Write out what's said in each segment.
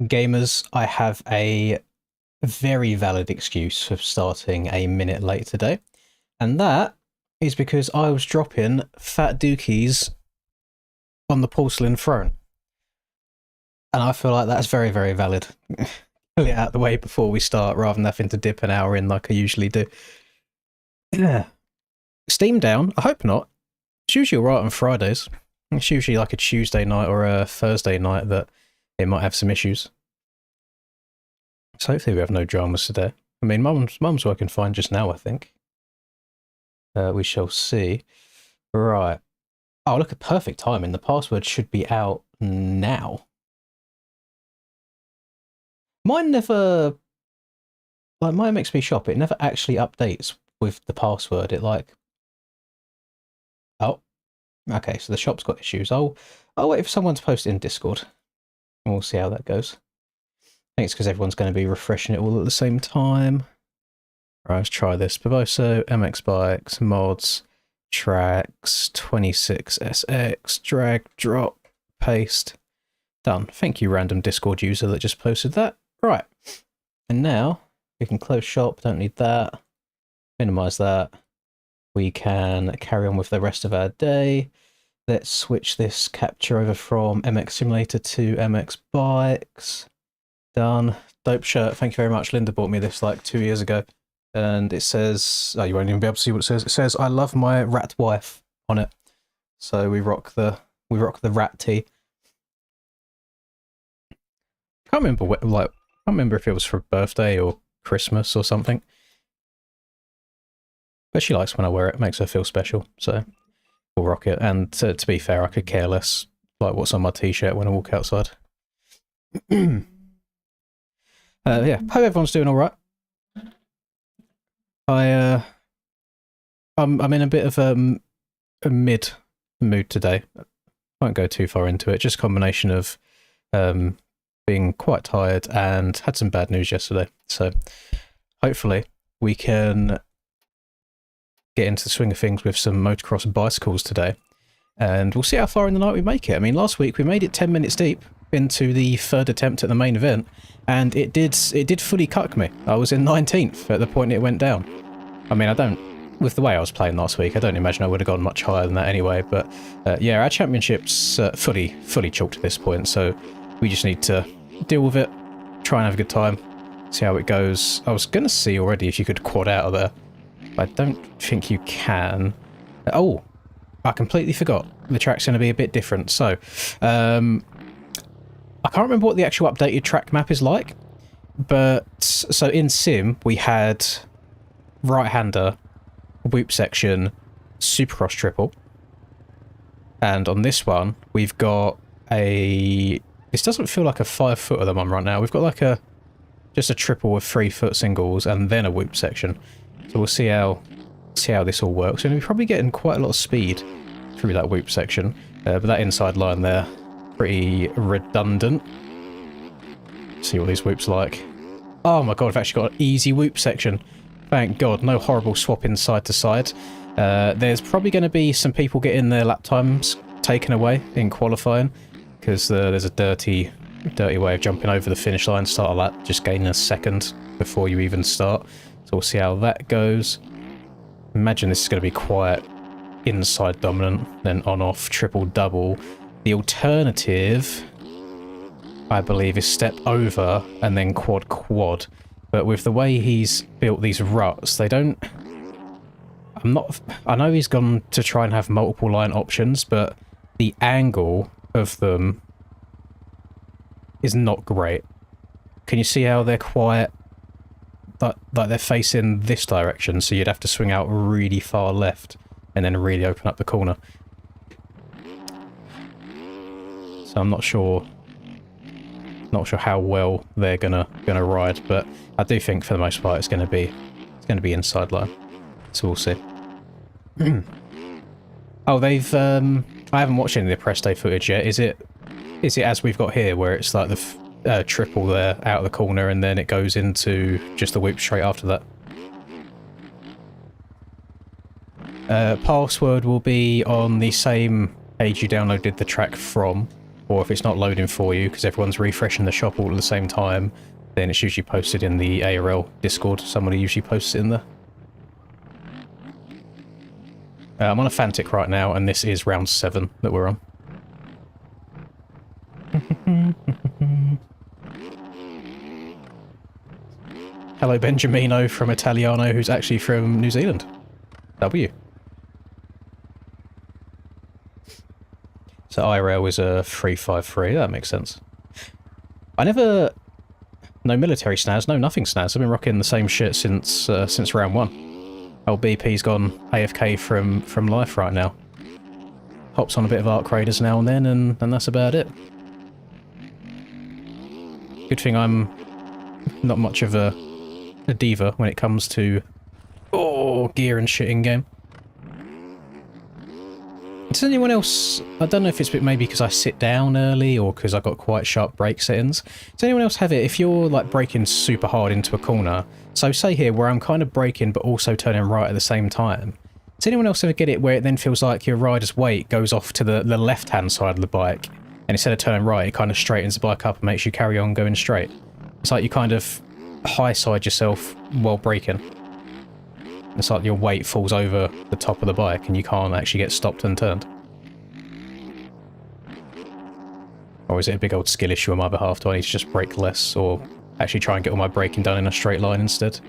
gamers, I have a very valid excuse for starting a minute late today, and that is because I was dropping fat dookies on the porcelain throne. And I feel like that's very, very valid. Get it out of the way before we start, rather than having to dip an hour in like I usually do. Yeah. Steam down? I hope not. It's usually alright on Fridays. It's usually like a Tuesday night or a Thursday night that it might have some issues. So hopefully we have no dramas today. I mean, mum's working fine just now, I think. We shall see. Right. Oh, look at perfect timing. The password should be out now. Mine never... Like, mine makes me shop. It never actually updates with the password. It like... Oh. Okay, so the shop's got issues. I'll wait for someone to post it in Discord. And we'll see how that goes. I think it's because everyone's going to be refreshing it all at the same time. Right, let's try this. Baboso, MX Bikes, Mods, Tracks, 26SX, drag, drop, paste. Done. Thank you, random Discord user that just posted that. Right. And now we can close shop. Don't need that. Minimize that. We can carry on with the rest of our day. Let's switch this capture over from MX Simulator to MX Bikes. Done. Dope shirt. Thank you very much. Linda bought me this like 2 years ago. And it says, oh, you won't even be able to see what it says. It says, "I love my rat wife" on it. So we rock the rat tee. Can't remember what, like, I can't remember if it was for a birthday or Christmas or something. But she likes when I wear it. It makes her feel special. So we'll rock it. And to be fair, I could care less like what's on my t-shirt when I walk outside. Yeah, hope everyone's doing all right. I'm in a bit of a mid mood today. Won't go too far into it. Just a combination of being quite tired and had some bad news yesterday. So hopefully we can get into the swing of things with some motocross bicycles today. And we'll see how far in the night we make it. I mean, last week we made it 10 minutes deep into the third attempt at the main event, and it did fully cuck me. I was in 19th at the point it went down. I mean, with the way I was playing last week, I don't imagine I would have gone much higher than that anyway, but yeah, our championship's fully chalked at this point, so we just need to deal with it, try and have a good time, see how it goes. I was going to see already if you could quad out of there. I don't think you can. Oh, I completely forgot. The track's going to be a bit different, so I can't remember what the actual updated track map is like, but so in Sim we had right-hander, whoop section, supercross triple, and on this one we've got a... This doesn't feel like a 5-footer that I'm on right now. We've got like just a triple with 3-foot singles and then a whoop section. So we'll see how this all works. And we're probably getting quite a lot of speed through that whoop section, but that inside line there, pretty redundant. See what these whoops are like. Oh my god, I've actually got an easy whoop section. Thank god, no horrible swapping side to side. There's probably going to be some people getting their lap times taken away in qualifying, because there's a dirty way of jumping over the finish line, start a lap, just gaining a second before you even start. So we'll see how that goes. Imagine this is going to be quite inside dominant, then on-off, triple-double. The alternative, I believe, is step over and then quad-quad. But with the way he's built these ruts, they don't... I know he's gone to try and have multiple line options, but the angle of them is not great. Can you see how they're quite... like they're facing this direction, so you'd have to swing out really far left and then really open up the corner. So I'm not sure how well they're gonna ride, but I do think for the most part it's gonna be inside line. So we'll see. Oh, they've I haven't watched any of the press day footage yet. Is it as we've got here, where it's like the triple there out of the corner and then it goes into just the whoop straight after that? Password will be on the same page you downloaded the track from. or if it's not loading for you because everyone's refreshing the shop all at the same time, then it's usually posted in the ARL Discord. Somebody usually posts it in there. I'm on a Fantic right now, and this is round 7 that we're on. Hello, Benjamino from Italiano, who's actually from New Zealand. W. So IRL is a 353, that makes sense. I never... No military snaz, no nothing snaz. I've been rocking the same shit since round 1. Old BP's gone AFK from life right now. Hops on a bit of Arc Raiders now and then, and that's about it. Good thing I'm not much of a diva when it comes to gear and shit in game. Does anyone else, I don't know if it's maybe because I sit down early or because I got quite sharp brake settings. Does anyone else have it if you're like braking super hard into a corner? So say here where I'm kind of braking but also turning right at the same time. Does anyone else ever get it where it then feels like your rider's weight goes off to the left hand side of the bike, and instead of turning right it kind of straightens the bike up and makes you carry on going straight? It's like you kind of high side yourself while braking. It's like your weight falls over the top of the bike and you can't actually get stopped and turned. Or is it a big old skill issue on my behalf? Do I need to just brake less or actually try and get all my braking done in a straight line instead?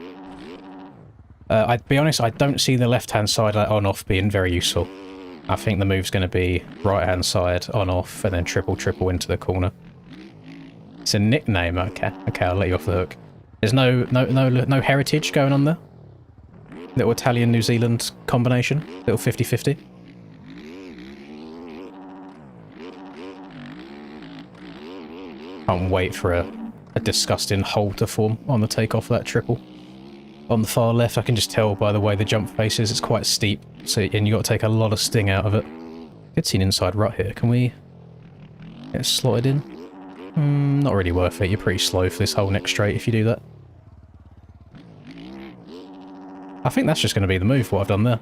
I'd be honest, I don't see the left-hand side on-off being very useful. I think the move's going to be right-hand side on-off and then triple into the corner. It's a nickname, okay. Okay, I'll let you off the hook. There's no heritage going on there? Little Italian-New Zealand combination? Little 50-50? Can't wait for a disgusting hole to form on the takeoff of that triple. On the far left, I can just tell by the way the jump faces, it's quite steep, so and you got to take a lot of sting out of it. Good scene inside rut here. Can we get slotted in? Not really worth it. You're pretty slow for this whole next straight if you do that. I think that's just going to be the move, what I've done there.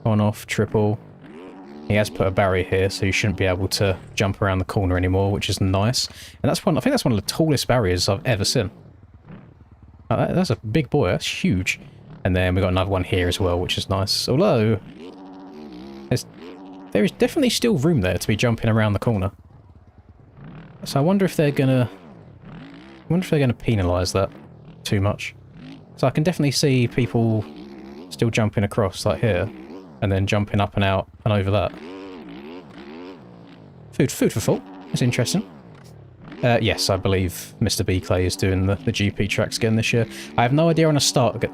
On, off, triple. He has put a barrier here, so you shouldn't be able to jump around the corner anymore, which is nice. And that's I think that's one of the tallest barriers I've ever seen. That's a big boy, that's huge. And then we've got another one here as well, which is nice. Although, there is definitely still room there to be jumping around the corner. So I wonder if they're gonna penalise that too much. So I can definitely see people still jumping across, like here, and then jumping up and out and over that. Food for thought. That's interesting. Yes, I believe Mr. B. Clay is doing the GP tracks again this year. I have no idea on a start date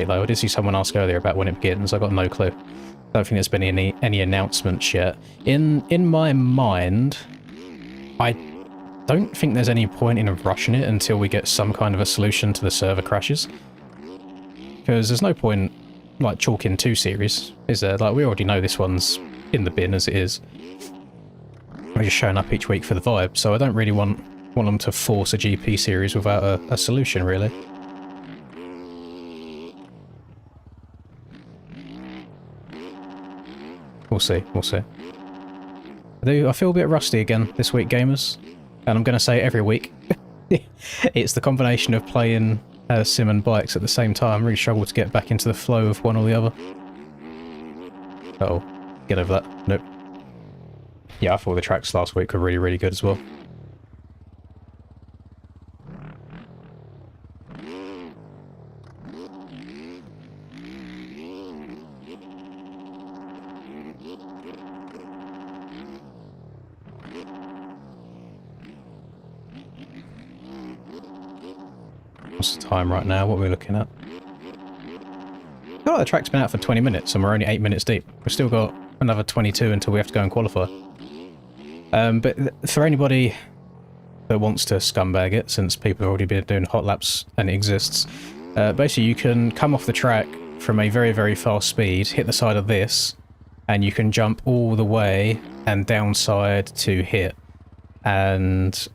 though. I did see someone ask earlier about when it begins. I got no clue. I don't think there's been any announcements yet. In my mind, I don't think there's any point in rushing it until we get some kind of a solution to the server crashes. Because there's no point like chalking 2 series, is there? Like we already know this one's in the bin as it is. We're just showing up each week for the vibe, so I don't really want them to force a GP series without a solution, really. We'll see, we'll see. I feel a bit rusty again this week, gamers. And I'm going to say it every week. It's the combination of playing sim and bikes at the same time. I really struggle to get back into the flow of one or the other. Uh-oh. Get over that. Nope. Yeah, I thought the tracks last week were really, really good as well. What's the time right now? What are we looking at? Oh, the track's been out for 20 minutes and we're only 8 minutes deep. We've still got another 22 until we have to go and qualify. But for anybody that wants to scumbag it, since people have already been doing hot laps and it exists, basically you can come off the track from a very, very fast speed, hit the side of this, and you can jump all the way and downside to hit. And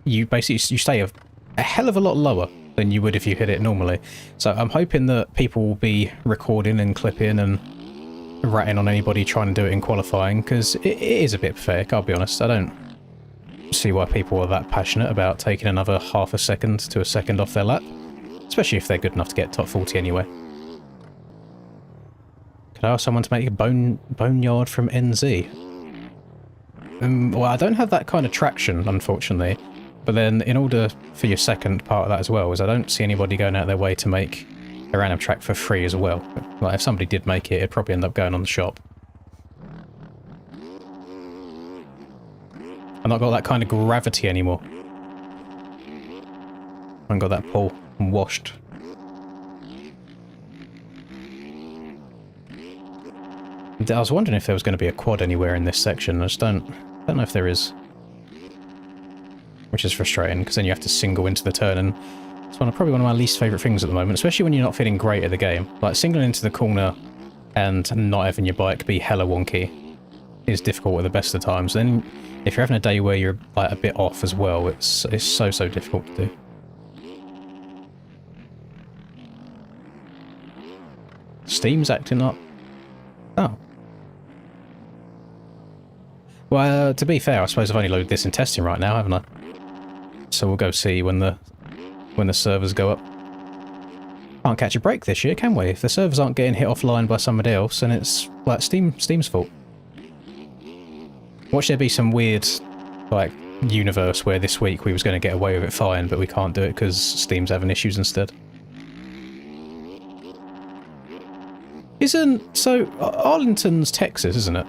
you basically you stay a hell of a lot lower than you would if you hit it normally. So I'm hoping that people will be recording and clipping and ratting on anybody trying to do it in qualifying, because it is a bit pathetic, I'll be honest. I don't see why people are that passionate about taking another half a second to a second off their lap. Especially if they're good enough to get top 40 anyway. Could I ask someone to make a boneyard from NZ? Well, I don't have that kind of traction, unfortunately. But then, in order for your second part of that as well, is I don't see anybody going out of their way to make a random track for free as well. Like, if somebody did make it, it'd probably end up going on the shop. I've not got that kind of gravity anymore. I haven't got that pull. I'm washed. I was wondering if there was going to be a quad anywhere in this section. I just don't know if there is. Which is frustrating, because then you have to single into the turn, and it's probably one of my least favourite things at the moment, especially when you're not feeling great at the game. Like, singling into the corner and not having your bike be hella wonky is difficult at the best of times. Then, if you're having a day where you're like a bit off as well, it's so difficult to do. Steam's acting up. Oh. Well, to be fair, I suppose I've only loaded this in testing right now, haven't I? So we'll go see when the servers go up. Can't catch a break this year, can we? If the servers aren't getting hit offline by somebody else, then it's like Steam's fault. Watch there be some weird, like, universe where this week we was going to get away with it fine, but we can't do it because Steam's having issues instead. So, Arlington's Texas, isn't it?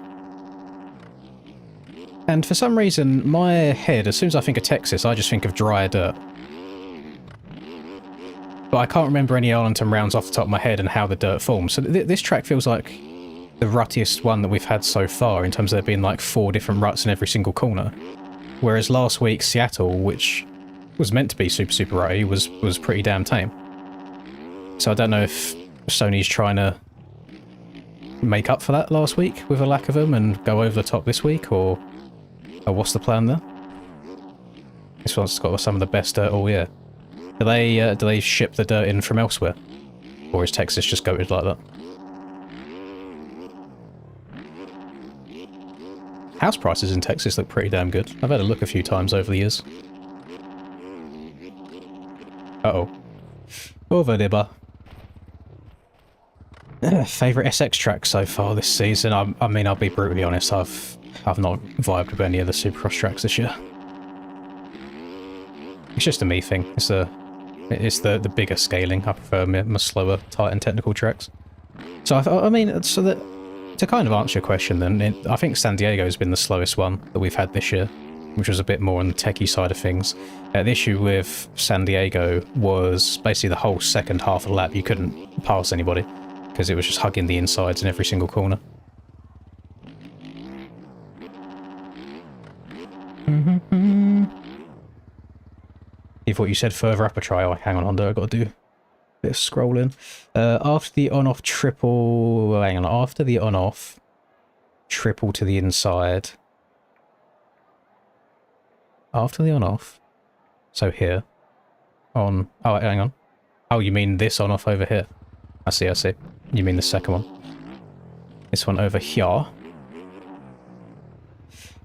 And for some reason, my head, as soon as I think of Texas, I just think of dry dirt. But I can't remember any Arlington rounds off the top of my head and how the dirt forms. So this track feels like the ruttiest one that we've had so far, in terms of there being like 4 different ruts in every single corner. Whereas last week, Seattle, which was meant to be super rutty, was pretty damn tame. So I don't know if Sony's trying to make up for that last week with a lack of them and go over the top this week, or what's the plan there? This one's got some of the best dirt all year. Do they ship the dirt in from elsewhere? Or is Texas just goated like that? House prices in Texas look pretty damn good. I've had a look a few times over the years. Uh-oh. Over there, bar. Favourite SX track so far this season? I mean, I'll be brutally honest, I've not vibed with any of the Supercross tracks this year. It's just a me thing. It's the bigger scaling. I prefer my slower, tight and technical tracks. So I mean, so that to kind of answer your question, then I think San Diego has been the slowest one that we've had this year, which was a bit more on the techie side of things. The issue with San Diego was basically the whole second half of the lap you couldn't pass anybody, because it was just hugging the insides in every single corner. You thought you said further up a try? Oh, hang on, Honda, I've got to do a bit of scrolling. After the on-off triple... Hang on, after the on-off triple to the inside. After the on-off. So here. On... Oh, hang on. Oh, you mean this on-off over here? I see. You mean the second one. This one over here.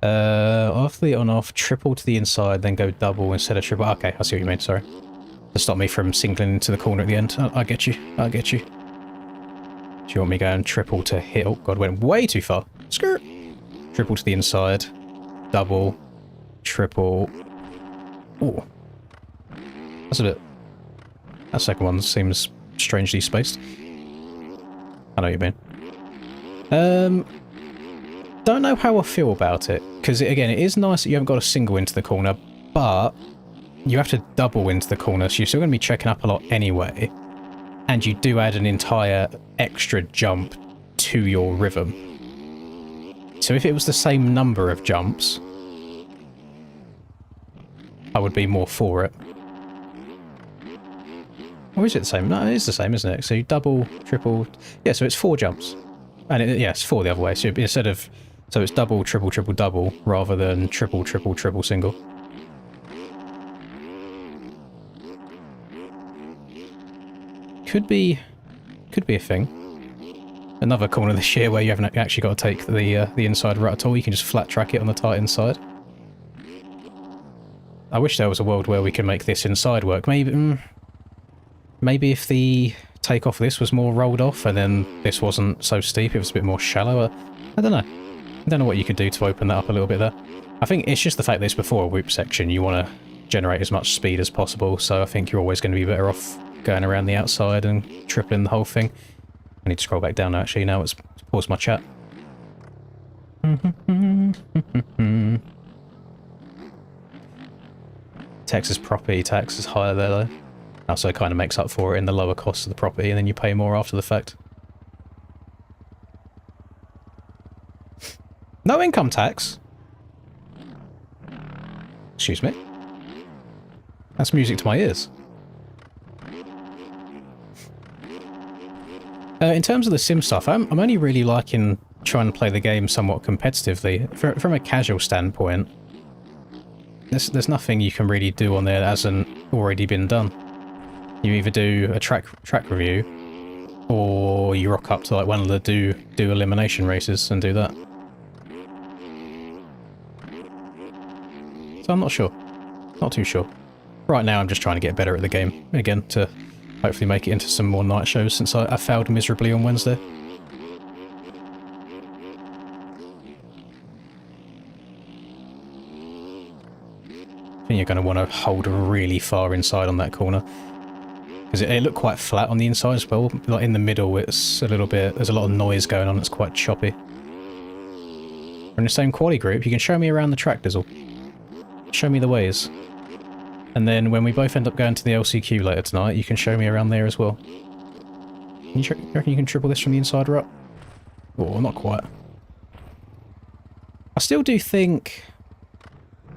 After the on-off, triple to the inside, then go double instead of triple. Okay, I see what you mean, sorry. To stop me from singling into the corner at the end. I get you. Do you want me going triple to hit? Oh god, went way too far. Skirt! Triple to the inside. Double. Triple. Ooh. That's a bit... That second one seems strangely spaced. I know what you mean. Don't know how I feel about it, because again, it is nice that you haven't got a single into the corner, but you have to double into the corner, so you're still going to be checking up a lot anyway, and you do add an entire extra jump to your rhythm. So if it was the same number of jumps, I would be more for it. Or is it the same? No, it is the same, isn't it? So you double, triple... Yeah, so it's 4 jumps. And yeah, it's 4 the other way. So instead of... So it's double, triple, triple, double, rather than triple, triple, triple, single. Could be a thing. Another corner this year where you haven't actually got to take the inside rut at all. You can just flat track it on the tight inside. I wish there was a world where we could make this inside work. Maybe if the takeoff of this was more rolled off and then this wasn't so steep, it was a bit more shallow. I don't know. I don't know what you could do to open that up a little bit there. I think it's just the fact that it's before a whoop section. You want to generate as much speed as possible, so I think you're always going to be better off going around the outside and tripling the whole thing. I need to scroll back down now, actually. Now it's paused my chat. Texas property tax is higher there, though. Also, it kind of makes up for it in the lower cost of the property, and then you pay more after the fact. No income tax? Excuse me? That's music to my ears. In terms of the sim stuff, I'm only really liking trying to play the game somewhat competitively. From a casual standpoint, there's nothing you can really do on there that hasn't already been done. You either do a track review, or you rock up to like one of the do elimination races and do that. So I'm not sure. Not too sure. Right now I'm just trying to get better at the game again to hopefully make it into some more night shows since I failed miserably on Wednesday. I think you're going to want to hold really far inside on that corner. Because it looked quite flat on the inside as well. Like in the middle it's a little bit, there's a lot of noise going on, it's quite choppy. We're in the same quali group, you can show me around the track, Dizzle. Show me the ways. And then when we both end up going to the LCQ later tonight, you can show me around there as well. You reckon you can triple this from the inside rut? Oh, not quite. I still do think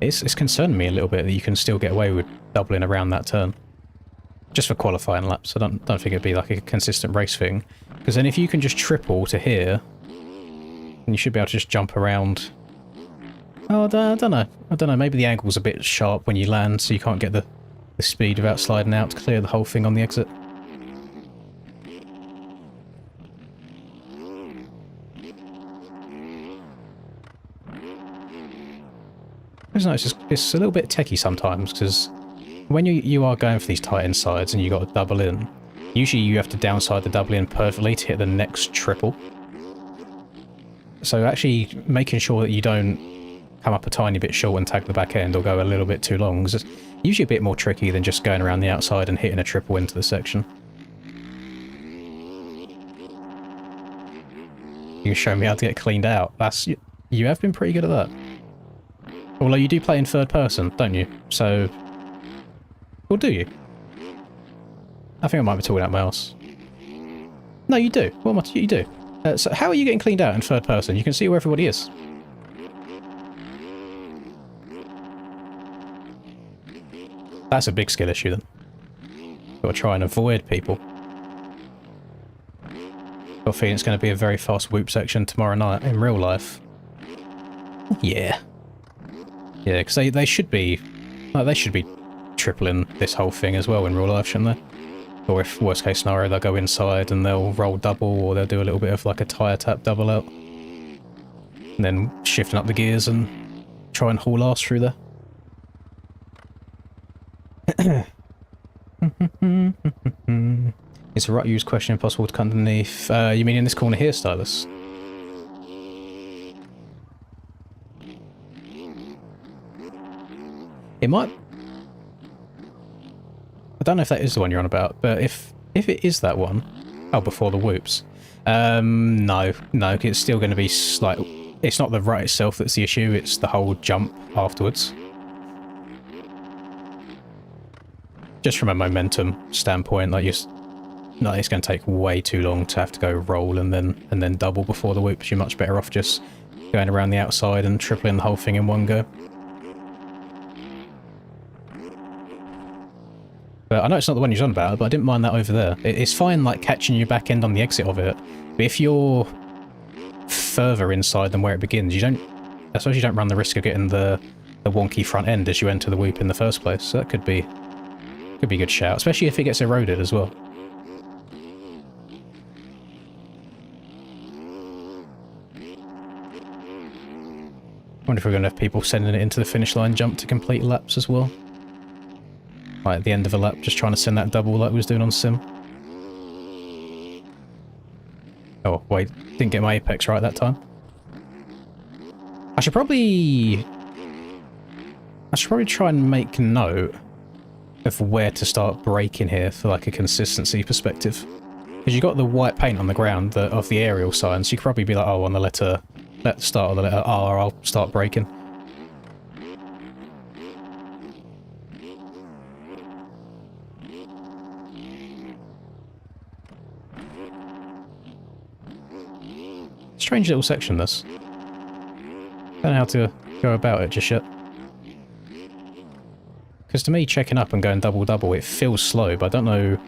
it's concerning me a little bit that you can still get away with doubling around that turn. Just for qualifying laps. I don't think it'd be like a consistent race thing. Because then if you can just triple to here, then you should be able to just jump around. Oh, I don't know. I don't know. Maybe the angle's a bit sharp when you land, so you can't get the speed without sliding out to clear the whole thing on the exit. It's a little bit techie sometimes, because when you are going for these tight insides and you got to double in, usually you have to downside the double in perfectly to hit the next triple. So actually making sure that you don't come up a tiny bit short and tag the back end or go a little bit too long, because it's usually a bit more tricky than just going around the outside and hitting a triple into the section. You can show me how to get cleaned out. You have been pretty good at that. Although you do play in third person, don't you? So, or do you? I think I might be talking out my arse. No, you do. You do. So how are you getting cleaned out in third person? You can see where everybody is. That's a big skill issue then. Got to try and avoid people. Got a feeling it's going to be a very fast whoop section tomorrow night in real life. Yeah. Yeah, because they should be... Like, they should be tripling this whole thing as well in real life, shouldn't they? Or if, worst case scenario, they'll go inside and they'll roll double, or they'll do a little bit of like a tyre tap double out. And then shifting up the gears and try and haul ass through there. Is a rut use question impossible to cut underneath? You mean in this corner here, Stylus? It might... I don't know if that is the one you're on about, but if it is that one... Oh, before the whoops. No, it's still going to be like... It's not the rut itself that's the issue, it's the whole jump afterwards. Just from a momentum standpoint, like it's going to take way too long to have to go roll and then double before the whoops. You're much better off just going around the outside and tripling the whole thing in one go. But I know it's not the one you're on about, but I didn't mind that over there. It's fine, like, catching your back end on the exit of it, but if you're further inside than where it begins, I suppose you don't run the risk of getting the wonky front end as you enter the whoop in the first place. So that could be a good shout, especially if it gets eroded as well. I wonder if we're going to have people sending it into the finish line jump to complete laps as well. Like at the end of a lap, just trying to send that double like we was doing on Sim. Oh, wait, didn't get my apex right that time. I should probably try and make note of where to start braking here for like a consistency perspective. Because you got the white paint on the ground of the aerial signs, so you could probably be like, oh, on the start of the letter R, I'll start braking. Strange little section, this. Don't know how to go about it just yet. Because to me, checking up and going double-double, it feels slow, but I don't know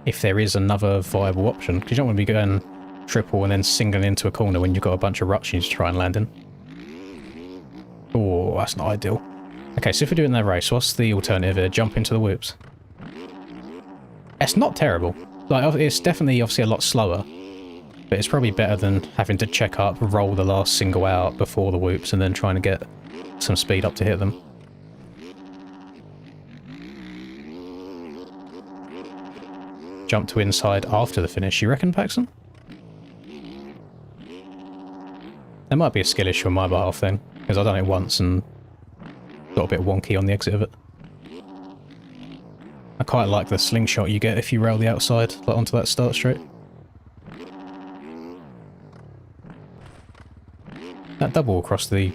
if there is another viable option. Because you don't want to be going triple and then singling into a corner when you've got a bunch of ruts you need to try and land in. Oh, that's not ideal. Okay, so if we're doing that race, what's the alternative here? Jump into the whoops. It's not terrible. Like, it's definitely, obviously, a lot slower. But it's probably better than having to check up, roll the last single out before the whoops, and then trying to get some speed up to hit them. Jump to inside after the finish, you reckon, Paxton? There might be a skill issue on my behalf then, because I've done it once and got a bit wonky on the exit of it. I quite like the slingshot you get if you rail the outside, like onto that start straight. That double across the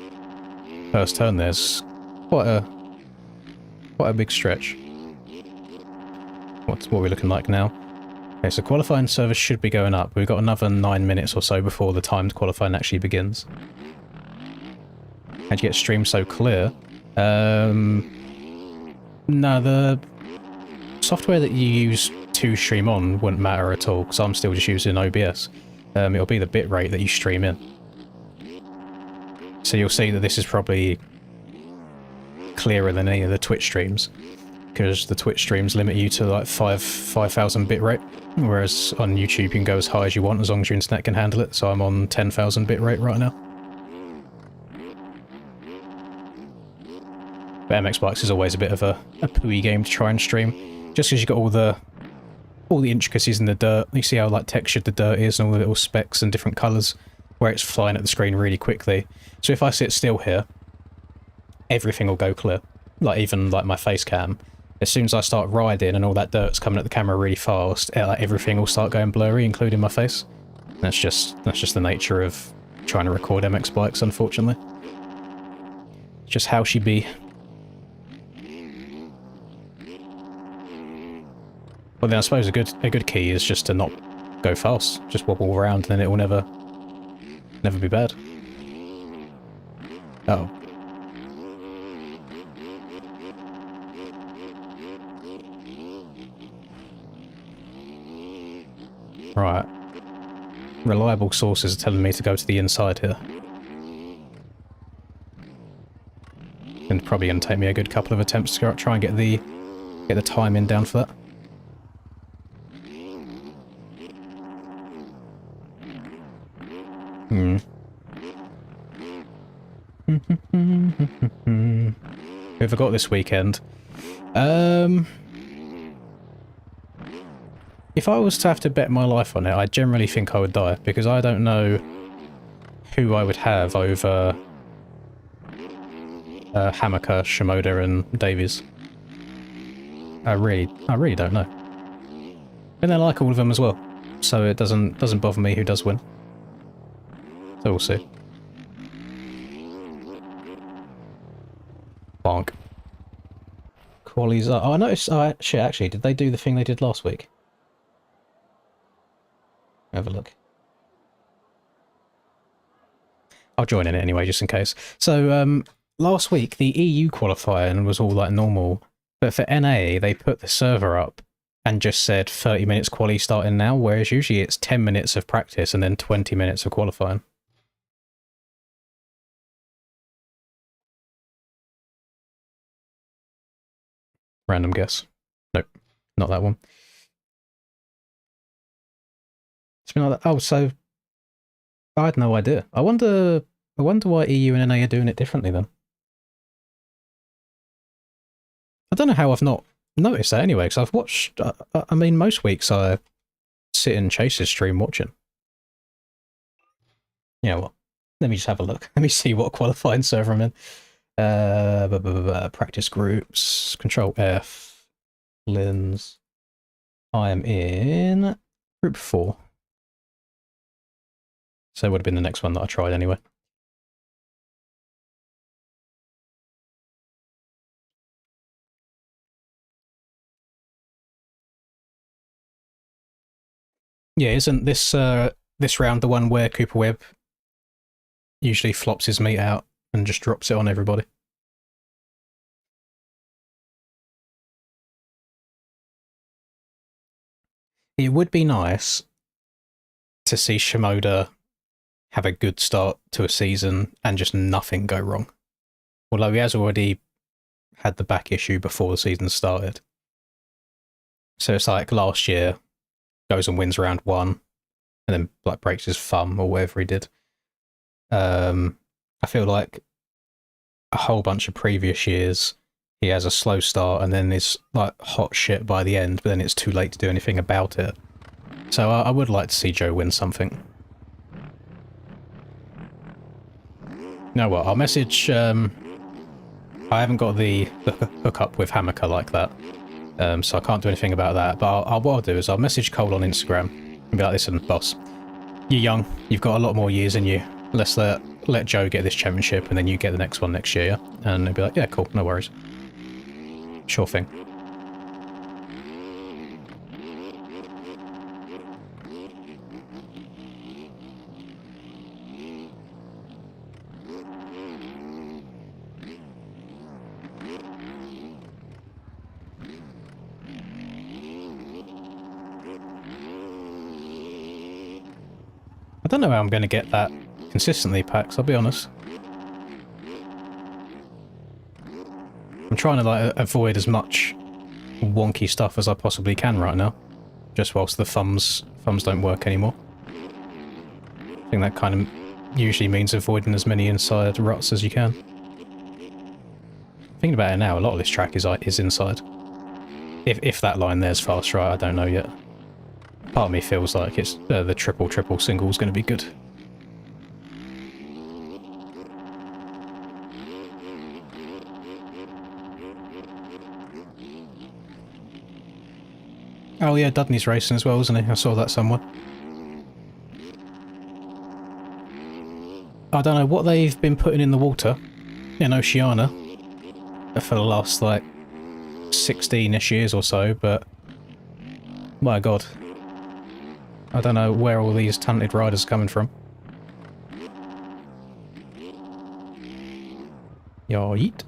first turn there's quite a big stretch. What are we looking like now? Okay, so qualifying service should be going up. We've got another 9 minutes or so before the timed qualifying actually begins. How'd you get stream so clear? No, the software that you use to stream on wouldn't matter at all, because I'm still just using OBS. It'll be the bitrate that you stream in. So you'll see that this is probably clearer than any of the Twitch streams, because the Twitch streams limit you to like 5,000 bitrate, whereas on YouTube you can go as high as you want as long as your internet can handle it, so I'm on 10,000 bitrate right now. But MX Bikes is always a bit of a pooey game to try and stream, just because you've got all the intricacies in the dirt. You see how like textured the dirt is and all the little specks and different colours, where it's flying at the screen really quickly. So if I sit still here, everything will go clear. Like even like my face cam. As soon as I start riding and all that dirt's coming at the camera really fast, like everything will start going blurry, including my face. That's just the nature of trying to record MX Bikes, unfortunately. It's just how she be. Well then I suppose a good key is just to not go fast. Just wobble around and then it will never be bad. Oh. Right. Reliable sources are telling me to go to the inside here. And probably going to take me a good couple of attempts to try and get the timing down for that. Who have I got this weekend? If I was to have to bet my life on it, I generally think I would die, because I don't know who I would have over Hamaka, Shimoda and Davies. I really don't know. And I like all of them as well, so it doesn't bother me who does win. So we'll see. Bonk. Qualies are... Oh, I noticed... Oh, shit, actually, did they do the thing they did last week? Have a look. I'll join in it anyway, just in case. So, last week, the EU qualifying was all like normal, but for NA, they put the server up and just said 30 minutes quali starting now, whereas usually it's 10 minutes of practice and then 20 minutes of qualifying. Random guess. Nope, not that one. It's been like that. Oh, so I had no idea. I wonder why EU and NA are doing it differently then. I don't know how I've not noticed that anyway, because I've watched, I mean, most weeks I sit in Chase's stream watching. You know what? Let me just have a look. Let me see what qualifying server I'm in. Practice groups, Control F, Lins. I am in group 4. So it would have been the next one that I tried anyway. Yeah, isn't this this round the one where Cooper Webb usually flops his meat out and just drops it on everybody? It would be nice to see Shimoda have a good start to a season and just nothing go wrong. Although he has already had the back issue before the season started. So it's like last year, goes and wins round 1, and then like breaks his thumb or whatever he did. I feel like a whole bunch of previous years, he has a slow start and then is like hot shit by the end, but then it's too late to do anything about it. So I would like to see Joe win something. You know what, I'll message... I haven't got the hookup with Hamaka like that, so I can't do anything about that, but what I'll do is I'll message Cole on Instagram and be like, listen, boss, you're young, you've got a lot more years in you, let's let Joe get this championship and then you get the next one next year, yeah? And they'll be like, yeah, cool, no worries. Sure thing. I don't know how I'm going to get that consistently, Pax, I'll be honest. I'm trying to like avoid as much wonky stuff as I possibly can right now, just whilst the thumbs don't work anymore. I think that kind of usually means avoiding as many inside ruts as you can. Thinking about it now, a lot of this track is inside. If that line there's fast right, I don't know yet. Part of me feels like it's the triple single is going to be good. Oh yeah, Dudney's racing as well, isn't he? I saw that somewhere. I don't know what they've been putting in the water in Oceania for the last, like, 16-ish years or so, but my god. I don't know where all these talented riders are coming from. Yeet.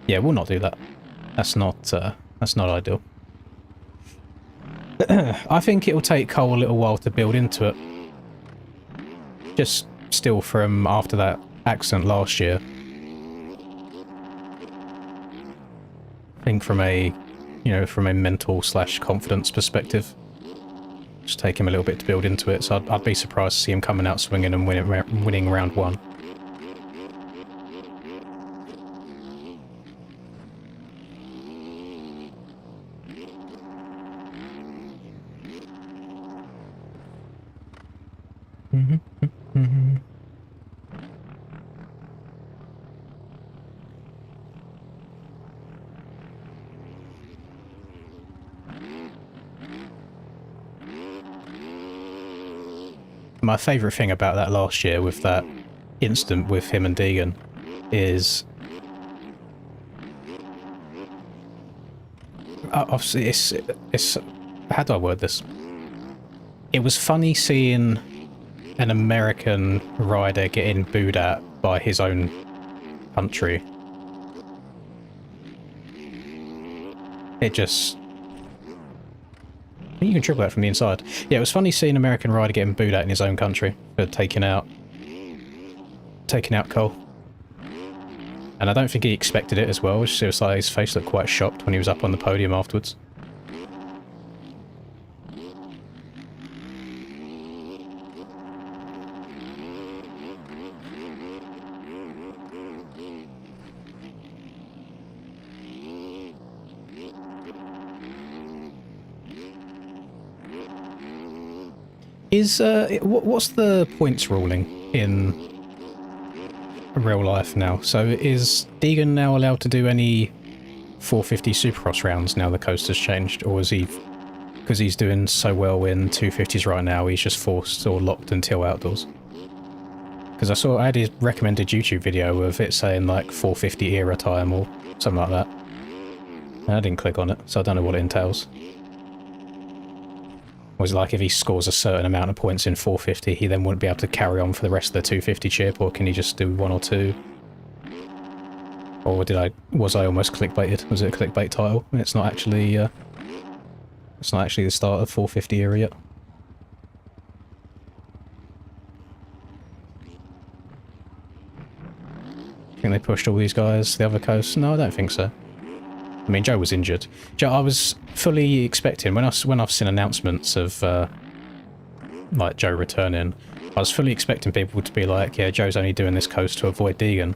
Yeah, we'll not do that. That's not ideal. I think it'll take Cole a little while to build into it. Just still from after that accident last year. I think from a, from a mental / confidence perspective, just take him a little bit to build into it. So I'd be surprised to see him coming out swinging and winning round 1. My favourite thing about that last year with that incident with him and Deegan is... obviously, it's... how do I word this? It was funny seeing an American rider getting booed at by his own country. It just... you can triple that from the inside. Yeah, it was funny seeing an American rider getting booed at in his own country for taking out Cole. And I don't think he expected it as well. It was like his face looked quite shocked when he was up on the podium afterwards. Is what's the points ruling in real life now? So is Deegan now allowed to do any 450 Supercross rounds now the coast has changed, or is he, because he's doing so well in 250s right now, he's just forced or locked until outdoors? Because I had his recommended YouTube video of it saying like 450 era time or something like that. And I didn't click on it, so I don't know what it entails. Was it like if he scores a certain amount of points in 450, he then wouldn't be able to carry on for the rest of the 250 chip, or can he just do one or two? Or was I almost clickbaited? Was it a clickbait title? And it's not actually the start of 450 era yet. I think they pushed all these guys to the other coast. No, I don't think so. I mean, Joe was injured. Joe, I was fully expecting, when I've seen announcements of like Joe returning, I was fully expecting people to be like, yeah, Joe's only doing this coast to avoid Deegan.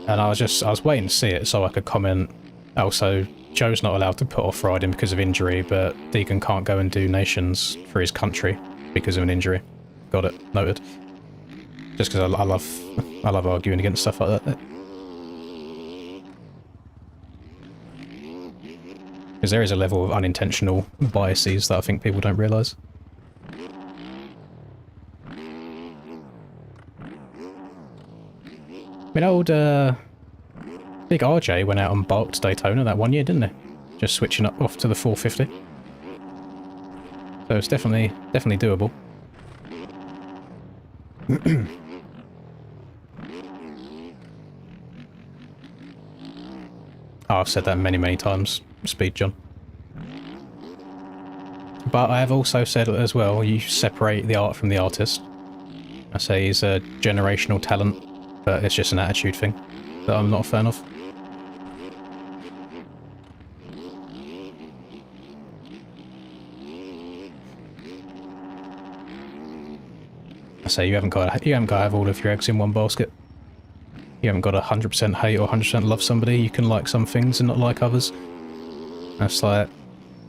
And I was waiting to see it so I could comment, oh, so Joe's not allowed to put off riding because of injury, but Deegan can't go and do nations for his country because of an injury. Got it. Noted. Just because I love arguing against stuff like that. Because there is a level of unintentional biases that I think people don't realise. I mean, old Big RJ went out and bulked Daytona that one year, didn't he? Just switching up off to the 450. So it's definitely doable. Oh, I've said that many times, Speed John. But I have also said as well, you separate the art from the artist. I say he's a generational talent, but it's just an attitude thing that I'm not a fan of. I say you haven't got to have all of your eggs in one basket. You haven't got to 100% hate or 100% love somebody. You can like some things and not like others. That's like,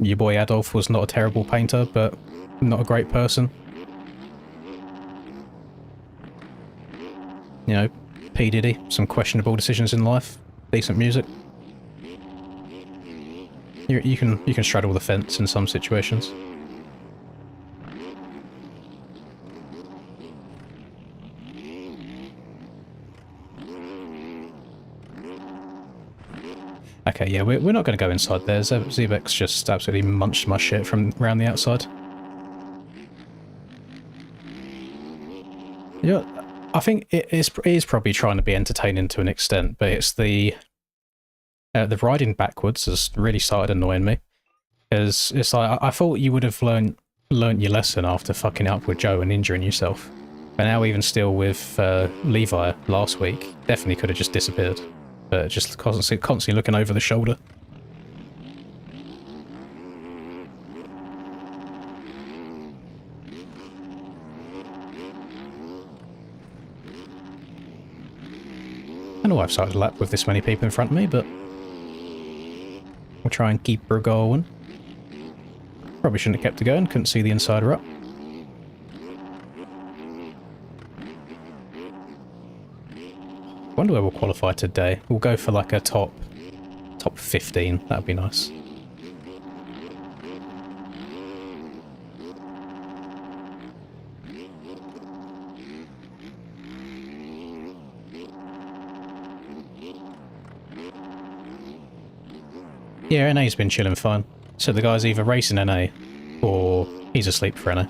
your boy Adolf was not a terrible painter, but not a great person. You know, P. Diddy, some questionable decisions in life, decent music. You can straddle the fence in some situations. Okay, yeah, we're not going to go inside there. Zebex just absolutely munched my shit from around the outside. You know, I think it is probably trying to be entertaining to an extent, but it's the riding backwards has really started annoying me. Because it's like, I thought you would have learnt your lesson after fucking up with Joe and injuring yourself. But now even still with Levi last week, definitely could have just disappeared. But just constantly looking over the shoulder. I know I've started a lap with this many people in front of me, but we'll try and keep her going. Probably shouldn't have kept her going, couldn't see the inside rut. I wonder where we'll qualify today. We'll go for like a top 15. That'd be nice. Yeah, NA's been chilling fine. So the guy's either racing NA or he's asleep for NA.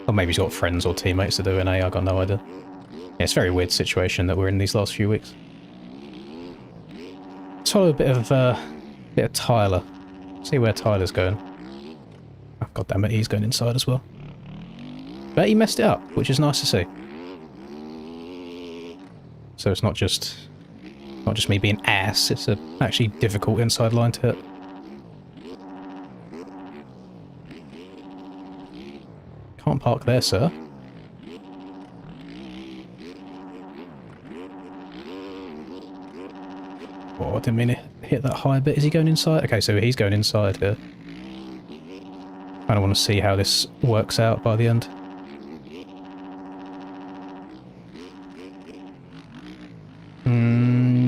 Or maybe he's got friends or teammates that do NA, I got no idea. Yeah, it's a very weird situation that we're in these last few weeks. Let's follow a bit of Tyler. See where Tyler's going. Oh, God damn it, he's going inside as well. But he messed it up, which is nice to see. So it's not just me being ass, it's a actually difficult inside line to hit. Can't park there, sir. Oh, I didn't mean to hit that high bit. Is he going inside? Okay, so he's going inside here. kind of want to see how this works out by the end.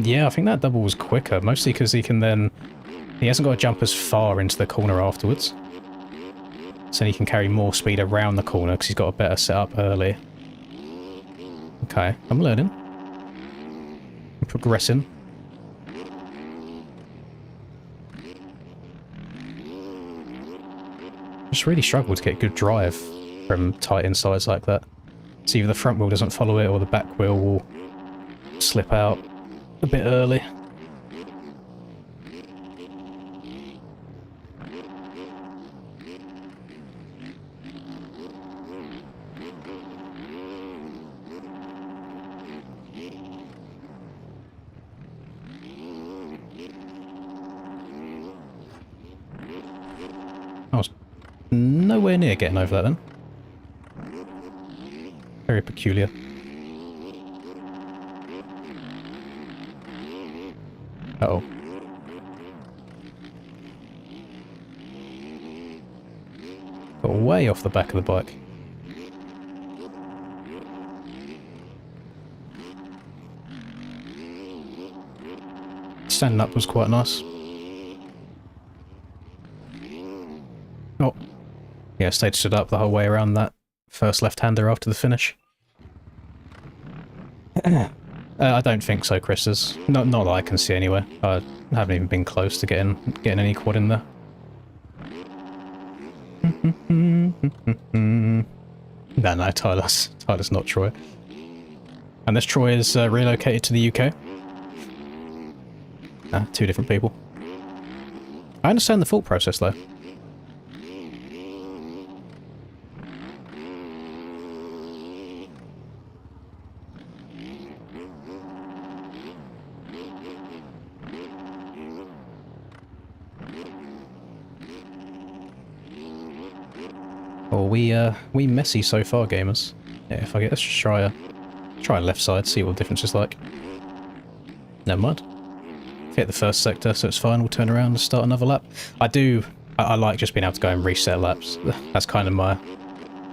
Yeah, I think that double was quicker, mostly because he hasn't got to jump as far into the corner afterwards. So he can carry more speed around the corner because he's got a better setup early. Okay, I'm learning. I'm progressing. Just really struggle to get good drive from tight insides like that. So either the front wheel doesn't follow it or the back wheel will slip out a bit early. I was nowhere near getting over that then. Very peculiar. Uh-oh. Got way off the back of the bike. Standing up was quite nice. Oh. Yeah, stayed stood up the whole way around that first left-hander after the finish. I don't think so, Chris. Not that I can see anyway. I haven't even been close to getting any quad in there. No, Tyler's not Troy. Unless Troy is relocated to the UK. Two different people. I understand the thought process though. Oh, we messy so far, gamers. Yeah, if I get, let's just try left side, see what the difference is like. Never mind. Hit the first sector, so it's fine. We'll turn around and start another lap. I like just being able to go and reset laps. That's kind of my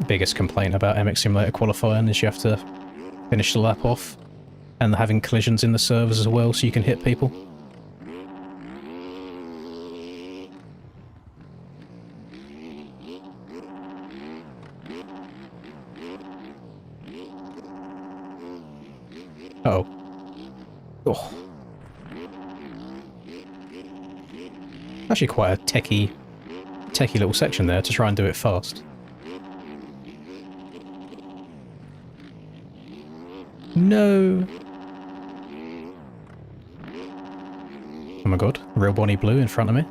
biggest complaint about MX Simulator qualifying, is you have to finish the lap off, and having collisions in the servers as well, so you can hit people. Uh-oh. Oh. Actually quite a techie little section there to try and do it fast. No! Oh my god, real Bonnie Blue in front of me.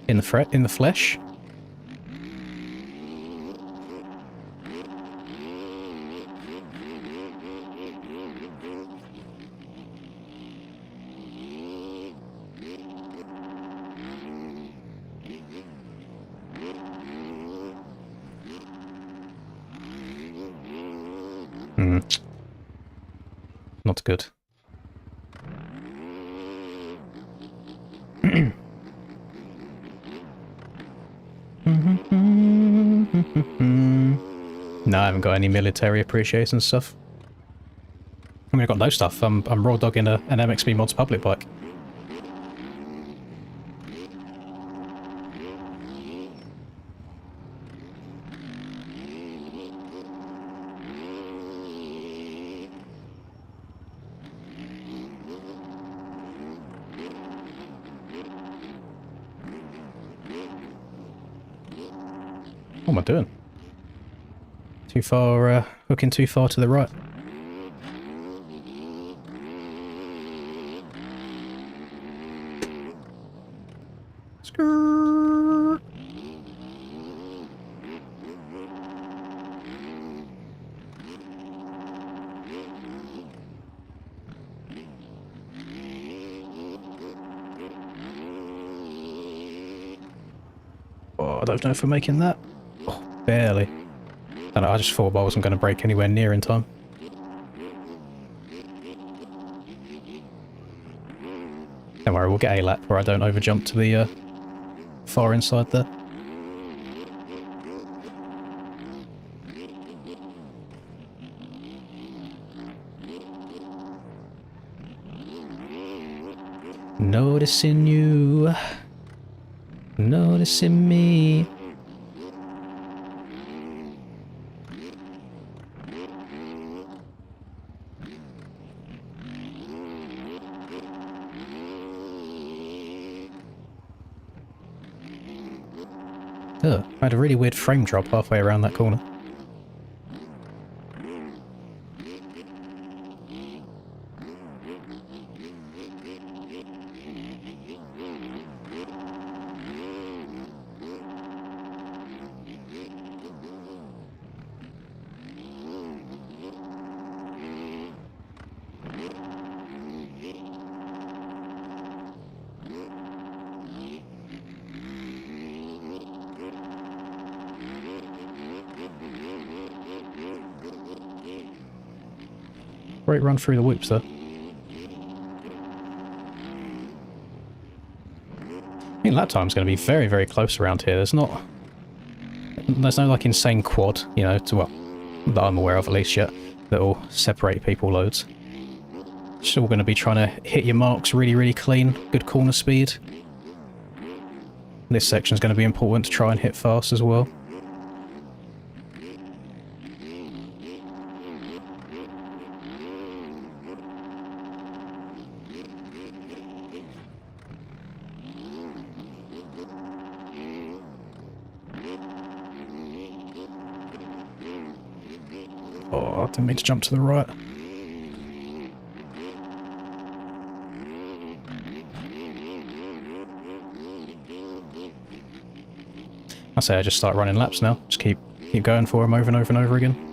In the flesh. Not good. No, I haven't got any military appreciation stuff. I mean, I've got no stuff. I'm raw dogging an MXB Mods public bike. What am I doing? Too far, hooking too far to the right. Skirt. Oh, I don't know if we're making that. Barely. I don't know, I just thought I wasn't going to brake anywhere near in time. Don't worry, we'll get a lap where I don't overjump to the far inside there. Noticing you. Noticing me. Ugh, I had a really weird frame drop halfway around that corner. Great run through the whoops there. I think lap time's going to be very, very close around here. There's no like insane quad, you know, to what that I'm aware of at least yet, that'll separate people loads. Just all going to be trying to hit your marks really, really clean, good corner speed. This section's going to be important to try and hit fast as well. Oh, I didn't mean to jump to the right. I say I just start running laps now. Just keep going for them over and over and over again.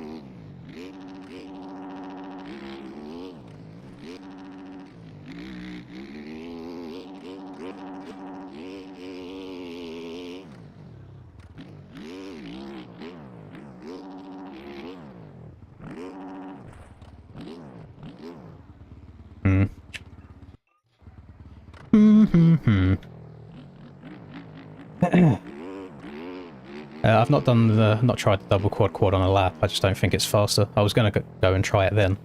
I've not tried the double quad on a lap. I just don't think it's faster. I was going to go and try it then.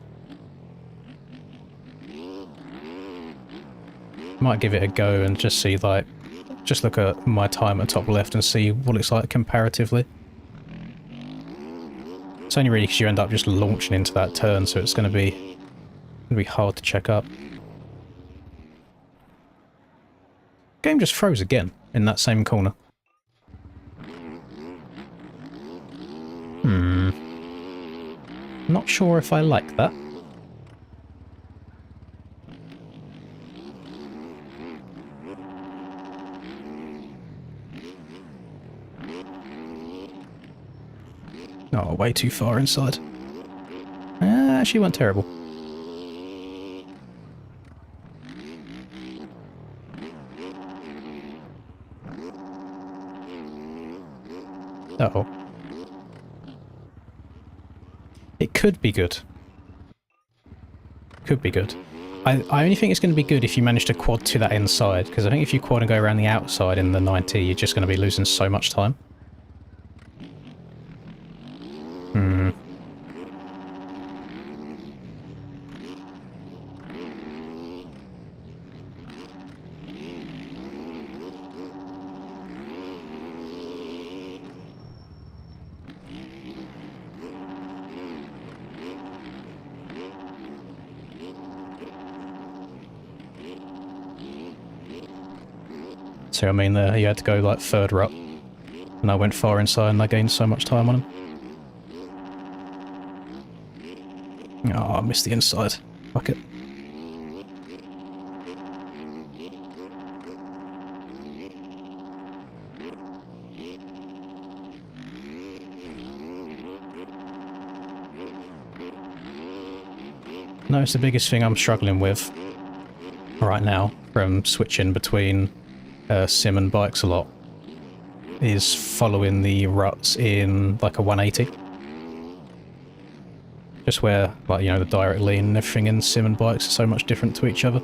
Might give it a go and just see, like, just look at my time at top left and see what it's like comparatively. It's only really because you end up just launching into that turn, so it's going to be hard to check up. Game just froze again in that same corner. Not sure if I like that. Oh, way too far inside. Actually went terrible. Uh-oh. It could be good. Could be good. I only think it's going to be good if you manage to quad to that inside, because I think if you quad and go around the outside in the 90, you're just going to be losing so much time. So I mean, you had to go like third rut, and I went far inside and I gained so much time on him. Oh, I missed the inside. Fuck it. No, it's the biggest thing I'm struggling with right now from switching between sim and bikes a lot is following the ruts in like a 180. Just where, like, you know, the direct lean and everything in sim and bikes are so much different to each other.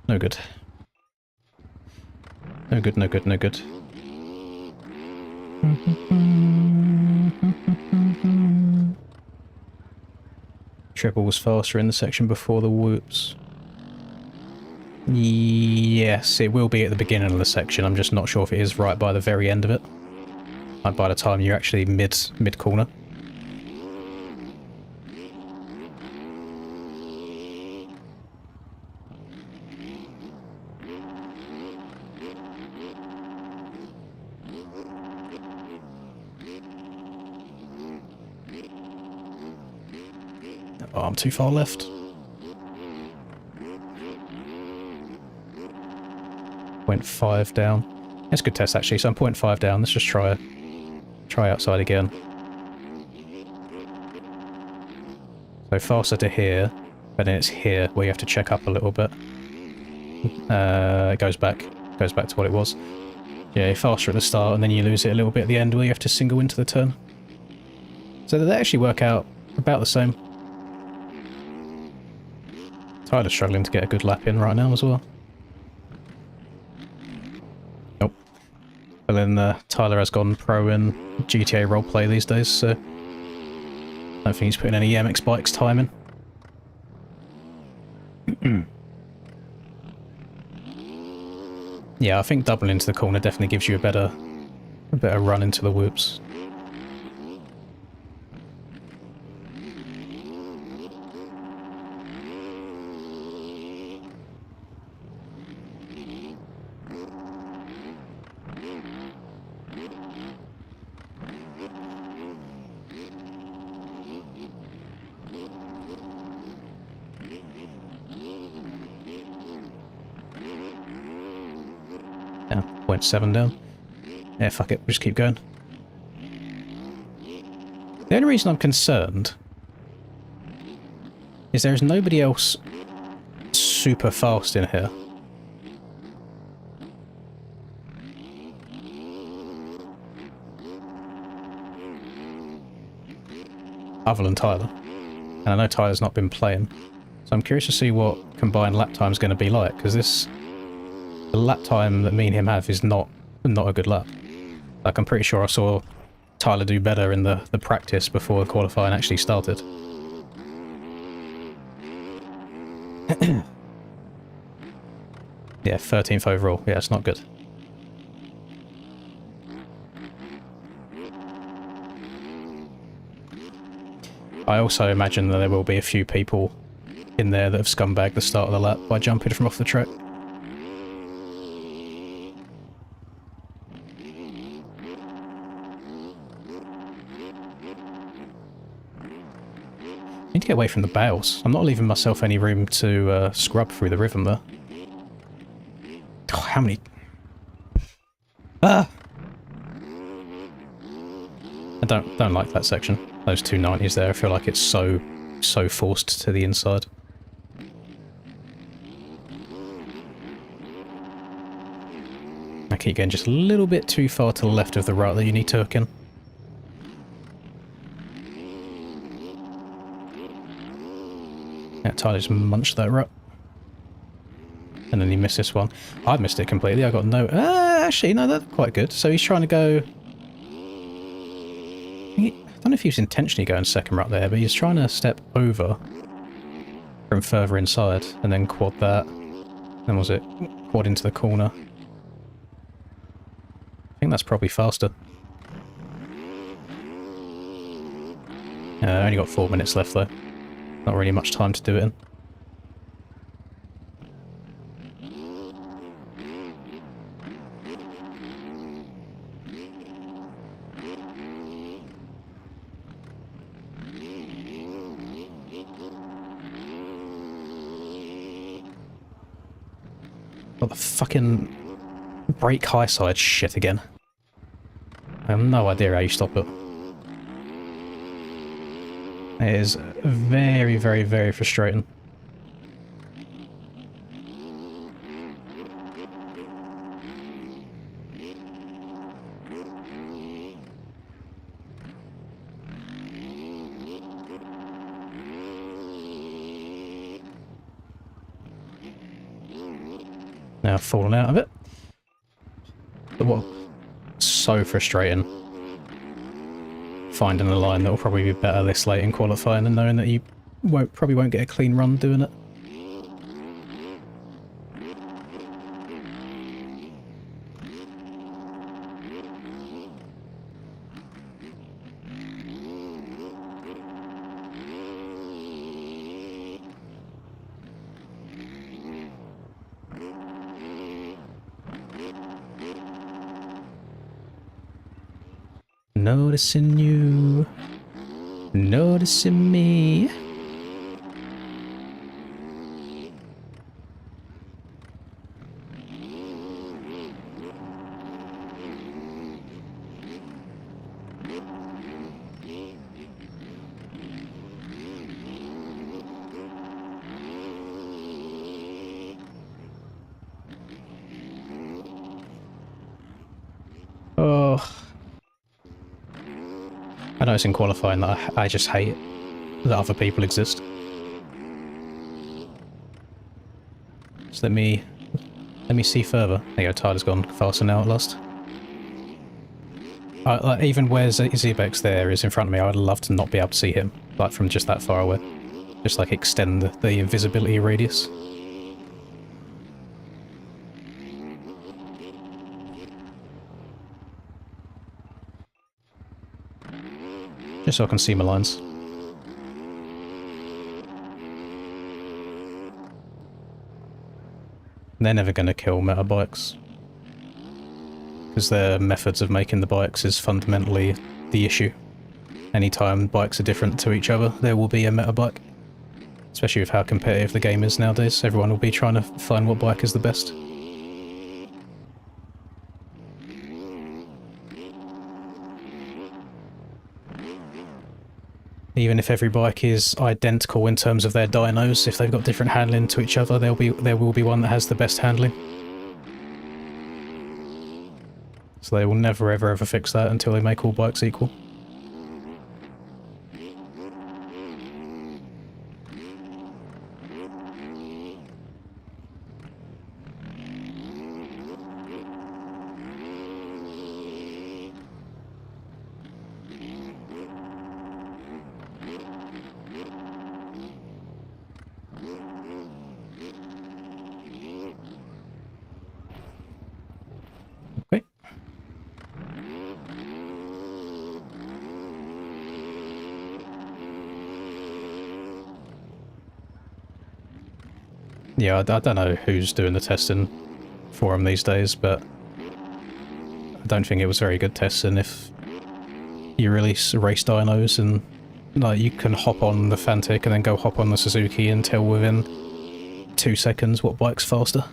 No good. No good, no good, no good. Triple was faster in the section before the whoops. Yes, it will be at the beginning of the section. I'm just not sure if it is right by the very end of it. Like by the time you're actually mid-corner. Oh, I'm too far left. .5 down. That's a good test actually, so I'm .5 down. Let's just try outside again. So faster to here, but then it's here where you have to check up a little bit. It goes back to what it was. Yeah, faster at the start and then you lose it a little bit at the end where you have to single into the turn. So they actually work out about the same. Tyler's struggling to get a good lap in right now as well. Nope. But then Tyler has gone pro in GTA roleplay these days, so I don't think he's putting any MX bikes time in. Yeah, I think doubling into the corner definitely gives you a better run into the whoops. Yeah, 0.7 down. Yeah, fuck it, we'll just keep going. The only reason I'm concerned is there is nobody else super fast in here. Other than Tyler. And I know Tyler's not been playing. So I'm curious to see what combined lap time is going to be like, because the lap time that me and him have is not a good lap. Like, I'm pretty sure I saw Tyler do better in the practice before the qualifying actually started. Yeah, 13th overall. Yeah, it's not good. I also imagine that there will be a few people in there that have scumbagged the start of the lap by jumping from off the track. I need to get away from the bales. I'm not leaving myself any room to scrub through the rhythm there. Oh, how many... Ah! I don't like that section. Those 290s there, I feel like it's so forced to the inside. I keep getting just a little bit too far to the left of the rut that you need to hook in. Yeah, Tyler just munched that rut. And then he missed this one. I missed it completely, I got no... actually, no, that's quite good. So he's trying to go... I don't know if he was intentionally going second rut there, but he's trying to step over from further inside and then quad that. Then was it quad into the corner? I think that's probably faster. Only got 4 minutes left though. Not really much time to do it in. Got the fucking brake high side shit again. I have no idea how you stop it. It is very, very, very frustrating. Now I've fallen out of it. But what? So frustrating. Finding a line that will probably be better this late in qualifying and knowing that you Probably won't get a clean run doing it. Noticing you, noticing me. Oh. I know it's in qualifying that I just hate that other people exist. So let me see further. There you go, Tyler's gone faster now at last. Like, even where Zebex there is in front of me, I would love to not be able to see him, like from just that far away. Just like extend the invisibility radius. Just so I can see my lines. They're never going to kill meta bikes. Because their methods of making the bikes is fundamentally the issue. Anytime bikes are different to each other, there will be a meta bike. Especially with how competitive the game is nowadays, everyone will be trying to find what bike is the best. Even if every bike is identical in terms of their dynos, if they've got different handling to each other, there will be one that has the best handling. So they will never ever fix that until they make all bikes equal. Okay. Yeah, I don't know who's doing the testing for them these days, but I don't think it was very good testing if you release race dynos and like you can hop on the Fantic and then go hop on the Suzuki and tell within 2 seconds what bike's faster.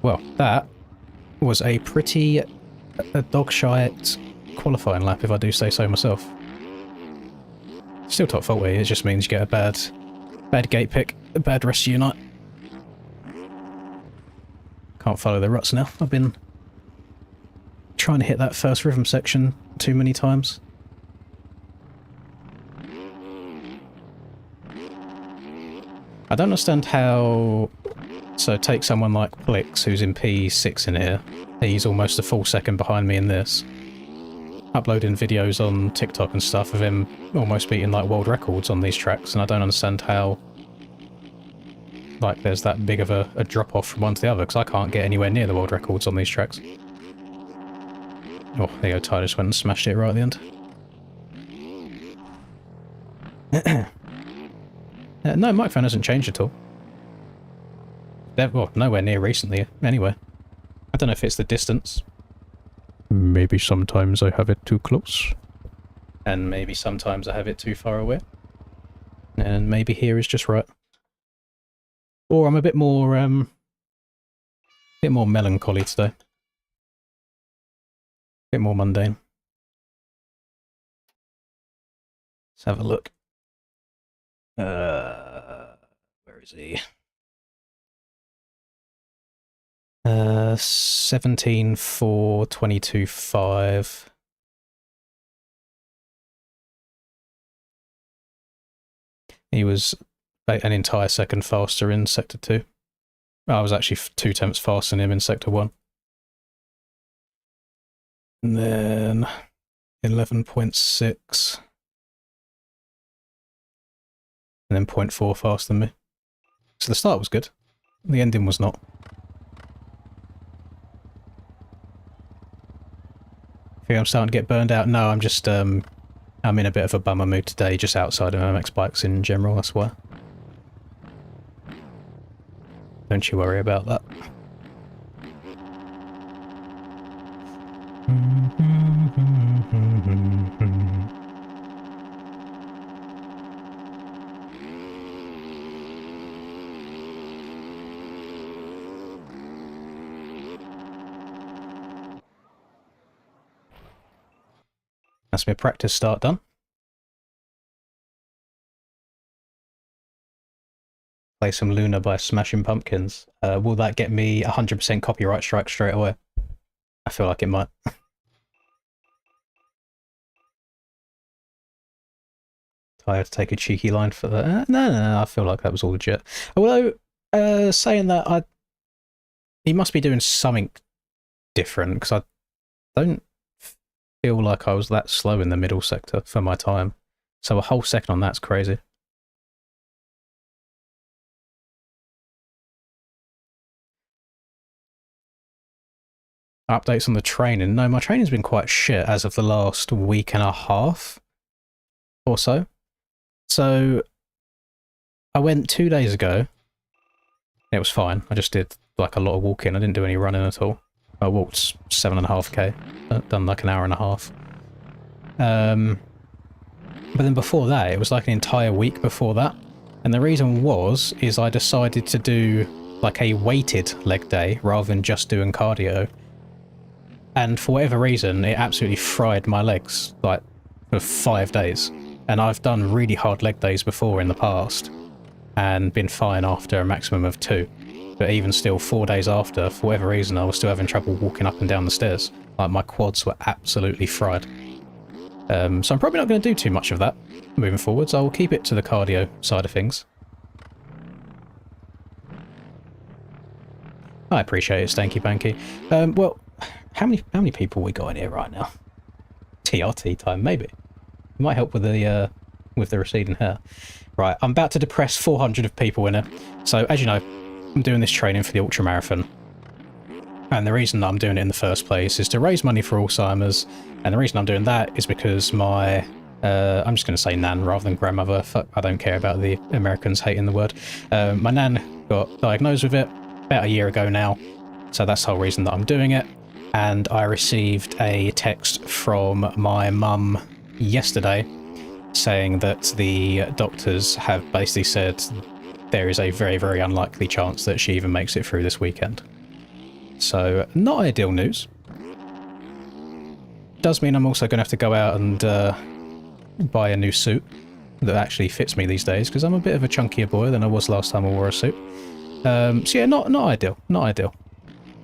Well, that was a pretty dog-shite qualifying lap, if I do say so myself. Still top 40, it just means you get a bad gate pick, a bad rest of your night. Can't follow the ruts now. I've been trying to hit that first rhythm section too many times. I don't understand how... So take someone like Plix, who's in P6 in here. He's almost a full second behind me in this. Uploading videos on TikTok and stuff of him almost beating like world records on these tracks, and I don't understand how like there's that big of a drop-off from one to the other, because I can't get anywhere near the world records on these tracks. Oh, there you go, Ty just went and smashed it right at the end. No, microphone hasn't changed at all. Well, nowhere near recently, anyway. I don't know if it's the distance. Maybe sometimes I have it too close. And maybe sometimes I have it too far away. And maybe here is just right. Or I'm a bit more melancholy today. Bit more mundane. Let's have a look. Where is he? 17.4.22.5. He was an entire second faster in Sector 2. I was actually 2 tenths faster than him in Sector 1. And then 11.6. And then 0.4 faster than me. So the start was good. The ending was not. I think I'm starting to get burned out. No, I'm just, I'm in a bit of a bummer mood today, just outside of MX bikes in general, that's why. Don't you worry about that. That's my practice start done. Play some Luna by Smashing Pumpkins. Will that get me 100% copyright strike straight away? I feel like it might. I had to take a cheeky line for that. No, I feel like that was all legit. Although, saying that, he must be doing something different, because I don't feel like I was that slow in the middle sector for my time. So a whole second on that's crazy. Updates on the training. No, my training's been quite shit as of the last week and a half or so. So I went 2 days ago. It was fine. I just did like a lot of walking. I didn't do any running at all. I walked 7.5k. Done like an hour and a half. But then before that, it was like an entire week before that. And the reason is I decided to do like a weighted leg day rather than just doing cardio. And for whatever reason, it absolutely fried my legs, like, for 5 days. And I've done really hard leg days before in the past, and been fine after a maximum of 2. But even still, 4 days after, for whatever reason, I was still having trouble walking up and down the stairs. Like, my quads were absolutely fried. So I'm probably not going to do too much of that moving forwards. I will keep it to the cardio side of things. I appreciate it, Stanky Banky. Well, how many people we got in here right now? TRT time, maybe. It might help with the receding hair. Right, I'm about to depress 400 of people in it. So, as you know, I'm doing this training for the ultramarathon. And the reason that I'm doing it in the first place is to raise money for Alzheimer's. And the reason I'm doing that is because my, I'm just going to say nan rather than grandmother. Fuck, I don't care about the Americans hating the word. My nan got diagnosed with it about a year ago now. So that's the whole reason that I'm doing it. And I received a text from my mum yesterday saying that the doctors have basically said there is a very, very unlikely chance that she even makes it through this weekend. So, not ideal news. Does mean I'm also going to have to go out and buy a new suit that actually fits me these days, because I'm a bit of a chunkier boy than I was last time I wore a suit. So yeah, not ideal. Not ideal.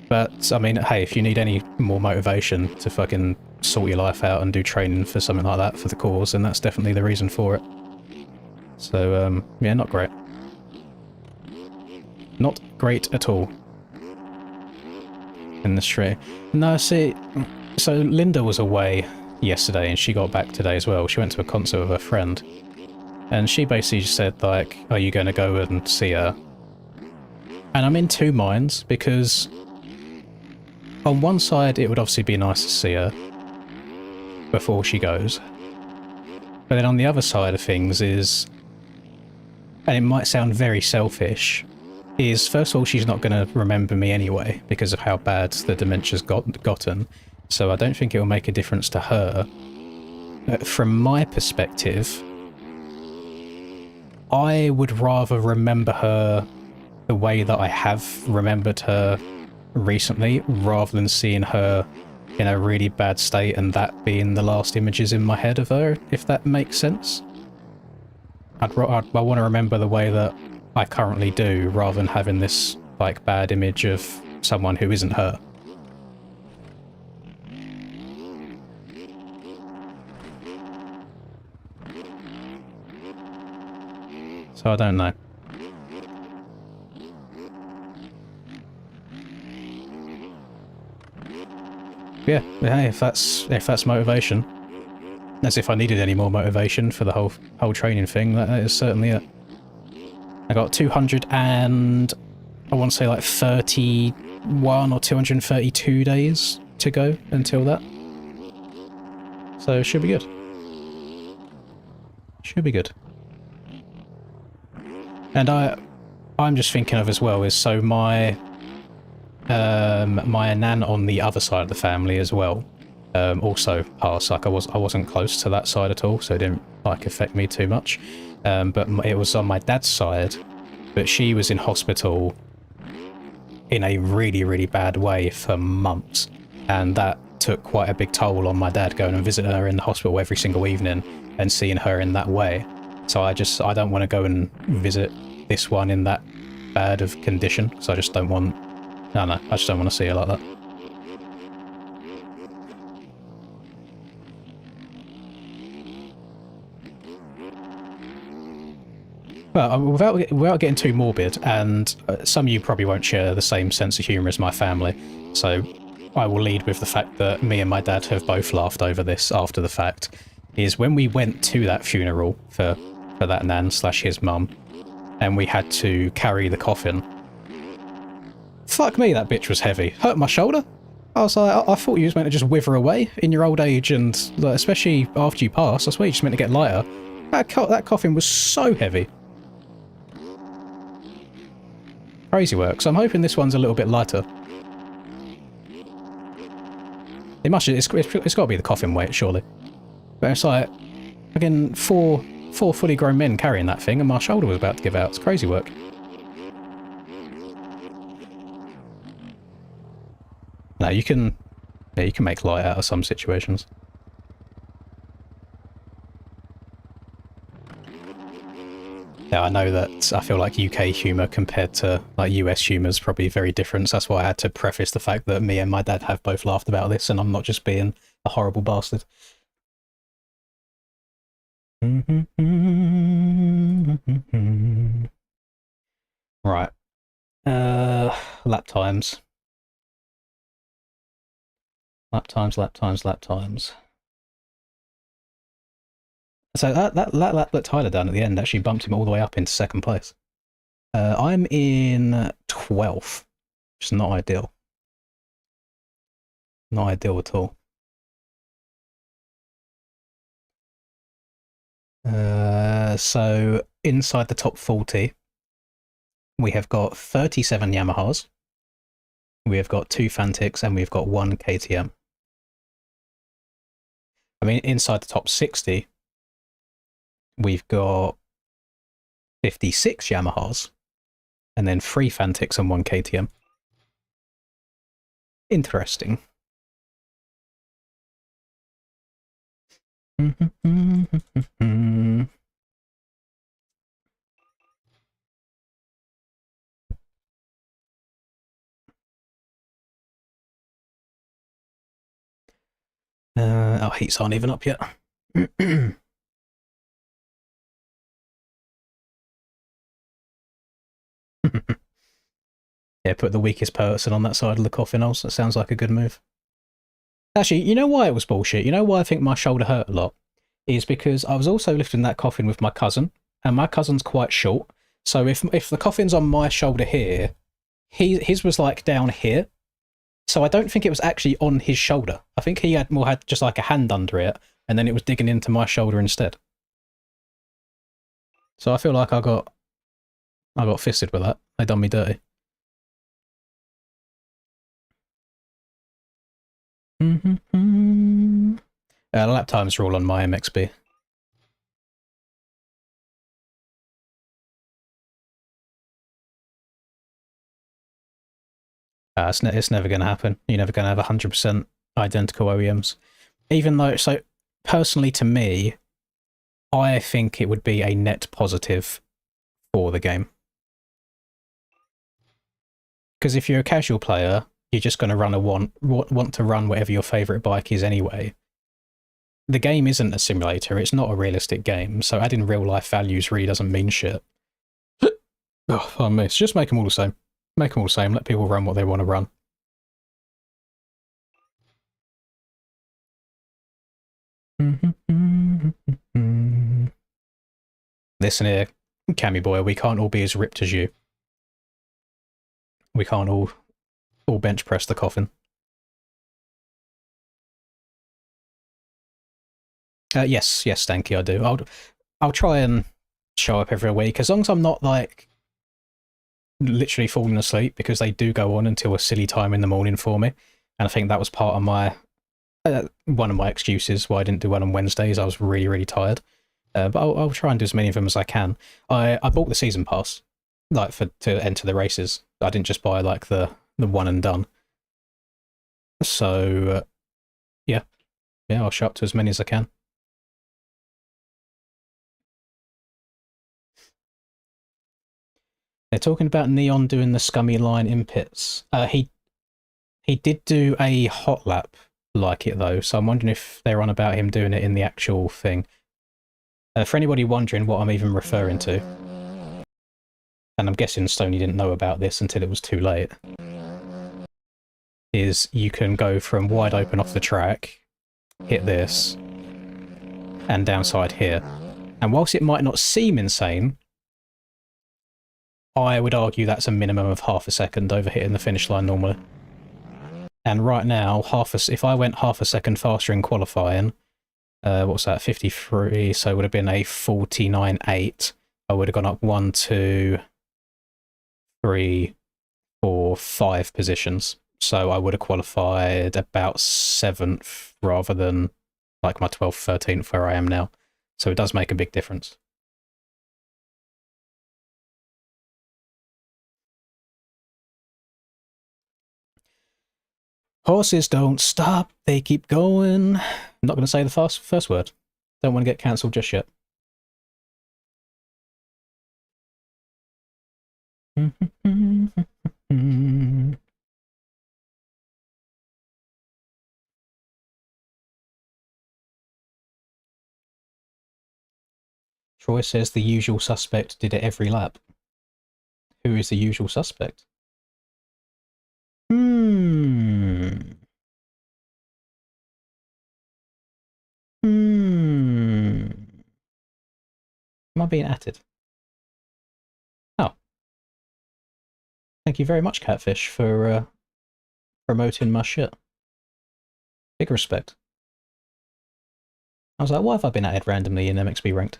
But, I mean, hey, if you need any more motivation to fucking sort your life out and do training for something like that for the cause, then that's definitely the reason for it. So, yeah, not great. Not great at all. In the street. No, see, so Linda was away yesterday and she got back today as well. She went to a concert with her friend. And she basically just said, like, are you going to go and see her? And I'm in two minds, because on one side, it would obviously be nice to see her before she goes. But then on the other side of things is, and it might sound very selfish, is first of all, she's not going to remember me anyway because of how bad the dementia's gotten. So I don't think it will make a difference to her. From my perspective, I would rather remember her the way that I have remembered her recently, rather than seeing her in a really bad state and that being the last images in my head of her, if that makes sense. I want to remember the way that I currently do, rather than having this, like, bad image of someone who isn't her. So I don't know. Yeah, hey, if that's motivation, as if I needed any more motivation for the whole training thing, that is certainly it. I got 200 and I want to say like 31 or 232 days to go until that. So should be good. Should be good. And I'm just thinking of as well is so my my nan on the other side of the family as well also passed. Like I wasn't close to that side at all, so it didn't like affect me too much. But it was on my dad's side, but she was in hospital in a really, really bad way for months, and that took quite a big toll on my dad, going and visiting her in the hospital every single evening and seeing her in that way. So I don't want to go and visit this one in that bad of condition, because I just don't want... No, I just don't want to see her like that. Well, without getting too morbid, and some of you probably won't share the same sense of humour as my family, so I will lead with the fact that me and my dad have both laughed over this after the fact, is when we went to that funeral for that nan slash his mum, and we had to carry the coffin. Fuck me, that bitch was heavy. Hurt my shoulder. I was like, I thought you was meant to just wither away in your old age, and like, especially after you pass, I swear you just meant to get lighter. That coffin was so heavy. Crazy work. So I'm hoping this one's a little bit lighter. It's got to be the coffin weight, surely. But it's like, again, four fully grown men carrying that thing, and my shoulder was about to give out. It's crazy work. No, you can make light out of some situations. Yeah, I know that I feel like UK humour compared to like US humour is probably very different. So that's why I had to preface the fact that me and my dad have both laughed about this, and I'm not just being a horrible bastard. Right. Lap times. Lap times. So that lap that Tyler done at the end actually bumped him all the way up into second place. I'm in 12th, which is not ideal. Not ideal at all. So inside the top 40, we have got 37 Yamahas, we have got 2 Fantics, and we've got 1 KTM. I mean, inside the top 60, we've got 56 Yamahas, and then 3 Fantics and 1 KTM. Interesting. Our heats aren't even up yet. Yeah, put the weakest person on that side of the coffin. Also, that sounds like a good move. Actually, you know why it was bullshit? You know why I think my shoulder hurt a lot? Is because I was also lifting that coffin with my cousin, and my cousin's quite short. So if the coffin's on my shoulder here, his was like down here. So I don't think it was actually on his shoulder. I think he had just like a hand under it, and then it was digging into my shoulder instead. So I feel like I got fisted with that. They done me dirty. Lap times are all on my MXB. It's never going to happen. You're never going to have 100% identical OEMs. Even though, so personally to me, I think it would be a net positive for the game. Because if you're a casual player, you're just going to want to run whatever your favourite bike is anyway. The game isn't a simulator, it's not a realistic game, so adding real life values really doesn't mean shit. Oh, pardon me. So just make them all the same. Make them all the same, let people run what they want to run. Listen here, Cammy boy, we can't all be as ripped as you. We can't all bench press the coffin. Yes, Stanky, I do. I'll try and show up every week, as long as I'm not like literally falling asleep, because they do go on until a silly time in the morning for me. And I think that was part of my one of my excuses why I didn't do one on Wednesdays. I was really, really tired. But I'll try and do as many of them as I can. I bought the season pass, like to enter the races. I didn't just buy like the one and done. So yeah, I'll show up to as many as I can. They're talking about Neon doing the scummy line in pits. He did do a hot lap like it though, so I'm wondering if they're on about him doing it in the actual thing. For anybody wondering what I'm even referring to, and I'm guessing Stoney didn't know about this until it was too late, is you can go from wide open off the track, hit this, and downside here. And whilst it might not seem insane, I would argue that's a minimum of half a second over hitting the finish line normally. And right now, if I went half a second faster in qualifying, what's that, 53, so it would have been a 49.8. I would have gone up 1, 2, 3, 4, 5 positions. So I would have qualified about 7th rather than like my 12th, 13th where I am now. So it does make a big difference. Horses don't stop, they keep going. I'm not going to say the first word. Don't want to get cancelled just yet. Troy says the usual suspect did it every lap. Who is the usual suspect? Am I being atted? Oh. Thank you very much, Catfish, for promoting my shit. Big respect. I was like, why have I been added randomly in MXB ranked?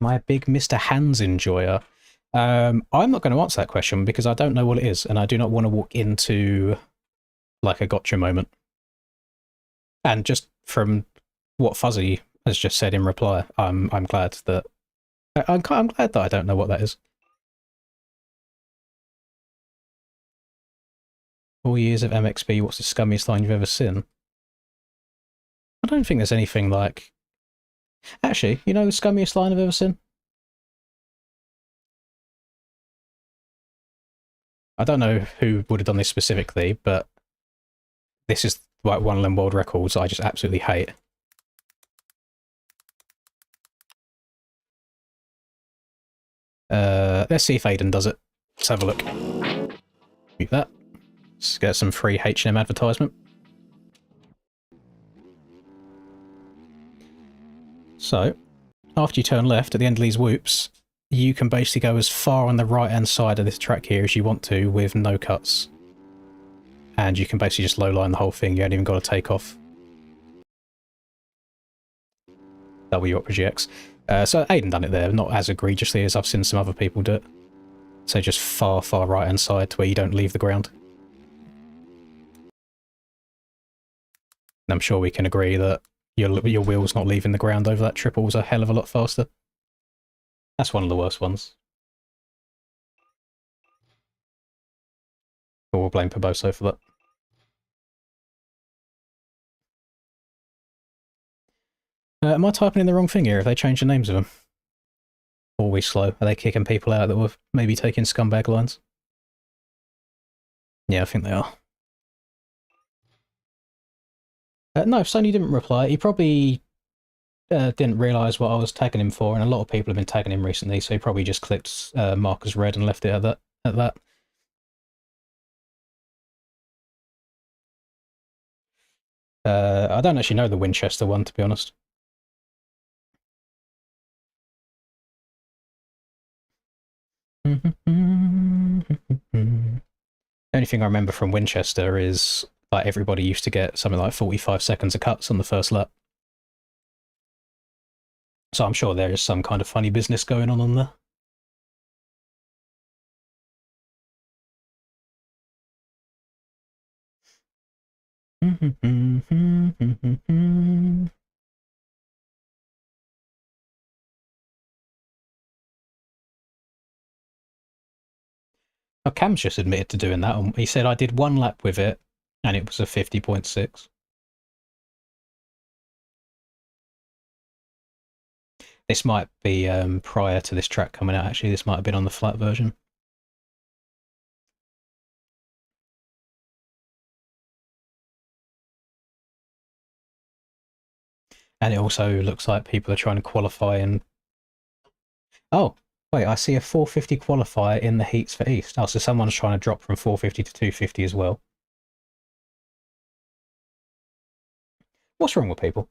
Am I a big Mr. Hands enjoyer? I'm not going to answer that question because I don't know what it is, and I do not want to walk into like a gotcha moment. And just from what Fuzzy has just said in reply, I'm glad that I'm glad that I don't know what that is. 4 years of MXB. What's the scummiest line you've ever seen? I don't think there's anything like. Actually, you know the scummiest line I've ever seen? I don't know who would have done this specifically, but this is like one of them world records I just absolutely hate. Let's see if Aiden does it. Let's have a look. Mute that. Let's get some free H&M advertisement. So, after you turn left at the end of these whoops, you can basically go as far on the right-hand side of this track here as you want to with no cuts. And you can basically just low-line the whole thing. You haven't even got to take off. W Opera GX. So Aiden done it there, not as egregiously as I've seen some other people do it. So just far, far right-hand side to where you don't leave the ground. And I'm sure we can agree that your wheels not leaving the ground over that triple was a hell of a lot faster. That's one of the worst ones. But we'll blame Paboso for that. Am I typing in the wrong thing here? Have they changed the names of them? Always slow. Are they kicking people out that were maybe taking scumbag lines? Yeah, I think they are. No, Sony didn't reply. He probably didn't realise what I was tagging him for, and a lot of people have been tagging him recently, so he probably just clicked mark as read and left it at that. I don't actually know the Winchester one, to be honest. The only thing I remember from Winchester is like everybody used to get something like 45 seconds of cuts on the first lap. So I'm sure there is some kind of funny business going on there. Oh, Cam's just admitted to doing that. He said I did one lap with it and it was a 50.6. This might be prior to this track coming out, actually. This might have been on the flat version. And it also looks like people are trying to qualify and... Oh, wait, I see a 450 qualifier in the heats for East. Oh, so someone's trying to drop from 450 to 250 as well. What's wrong with people?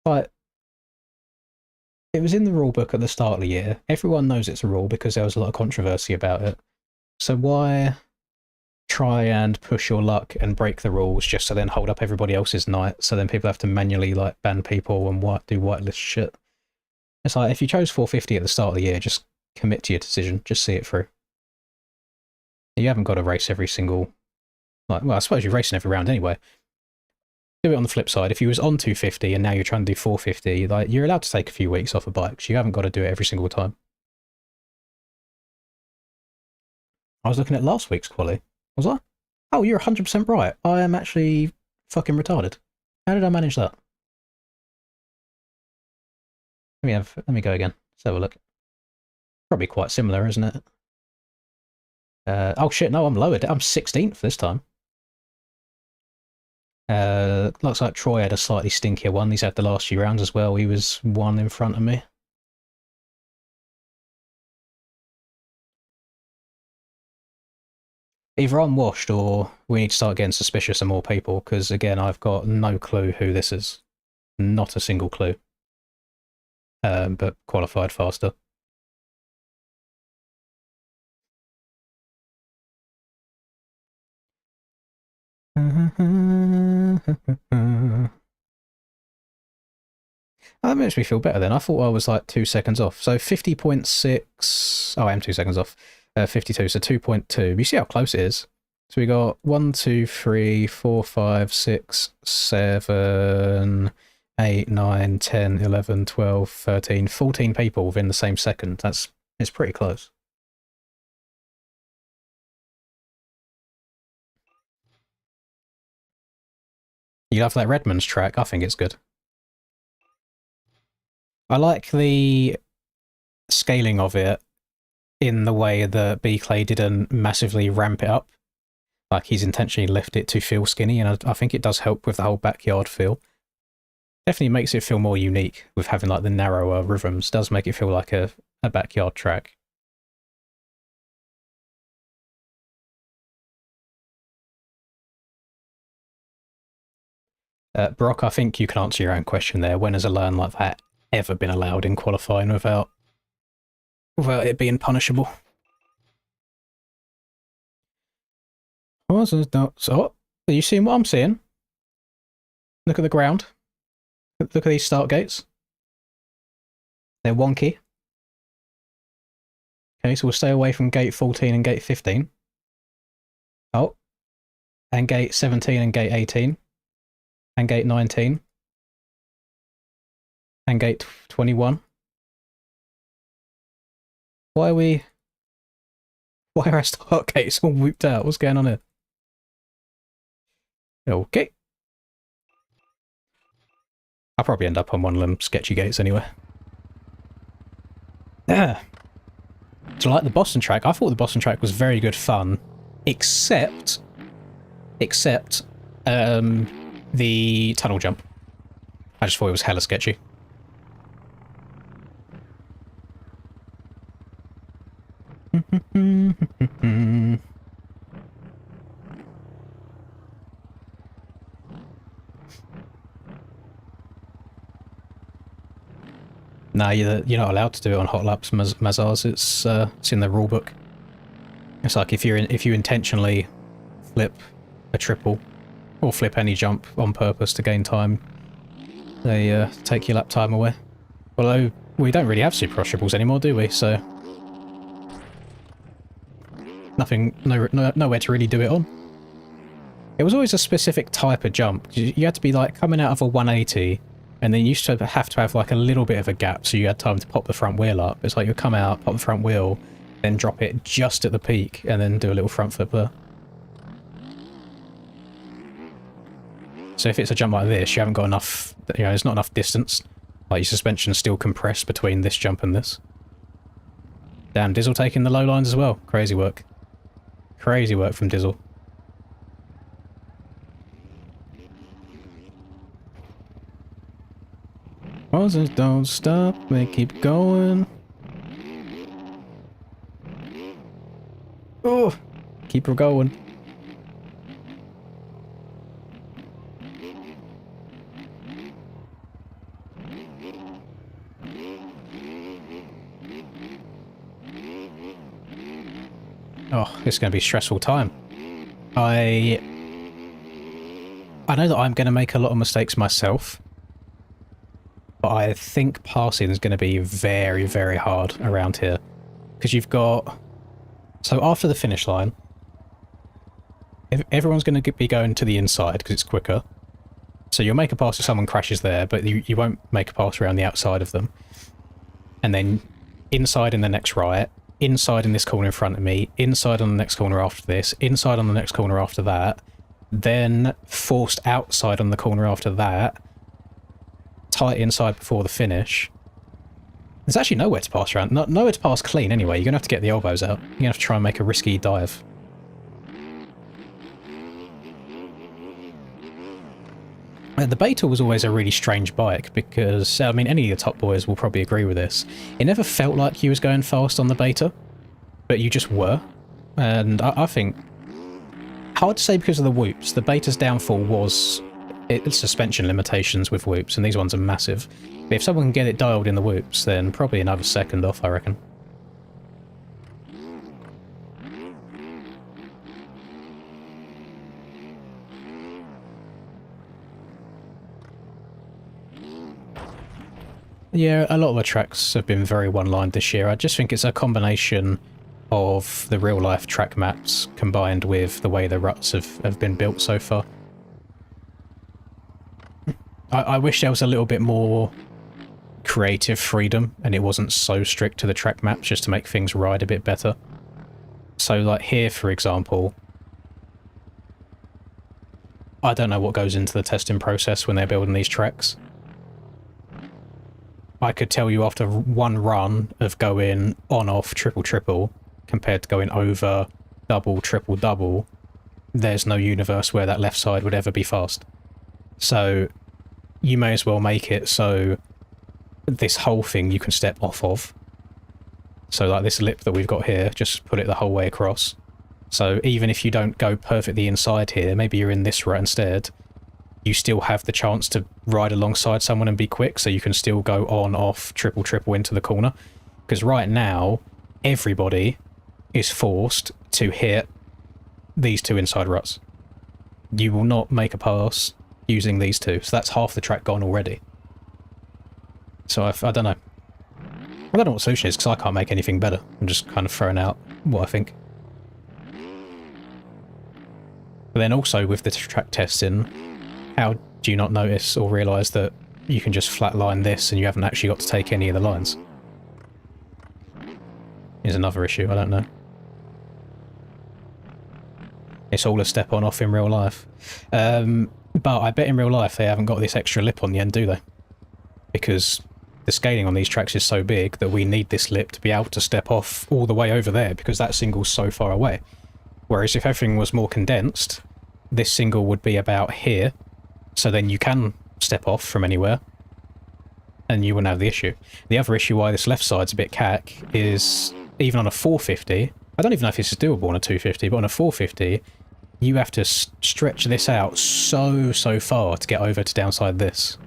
Like, it was in the rule book at the start of the year. Everyone knows it's a rule because there was a lot of controversy about it. So why try and push your luck and break the rules just to then hold up everybody else's night, so then people have to manually like ban people and do whitelist shit? It's like, if you chose 450 at the start of the year, just commit to your decision, just see it through. You haven't got to race every single... Like, well, I suppose you're racing every round anyway. Do it on the flip side. If you was on 250 and now you're trying to do 450, like, you're allowed to take a few weeks off of bikes. You haven't got to do it every single time. I was looking at last week's quali. Was I? Oh, you're 100% right. I am actually fucking retarded. How did I manage that? Let me go again. Let's have a look. Probably quite similar, isn't it? Oh shit, no, I'm lowered. I'm 16th this time. Looks like Troy had a slightly stinkier one. He's had the last few rounds as well. He was one in front of me. Either I'm washed or we need to start getting suspicious of more people, because again, I've got no clue who this is. Not a single clue. But qualified faster. That makes me feel better then. I thought I was like 2 seconds off. So 50.6. Oh, I am 2 seconds off. 52, so 2.2. You see how close it is? So we got 1, 2, 3, 4, 5, 6, 7, 8, 9, 10, 11, 12, 13, 14 people within the same second. It's pretty close. You love that Redmond's track? I think it's good. I like the scaling of it in the way that B Clay didn't massively ramp it up. Like, he's intentionally left it to feel skinny, and I think it does help with the whole backyard feel. Definitely makes it feel more unique with having like the narrower rhythms. Does make it feel like a backyard track. Brock, I think you can answer your own question there. When has a learn like that ever been allowed in qualifying without it being punishable? Oh, so, are you seeing what I'm seeing? Look at the ground. Look at these start gates. They're wonky. Okay, so we'll stay away from gate 14 and gate 15. Oh. And gate 17 and gate 18. And gate 19. And gate 21. Why are our start gates all whooped out? What's going on here? Okay. I'll probably end up on one of them sketchy gates anyway. Yeah. So like the Boston track, I thought the Boston track was very good fun, except the tunnel jump. I just thought it was hella sketchy. No, you're not allowed to do it on hot laps, Mazars. It's in the rule book. It's like if you intentionally flip a triple or flip any jump on purpose to gain time, they take your lap time away. Although we don't really have super triples anymore, do we? So nowhere to really do it on. It was always a specific type of jump. You had to be like coming out of a 180, and then you used to have like a little bit of a gap, so you had time to pop the front wheel up. It's like you come out, pop the front wheel, then drop it just at the peak, and then do a little front flip there. So if it's a jump like this, you haven't got enough, there's not enough distance. Like your suspension's still compressed between this jump and this. Damn, Dizzle taking the low lines as well. Crazy work. Crazy work from Dizzle. Horses don't stop, they keep going. Oh, keep her going. Oh, it's going to be a stressful time. I know that I'm going to make a lot of mistakes myself, but I think passing is going to be very, very hard around here. Because you've got... So after the finish line, everyone's going to be going to the inside because it's quicker. So you'll make a pass if someone crashes there, but you won't make a pass around the outside of them. And then inside in the next right, inside in this corner in front of me, inside on the next corner after this, inside on the next corner after that, then forced outside on the corner after that, tight inside before the finish. There's actually nowhere to pass around. Nowhere to pass clean anyway. You're going to have to get the elbows out. You're going to have to try and make a risky dive. The Beta was always a really strange bike because, I mean, any of the top boys will probably agree with this. It never felt like you was going fast on the Beta, but you just were. And I think, hard to say because of the whoops. The Beta's downfall was its suspension limitations with whoops, and these ones are massive. But if someone can get it dialed in the whoops, then probably another second off, I reckon. Yeah, a lot of the tracks have been very one-lined this year. I just think it's a combination of the real-life track maps combined with the way the ruts have been built so far. I wish there was a little bit more creative freedom and it wasn't so strict to the track maps just to make things ride a bit better. So like here, for example, I don't know what goes into the testing process when they're building these tracks. I could tell you after one run of going on-off triple-triple compared to going over double-triple-double, there's no universe where that left side would ever be fast. So you may as well make it so this whole thing you can step off of. So like this lip that we've got here, just put it the whole way across. So even if you don't go perfectly inside here, maybe you're in this rut instead, you still have the chance to ride alongside someone and be quick, so you can still go on, off, triple into the corner. Because right now, everybody is forced to hit these two inside ruts. You will not make a pass using these two, so that's half the track gone already. So I don't know. I don't know what the solution is, because I can't make anything better. I'm just kind of throwing out what I think. But then also with the track testing, how do you not notice or realise that you can just flatline this and you haven't actually got to take any of the lines? Is another issue, I don't know. It's all a step on off in real life. But I bet in real life they haven't got this extra lip on the end, do they? Because the scaling on these tracks is so big that we need this lip to be able to step off all the way over there because that single's so far away. Whereas if everything was more condensed, this single would be about here. So then you can step off from anywhere, and you wouldn't have the issue. The other issue why this left side's a bit cack is, even on a 450, I don't even know if this is doable on a 250, but on a 450, you have to stretch this out so far to get over to downside this.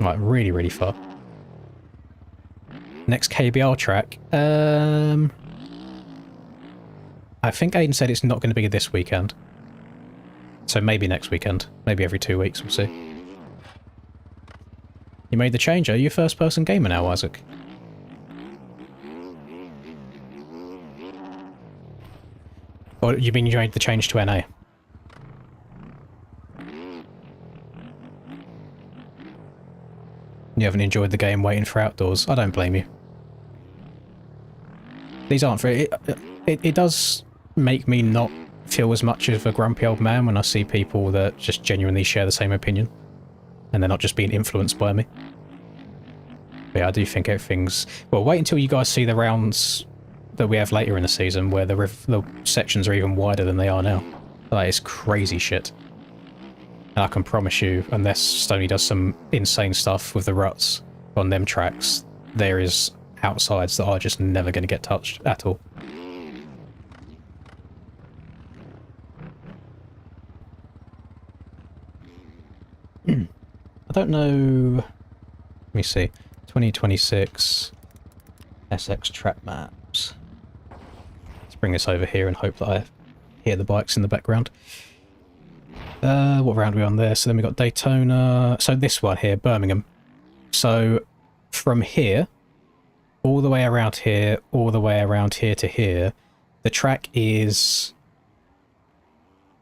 Like, really, really far. Next KBR track. I think Aiden said it's not going to be this weekend. So maybe next weekend. Maybe every 2 weeks, we'll see. You made the change, are you a first-person gamer now, Isaac? Or you mean you made the change to NA? You haven't enjoyed the game waiting for outdoors. I don't blame you. These aren't for it. It does make me not feel as much of a grumpy old man when I see people that just genuinely share the same opinion. And they're not just being influenced by me. But yeah, I do think everything's... Well, wait until you guys see the rounds that we have later in the season where the sections are even wider than they are now. That is crazy shit. And I can promise you, unless Stoney does some insane stuff with the ruts on them tracks, there is outsides that are just never going to get touched at all. I don't know... Let me see. 2026 SX track maps. Let's bring this over here and hope that I hear the bikes in the background. What round are we on there? So then we got Daytona. So this one here, Birmingham. So from here, all the way around here, all the way around here to here, the track is,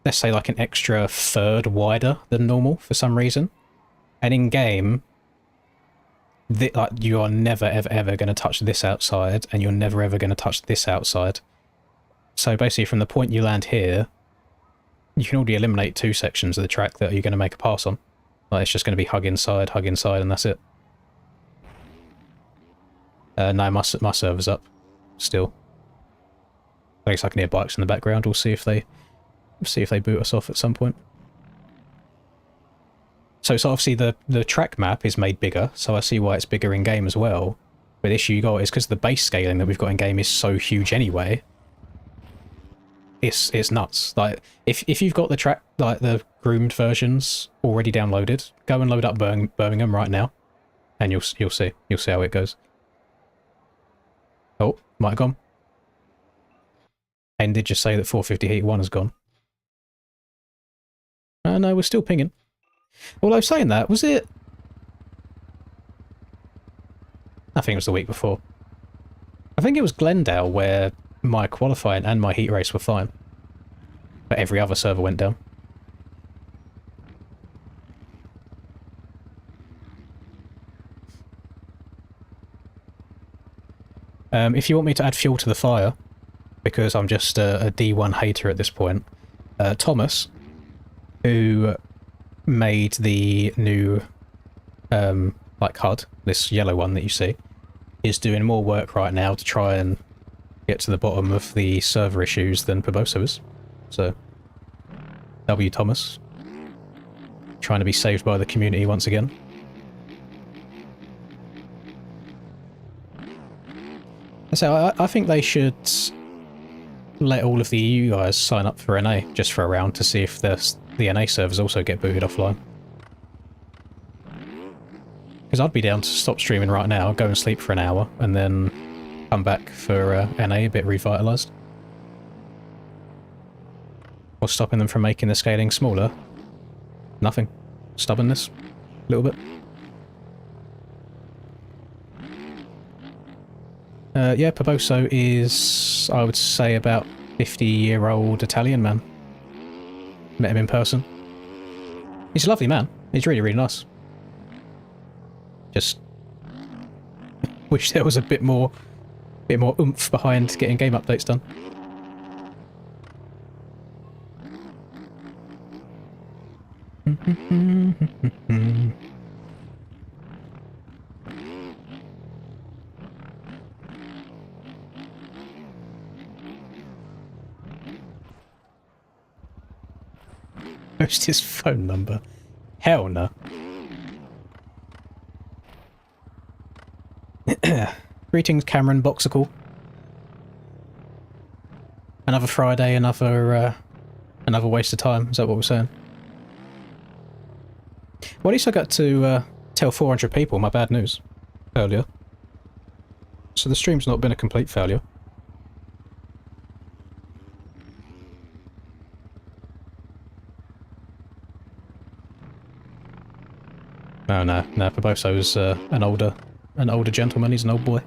let's say, like an extra third wider than normal for some reason. And in game, like, you are never ever ever going to touch this outside, and you're never ever going to touch this outside. So basically, from the point you land here, you can already eliminate 2 sections of the track that you're going to make a pass on. Like, it's just going to be hug inside, and that's it. No, my server's up. Still. At least I can hear bikes in the background. We'll see if they boot us off at some point. So obviously the track map is made bigger, so I see why it's bigger in game as well. But the issue you got is because the base scaling that we've got in game is so huge anyway. It's nuts. Like, if you've got the track, like the groomed versions already downloaded, go and load up Birmingham right now, and you'll see how it goes. Oh, might have gone. And did just say that 450 Heat 1 has gone. No, we're still pinging. Although saying that, was it? I think it was the week before. I think it was Glendale where my qualifying and my heat race were fine. But every other server went down. If you want me to add fuel to the fire, because I'm just a D1 hater at this point, Thomas, who made the new like HUD, this yellow one that you see, is doing more work right now to try and get to the bottom of the server issues than Perboso is. So, W. Thomas, trying to be saved by the community once again. So I think they should let all of the EU guys sign up for NA just for a round to see if the NA servers also get booted offline. Because I'd be down to stop streaming right now, go and sleep for an hour, and then come back for NA a bit revitalised. What's stopping them from making the scaling smaller? Nothing. Stubbornness. A little bit. Yeah, Perboso is, I would say, about 50-year-old Italian man. Met him in person. He's a lovely man. He's really, really nice. Just wish there was a bit more oomph behind getting game updates done. Post his phone number. Hell no. Greetings, Cameron Boxicle. Another Friday, another waste of time. Is that what we're saying? Well, at least I got to tell 400 people my bad news earlier. So the stream's not been a complete failure. Oh no, no, Barbosa's an older gentleman, he's an old boy.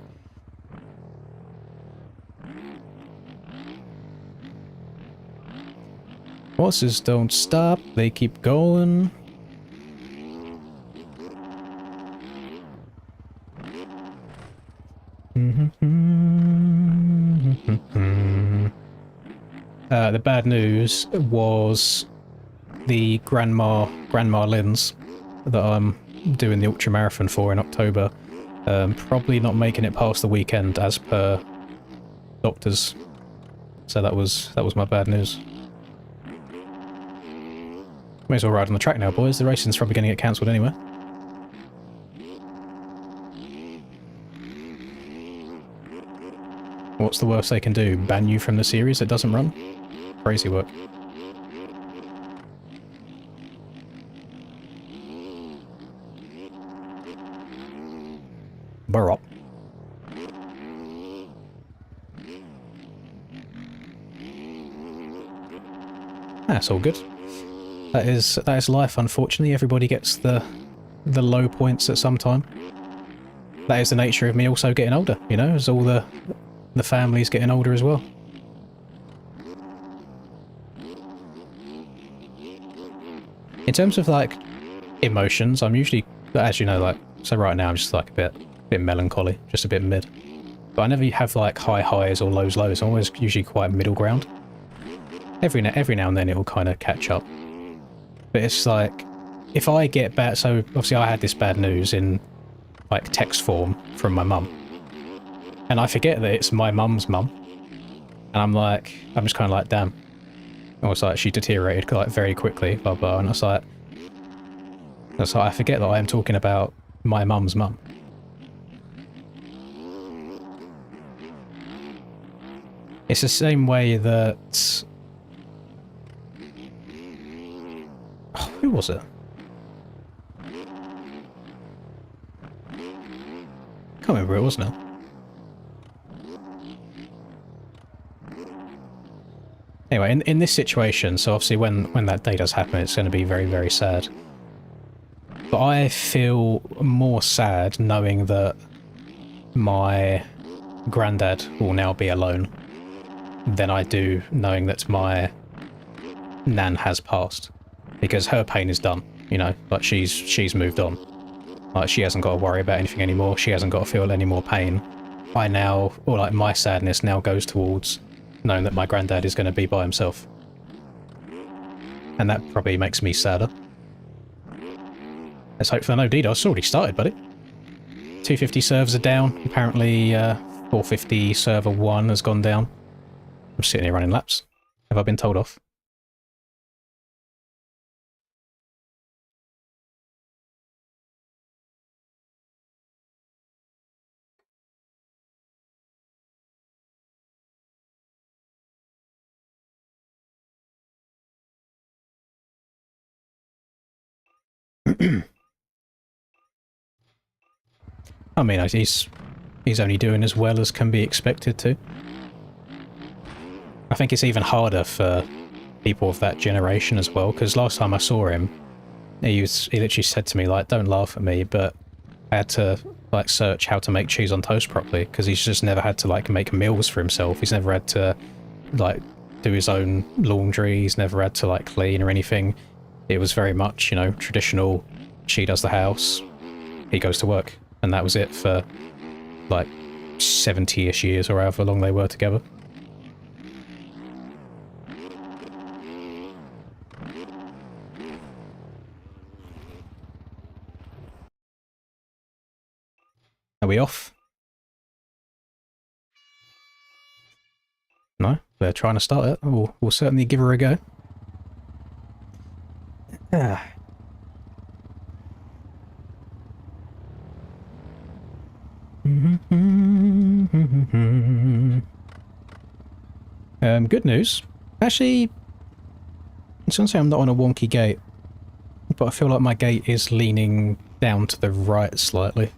Horses don't stop, they keep going. The bad news was the Grandma Lynn's that I'm doing the ultra marathon for in October. Probably not making it past the weekend as per doctors. So that was my bad news. May as well ride on the track now, boys. The racing's probably going to get cancelled anyway. What's the worst they can do? Ban you from the series that doesn't run? Crazy work. Burr up. That's all good. That is life, unfortunately. Everybody gets the low points at some time. That is the nature of me also getting older, you know, as all the family's getting older as well. In terms of, like, emotions, I'm usually, as you know, like, so right now I'm just, like, a bit melancholy, just a bit mid. But I never have, like, high highs or lows lows. I'm always usually quite middle ground. Every now and then it will kind of catch up. But it's like, if I get bad, so obviously I had this bad news in, like, text form from my mum. And I forget that it's my mum's mum. And I'm just kind of like, damn. I was like, she deteriorated, like, very quickly, blah, blah. And I was like, I forget that I am talking about my mum's mum. It's the same way that... Oh, who was it? Can't remember who it was now. Anyway, in this situation, so obviously when that day does happen, it's going to be very, very sad. But I feel more sad knowing that my granddad will now be alone than I do knowing that my nan has passed. Because her pain is done, you know, like she's moved on. Like, she hasn't got to worry about anything anymore, she hasn't got to feel any more pain. My sadness now goes towards knowing that my granddad is going to be by himself. And that probably makes me sadder. Let's hope for no DDoS. It's already started, buddy. 250 servers are down. Apparently 450 server 1 has gone down. I'm sitting here running laps. Have I been told off? I mean, he's only doing as well as can be expected to. I think it's even harder for people of that generation as well, because last time I saw him, he literally said to me, like, don't laugh at me, but I had to, like, search how to make cheese on toast properly, because he's just never had to, like, make meals for himself. He's never had to, like, do his own laundry. He's never had to, like, clean or anything. It was very much, you know, traditional, she does the house, he goes to work. And that was it for, like, 70-ish years or however long they were together. Are we off? No? They're trying to start it. We'll certainly give her a go. Ah. Good news. Actually, it's going to say I'm not on a wonky gate, but I feel like my gate is leaning down to the right slightly.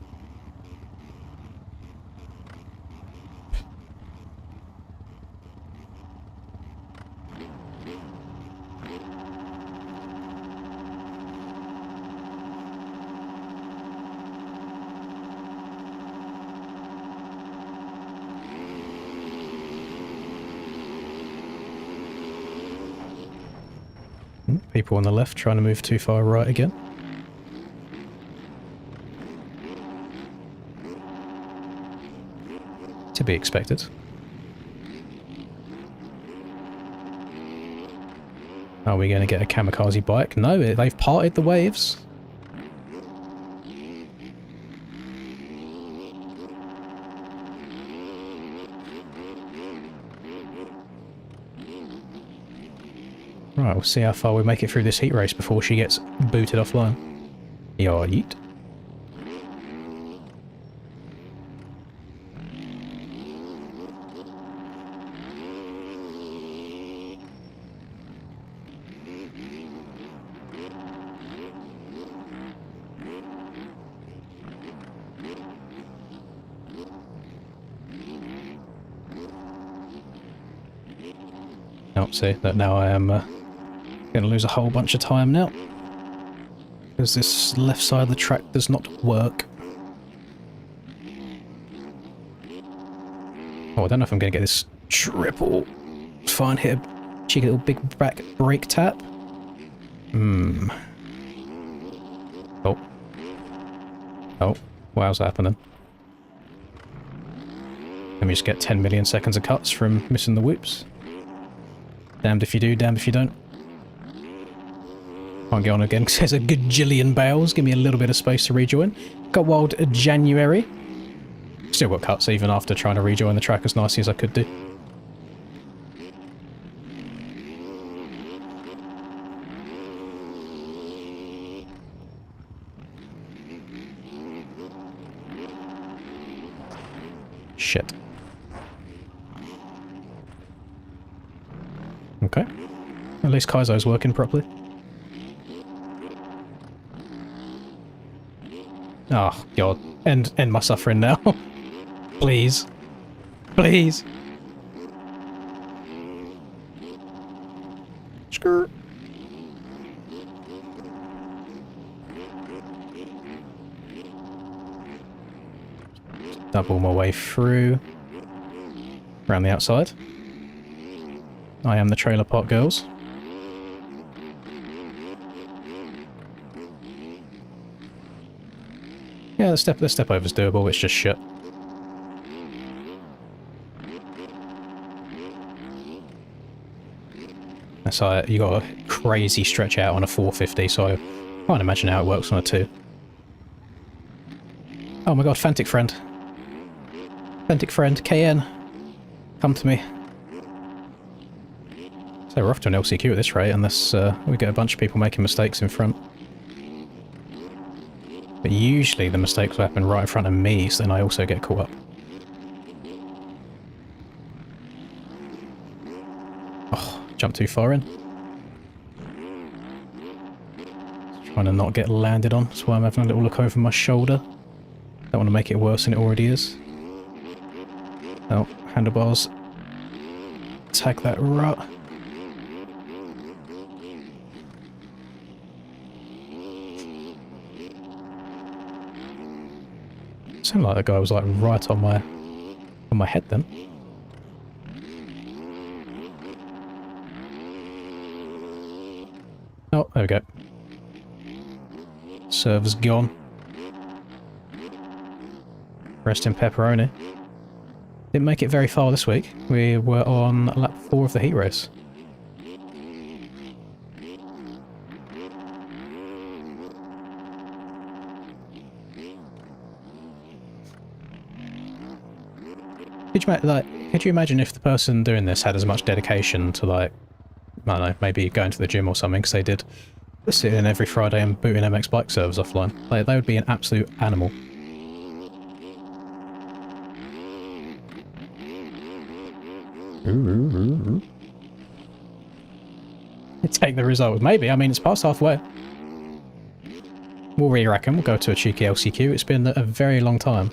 People on the left trying to move too far right again. To be expected. Are we going to get a kamikaze bike? No, they've parted the waves. Right, we'll see how far we make it through this heat race before she gets booted offline. Yeah, yeet. Oh, see, that now I am going to lose a whole bunch of time now. Because this left side of the track does not work. Oh, I don't know if I'm going to get this triple. Fine, hit a cheeky little big back brake tap. Oh. Oh, wow's happening? Let me just get 10 million seconds of cuts from missing the whoops. Damned if you do, damned if you don't. Can't get on again because there's a gajillion bales. Give me a little bit of space to rejoin. Got wild January. Still got cuts even after trying to rejoin the track as nicely as I could do. Shit. Okay. At least Kaizo's working properly. Oh, God. End my suffering now. Please. Please. Skirt. Double my way through. Around the outside. I am the trailer park girls. Yeah, the step over's doable, it's just shit. That's how you got a crazy stretch out on a 450, so I can't imagine how it works on a 2. Oh my god, Fantic friend. Fantic friend, KN. Come to me. So we're off to an LCQ at this rate, unless we get a bunch of people making mistakes in front. But usually the mistakes will happen right in front of me, so then I also get caught up. Oh, jumped too far in. Trying to not get landed on, that's why I'm having a little look over my shoulder. Don't want to make it worse than it already is. Oh, handlebars. Tag that rut. Seemed like the guy was like right on my head then. Oh, there we go. Server's gone. Rest in pepperoni. Didn't make it very far this week. We were on lap 4 of the heat race. Could you imagine if the person doing this had as much dedication to, like, I don't know, maybe going to the gym or something, because they did sit in every Friday and booting MX bike servers offline. Like, they would be an absolute animal. Take the result. Maybe. I mean, it's past halfway. We'll re-rack 'em, we'll go to a cheeky LCQ. It's been a very long time.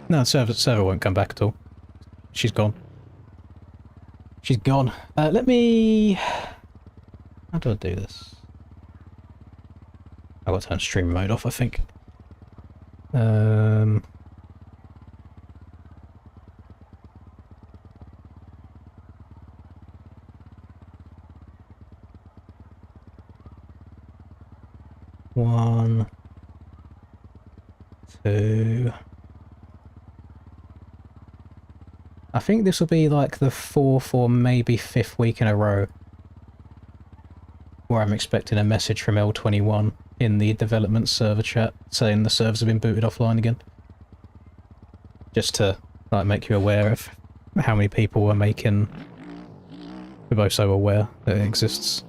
No, the server won't come back at all. She's gone. She's gone. Let me... How do I do this? I've got to turn stream mode off, I think. One, two... I think this will be like the 4th or maybe 5th week in a row where I'm expecting a message from L21 in the development server chat saying the servers have been booted offline again. Just to like make you aware of how many people are making Verboso aware that it exists.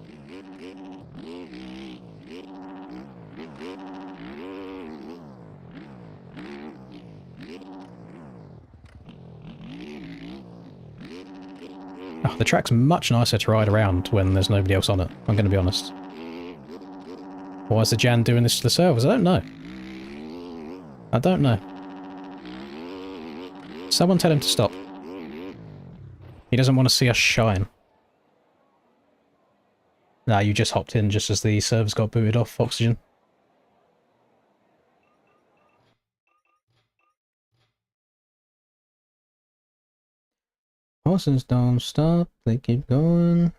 Oh, the track's much nicer to ride around when there's nobody else on it, I'm going to be honest. Why is the Jan doing this to the servers? I don't know. I don't know. Someone tell him to stop. He doesn't want to see us shine. Nah, you just hopped in just as the servers got booted off Oxygen. Horses don't stop, they keep going.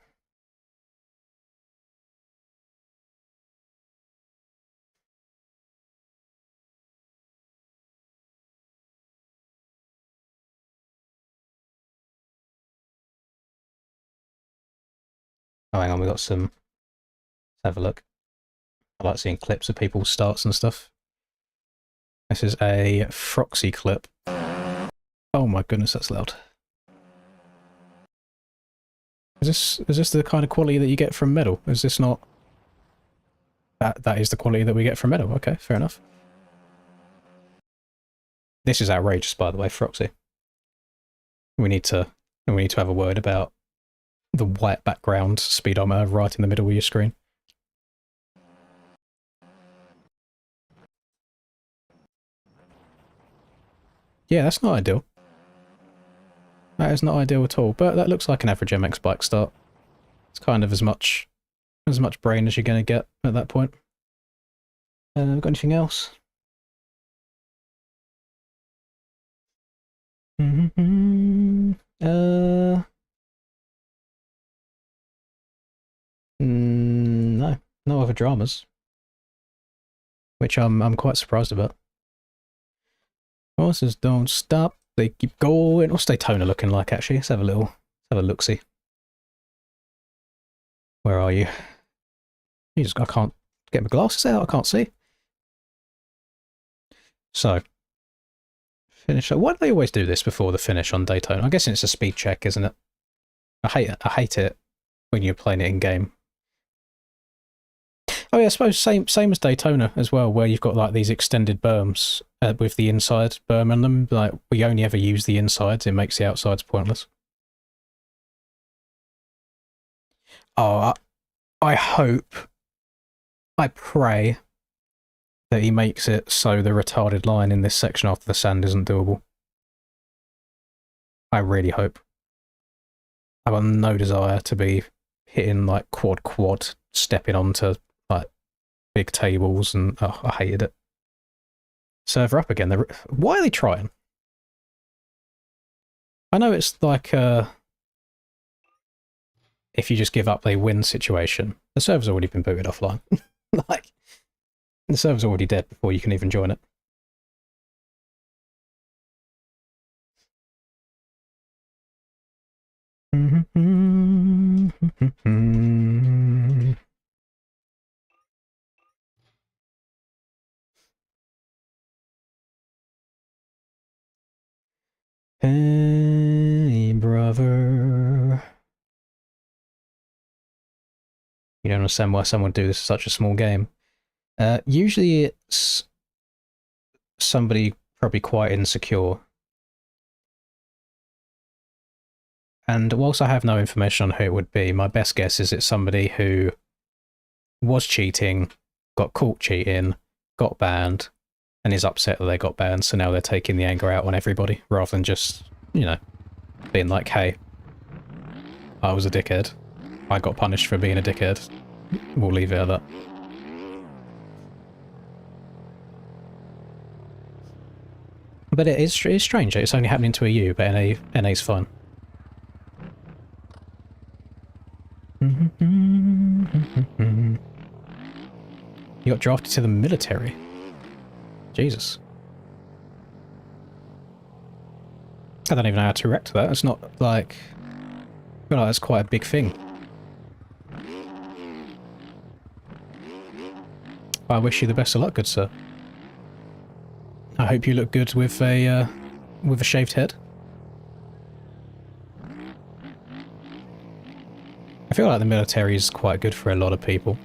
Oh, hang on, we got some... Let's have a look. I like seeing clips of people's starts and stuff. This is a Froxy clip. Oh my goodness, that's loud. Is this the kind of quality that you get from metal? Is this not... That is the quality that we get from metal. Okay, fair enough. This is outrageous, by the way, Froxy. We need to have a word about the white background speedometer right in the middle of your screen. Yeah, that's not ideal. That is not ideal at all, but that looks like an average MX bike start. It's kind of as much brain as you're going to get at that point. Got anything else? No, no other dramas, which I'm quite surprised about. Horses don't stop, they keep going. What's Daytona looking like, actually? Let's have a look-see. Where are you? I can't get my glasses out, I can't see. So, finish. Why do they always do this before the finish on Daytona? I'm guessing it's a speed check, isn't it? I hate it when you're playing it in game. Oh yeah, I suppose same as Daytona as well, where you've got like these extended berms with the inside berm on them. Like, we only ever use the insides, it makes the outsides pointless. Oh, I hope, I pray that he makes it so the retarded line in this section after the sand isn't doable. I really hope. I've got no desire to be hitting like quad stepping onto like big tables, and oh, I hated it. Server up again. Why are they trying? I know it's like if you just give up, they win situation. The server's already been booted offline. Like, the server's already dead before you can even join it. Hey, brother. You don't understand why someone would do this in such a small game. Usually it's somebody probably quite insecure. And whilst I have no information on who it would be, my best guess is it's somebody who was cheating, got caught cheating, got banned, and is upset that they got banned, so now they're taking the anger out on everybody, rather than just, you know, being like, hey, I was a dickhead. I got punished for being a dickhead. We'll leave it at that. But it is strange. It's only happening to a U, but NA's fine. You got drafted to the military. Jesus. I don't even know how to react to that. It's not like... I feel like that's quite a big thing. I wish you the best of luck, good sir. I hope you look good with a shaved head. I feel like the military is quite good for a lot of people.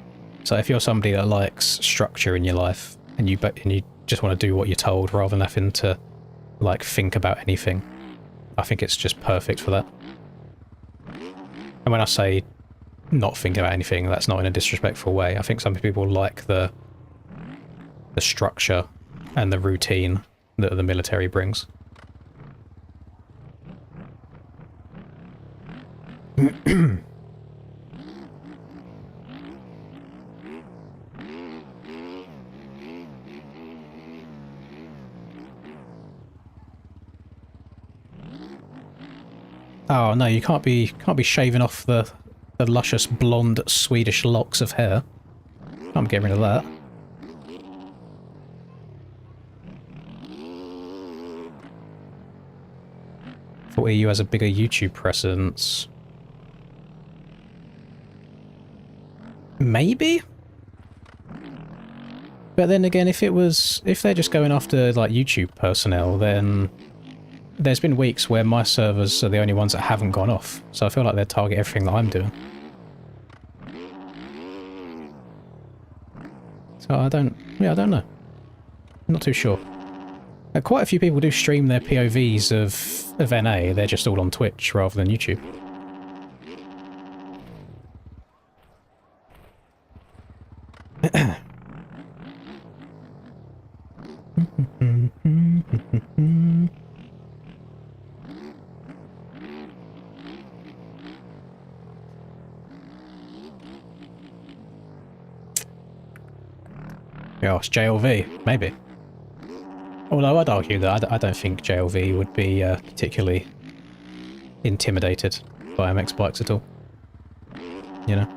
So if you're somebody that likes structure in your life and you just want to do what you're told rather than having to like think about anything, I think it's just perfect for that. And when I say not think about anything, that's not in a disrespectful way. I think some people like the structure and the routine that the military brings. Oh no, you can't be shaving off the luscious blonde Swedish locks of hair. Can't get rid of that. Thought EU has a bigger YouTube presence. Maybe? But then again, if they're just going after like YouTube personnel, then there's been weeks where my servers are the only ones that haven't gone off. So I feel like they target everything that I'm doing. So I don't know. I'm not too sure. Quite a few people do stream their POVs of NA, they're just all on Twitch rather than YouTube. Gosh, JLV, maybe. Although I'd argue that I don't think JLV would be particularly intimidated by MX bikes at all. You know?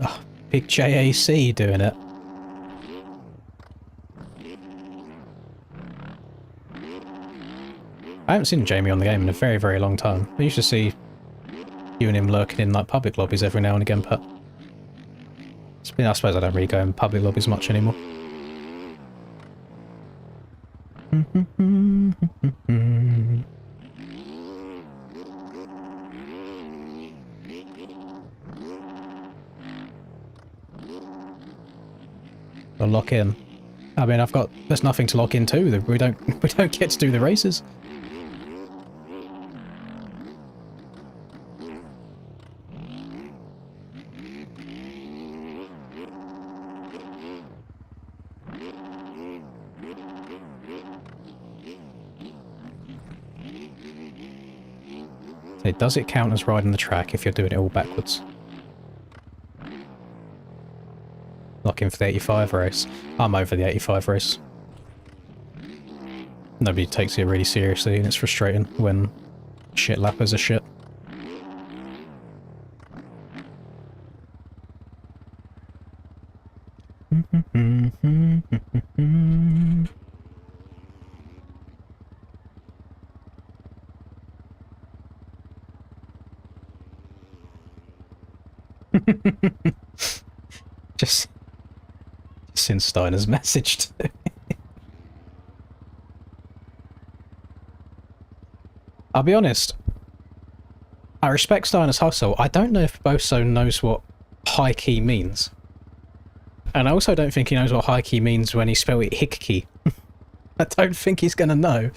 Oh, big JAC doing it. I haven't seen Jamie on the game in a very, very long time. I used to see you and him lurking in like public lobbies every now and again, but I suppose I don't really go in public lobbies much anymore. I'll lock in. I mean, there's nothing to lock into. We don't get to do the races. Does it count as riding the track if you're doing it all backwards? Lock in for the 85 race. I'm over the 85 race. Nobody takes it really seriously and it's frustrating when shit lappers are shit. Just since Steiner's message to me. I'll be honest, I respect Steiner's hustle. I don't know if Boso knows what high key means. And I also don't think he knows what high key means when he spelled it hick key. I don't think he's going to know.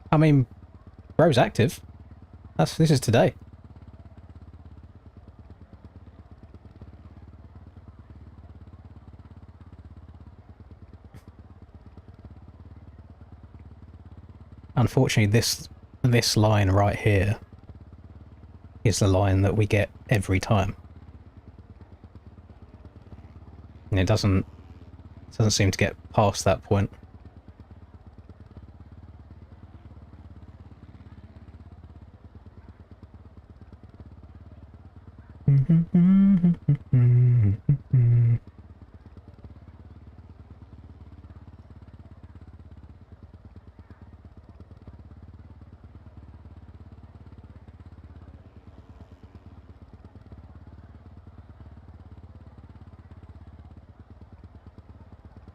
I mean, bro's active. This is today. Unfortunately, this line right here is the line that we get every time. And it doesn't seem to get past that point.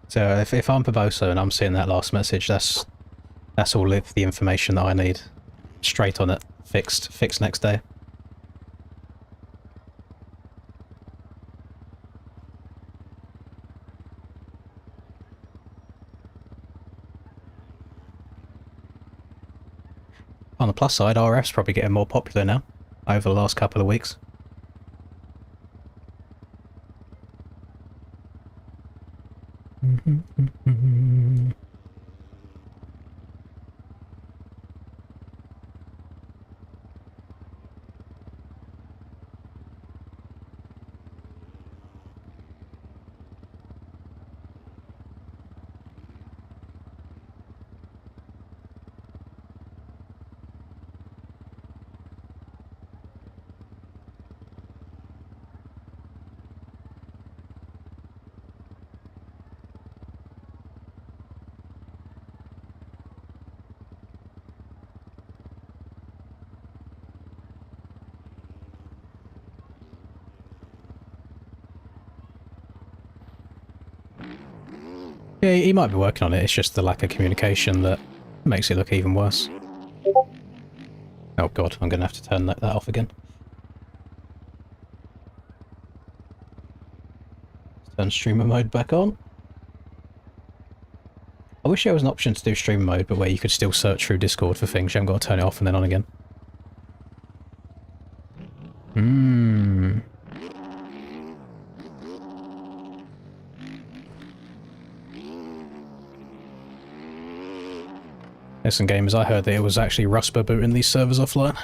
So if I'm Barbosa and I'm seeing that last message, that's all of the information that I need. Straight on it. Fixed next day. On the plus side, RF's probably getting more popular now over the last couple of weeks. Yeah, he might be working on it, it's just the lack of communication that makes it look even worse. Oh god, I'm gonna have to turn that off again. Turn streamer mode back on. I wish there was an option to do streamer mode, but where you could still search through Discord for things, you haven't got to turn it off and then on again. Listen, gamers, I heard that it was actually Rusper booting these servers offline.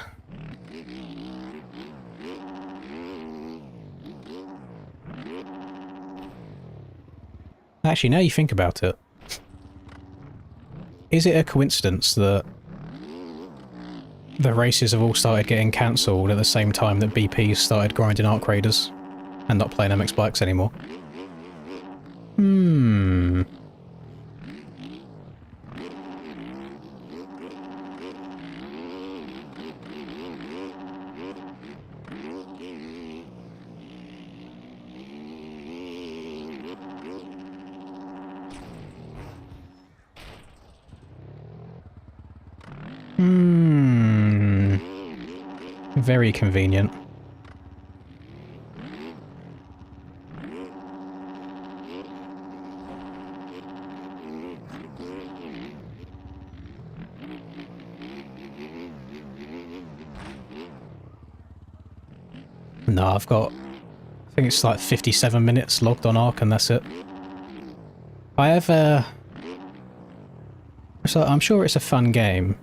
Actually, now you think about it, is it a coincidence that the races have all started getting cancelled at the same time that BP's started grinding Arc Raiders and not playing MX bikes anymore? Very convenient. No, I've got, I think it's like 57 minutes logged on Arc and that's it. I have so I'm sure it's a fun game,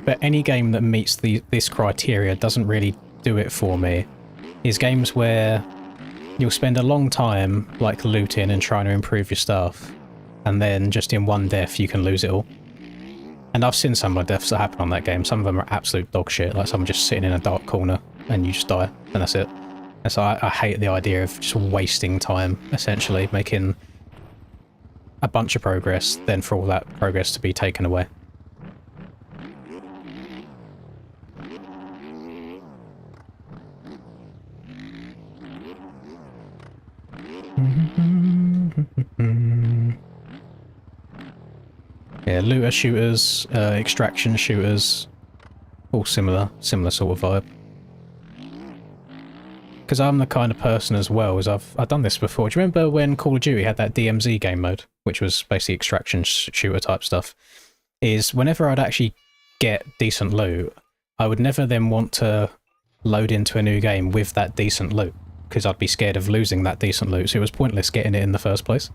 but any game that meets this criteria doesn't really do it for me. Is games where you'll spend a long time like looting and trying to improve your stuff, and then just in one death you can lose it all. And I've seen some of the deaths that happen on that game. Some of them are absolute dog shit, like someone just sitting in a dark corner and you just die, and that's it. And so I hate the idea of just wasting time, essentially, making a bunch of progress, then for all that progress to be taken away. Yeah, looter shooters, extraction shooters, all similar sort of vibe. Because I'm the kind of person as well, as I've done this before. Do you remember when Call of Duty had that DMZ game mode, which was basically extraction shooter type stuff? Is whenever I'd actually get decent loot, I would never then want to load into a new game with that decent loot, because I'd be scared of losing that decent loot, so it was pointless getting it in the first place.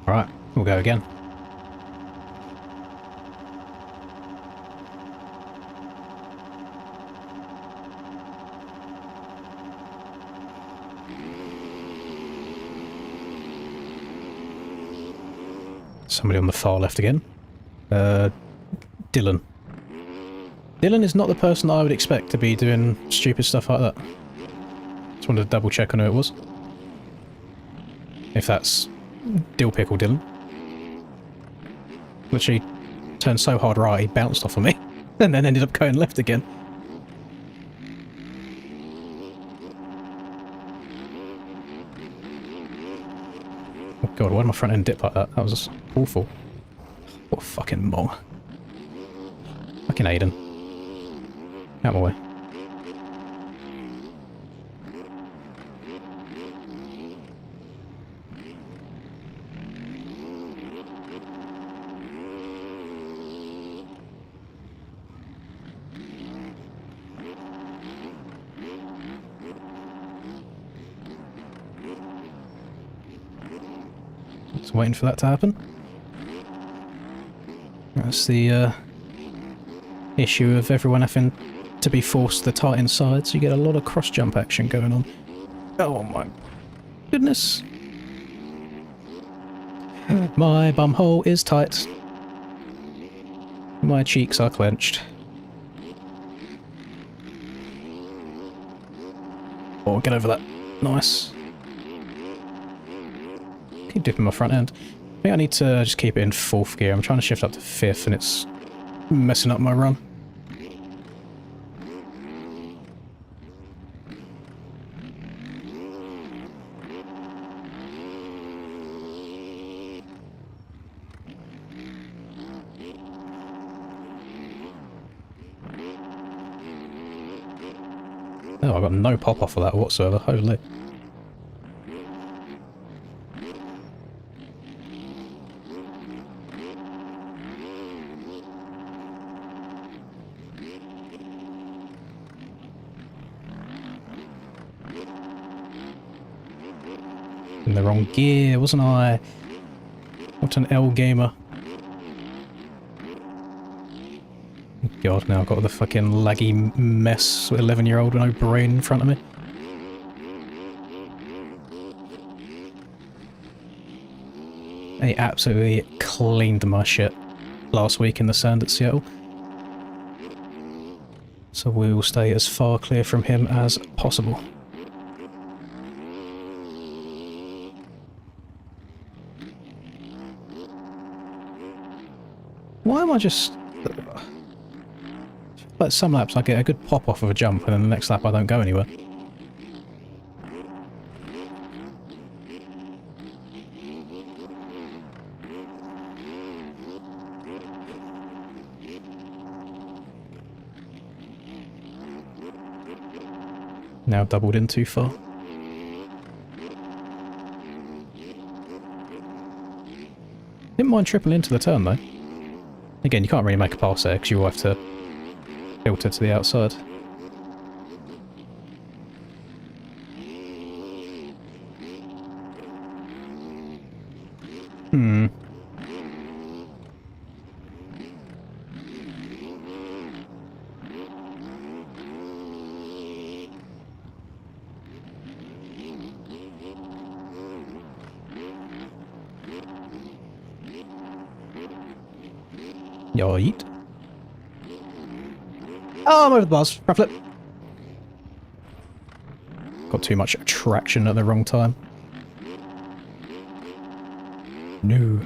Alright, we'll go again. Somebody on the far left again. Dylan. Dylan is not the person that I would expect to be doing stupid stuff like that. Just wanted to double check on who it was. If that's Dill Pickle Dylan. Literally turned so hard right he bounced off of me and then ended up going left again. Oh god, why did my front end dip like that? That was awful. What a fucking mong. Fucking Aiden. Out of my way. Just waiting for that to happen. That's the issue of everyone having to be forced the tight inside, so you get a lot of cross-jump action going on. Oh my goodness. My bumhole is tight. My cheeks are clenched. Oh, get over that. Nice. Keep dipping my front end. I think I need to just keep it in 4th gear. I'm trying to shift up to 5th and it's messing up my run. Oh, I got no pop off of that whatsoever. Holy. In the wrong gear, wasn't I? What an L gamer. God, now I've got the fucking laggy mess with 11-year-old with no brain in front of me. He absolutely cleaned my shit last week in the sand at Seattle. So we will stay as far clear from him as possible. Why am I just... Like some laps I get a good pop off of a jump and then the next lap I don't go anywhere. Now doubled in too far. Didn't mind triple into the turn though. Again, you can't really make a pass there because you will have to filter to the outside. Yeet. Oh, I'm over the bars. Front flip. Got too much traction at the wrong time. No.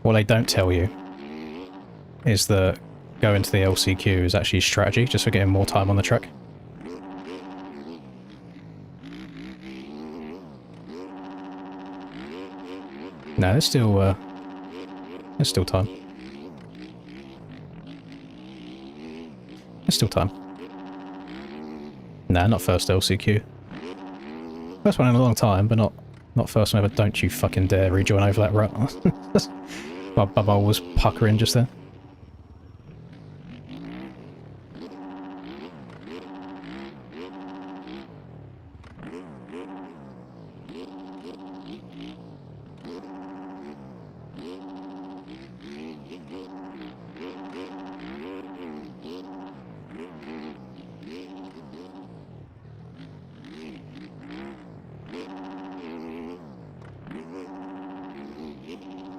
What they don't tell you is that going to the LCQ is actually strategy, just for getting more time on the track. No, there's still time. There's still time. Nah, not first LCQ. First one in a long time, but not first one ever. Don't you fucking dare rejoin over that rut. My bubble was puckering just then.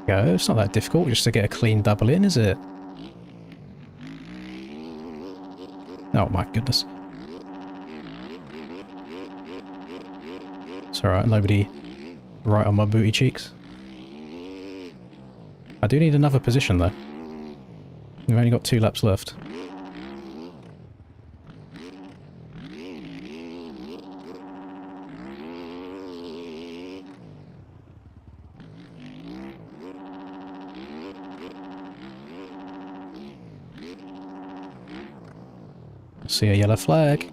Go. It's not that difficult just to get a clean double in, is it? Oh my goodness. It's alright, nobody right on my booty cheeks. I do need another position though. We've only got 2 laps left. See a yellow flag.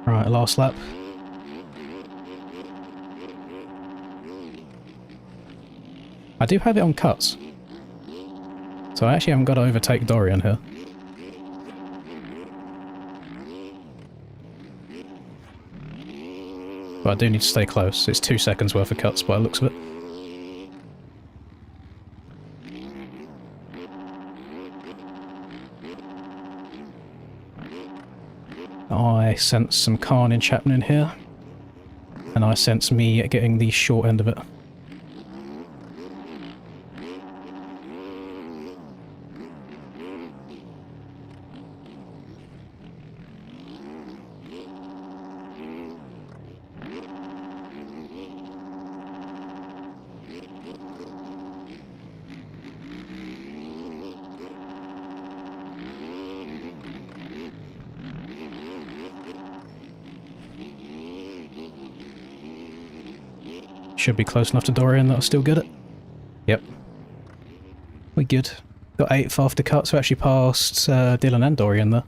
Right, last lap. I do have it on cuts, so I actually haven't got to overtake Dorian here. But I do need to stay close. It's 2 seconds worth of cuts by the looks of it. I sense some carnage happening here, and I sense me getting the short end of it. Should be close enough to Dorian that I'll still get it. Yep. We good. Got 8th after cuts, so actually passed Dylan and Dorian there.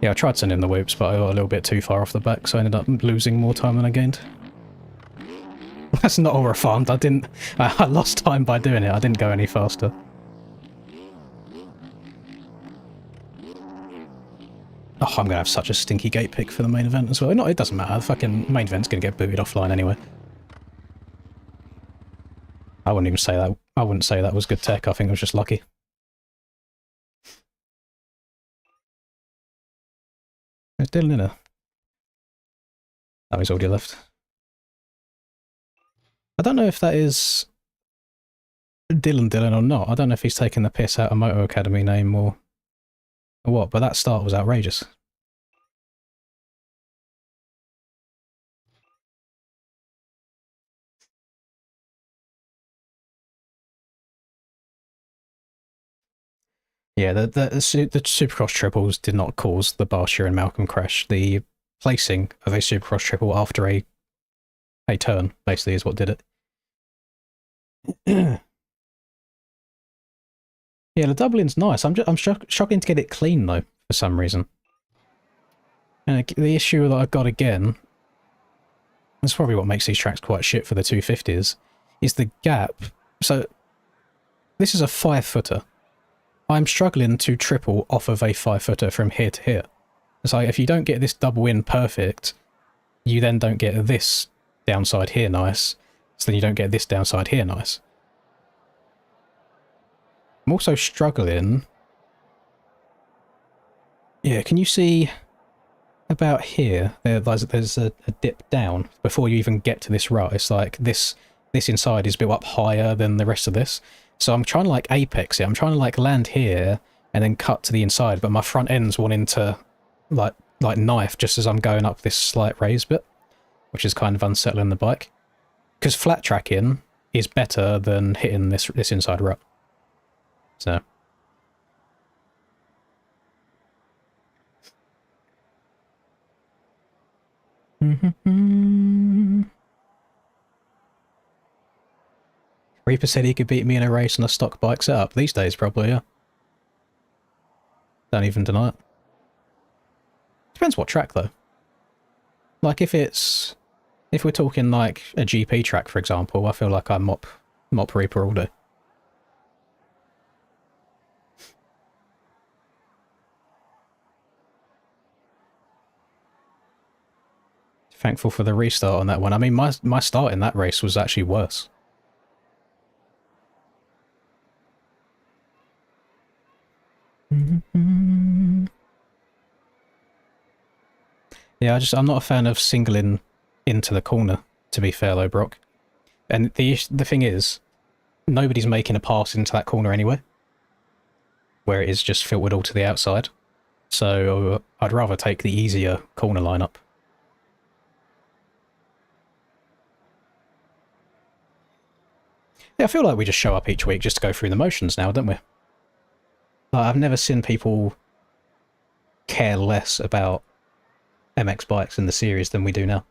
Yeah, I tried sending the whoops, but I got a little bit too far off the back, so I ended up losing more time than I gained. That's not all farmed. I lost time by doing it. I didn't go any faster. Oh, I'm going to have such a stinky gate pick for the main event as well. No, it doesn't matter. The fucking main event's going to get booted offline anyway. I wouldn't even say that. I wouldn't say that was good tech. I think it was just lucky. There's Dylan in there. Oh, he's already left. I don't know if that is Dylan or not. I don't know if he's taking the piss out of Moto Academy name or what, but that start was outrageous. Yeah, the Supercross triples did not cause the Barsha and Malcolm crash. The placing of a Supercross triple after a turn basically is what did it. Yeah, the doubling's nice. I'm struggling to get it clean though for some reason. And the issue that I've got again That's probably what makes these tracks quite shit for the 250s, is the gap. So this is a 5-footer. I'm struggling to triple off of a 5-footer from here to here. So if you don't get this double in perfect, you then don't get this downside here nice, so then you don't get this downside here nice. I'm also struggling. Yeah, can you see about here? There's a dip down before you even get to this rut. It's like this inside is built up higher than the rest of this. So I'm trying to like apex it. I'm trying to like land here and then cut to the inside, but my front end's wanting to like knife just as I'm going up this slight raise bit, which is kind of unsettling the bike. Because flat tracking is better than hitting this inside rut. So Reaper said he could beat me in a race on a stock bike setup. These days, probably, yeah. Don't even deny it. Depends what track, though. Like, if we're talking, like, a GP track, for example, I feel like I mop Reaper all day. Thankful for the restart on that one. I mean, my start in that race was actually worse. Yeah, I'm not a fan of singling into the corner, to be fair though, Brock. And the thing is, nobody's making a pass into that corner anyway, where it is just filtered all to the outside. So I'd rather take the easier corner lineup. Yeah, I feel like we just show up each week just to go through the motions now, don't we? I've never seen people care less about MX bikes in the series than we do now.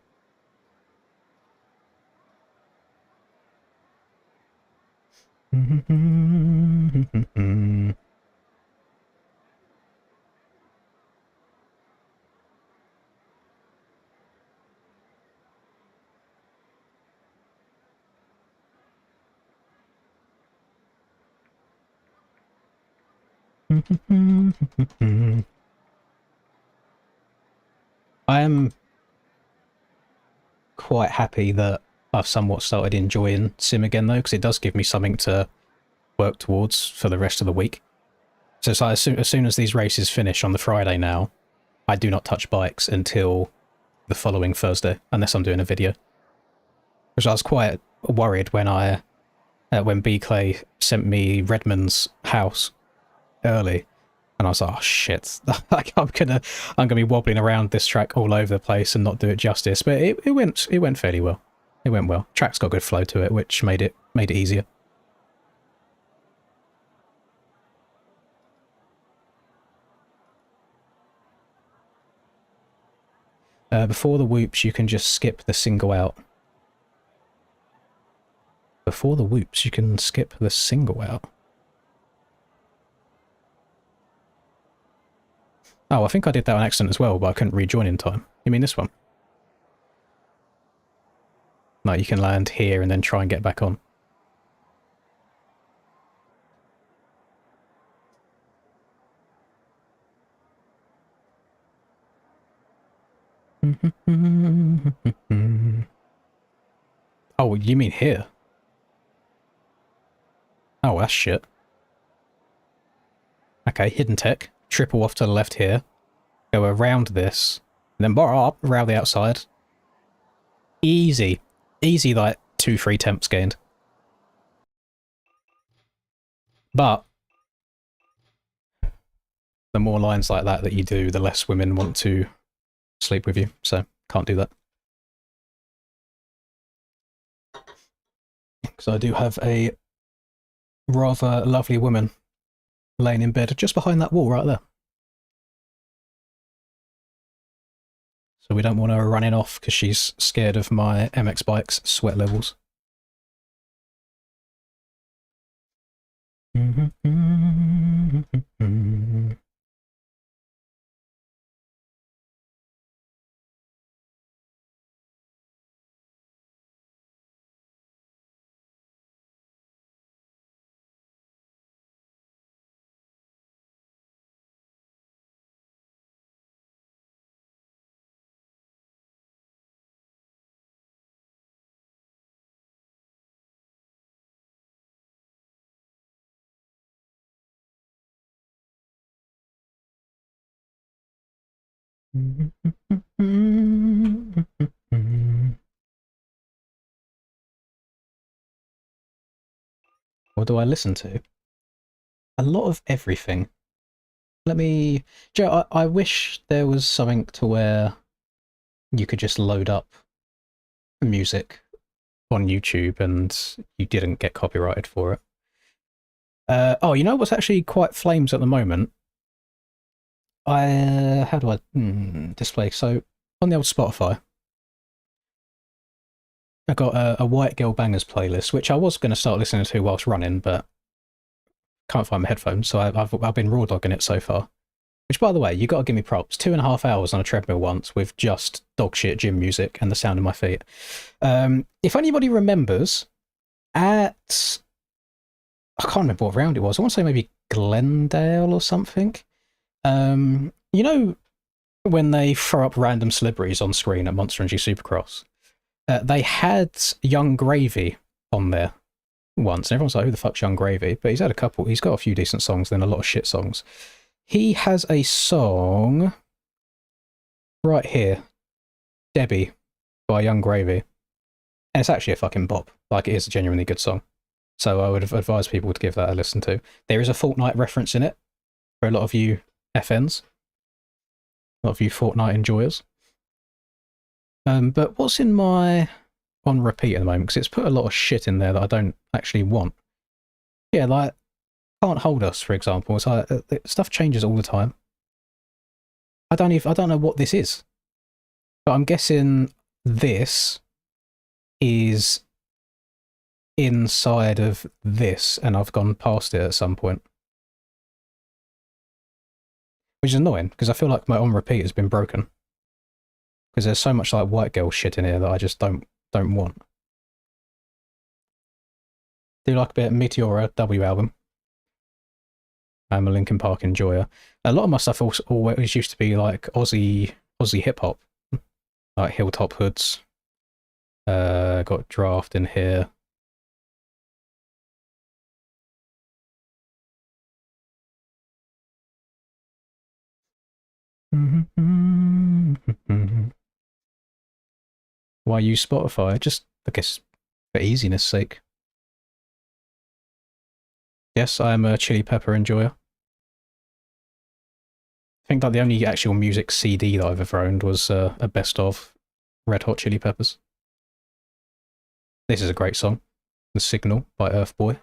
I am quite happy that I've somewhat started enjoying Sim again, though, because it does give me something to work towards for the rest of the week. So it's like as soon as these races finish on the Friday now, I do not touch bikes until the following Thursday, unless I'm doing a video. Because I was quite worried when B Clay sent me Redmond's house early, and I was like, oh shit, like I'm gonna be wobbling around this track all over the place and not do it justice. But it went fairly well. It went well. Track's got good flow to it, which made it easier. Before the whoops, you can just skip the single out. Before the whoops, you can skip the single out. Oh, I think I did that on accident as well, but I couldn't rejoin in time. You mean this one? No, you can land here and then try and get back on. Oh, you mean here? Oh, that's shit. Okay, hidden tech. Triple off to the left here. Go around this. And then bar up around the outside. Easy. Easy, like 2-3 temps gained. But the more lines like that you do, the less women want to sleep with you. So, can't do that. Because I do have a rather lovely woman laying in bed just behind that wall right there. So we don't want her running off because she's scared of my MX bike's sweat levels. What do I listen to? A lot of everything. Let me... Joe, I wish there was something to where you could just load up music on YouTube and you didn't get copyrighted for it. Oh, you know what's actually quite flames at the moment? How do I display? So, on the old Spotify, I got a White Girl Bangers playlist, which I was going to start listening to whilst running, but can't find my headphones, so I've been raw dogging it so far. Which, by the way, you got to give me props. 2.5 hours on a treadmill once with just dog shit gym music and the sound of my feet. If anybody remembers, I can't remember what round it was. I want to say maybe Glendale or something. You know when they throw up random celebrities on screen at Monster Energy Supercross? They had Young Gravy on there once, and everyone's like, who the fuck's Young Gravy? But he's had a couple, he's got a few decent songs, then a lot of shit songs. He has a song right here, Debbie by Young Gravy. And it's actually a fucking bop. Like, it is a genuinely good song. So I would advise people to give that a listen to. There is a Fortnite reference in it for a lot of you FNs. A lot of you Fortnite enjoyers. But what's in my on repeat at the moment? Because it's put a lot of shit in there that I don't actually want. Yeah, like Can't Hold Us, for example. It's like stuff changes all the time. I don't know what this is, but I'm guessing this is inside of this, and I've gone past it at some point, which is annoying because I feel like my on repeat has been broken. Because there's so much like white girl shit in here that I just don't want. Do you like a bit of Meteora W album? I'm a Linkin Park enjoyer. A lot of my stuff also always used to be like Aussie hip hop, like Hilltop Hoods. Got Draft in here. Why use Spotify? Just, I guess, for easiness sake. Yes, I am a Chili Pepper enjoyer. I think that the only actual music CD that I've ever owned was a best of Red Hot Chili Peppers. This is a great song. The Signal by Earthboy.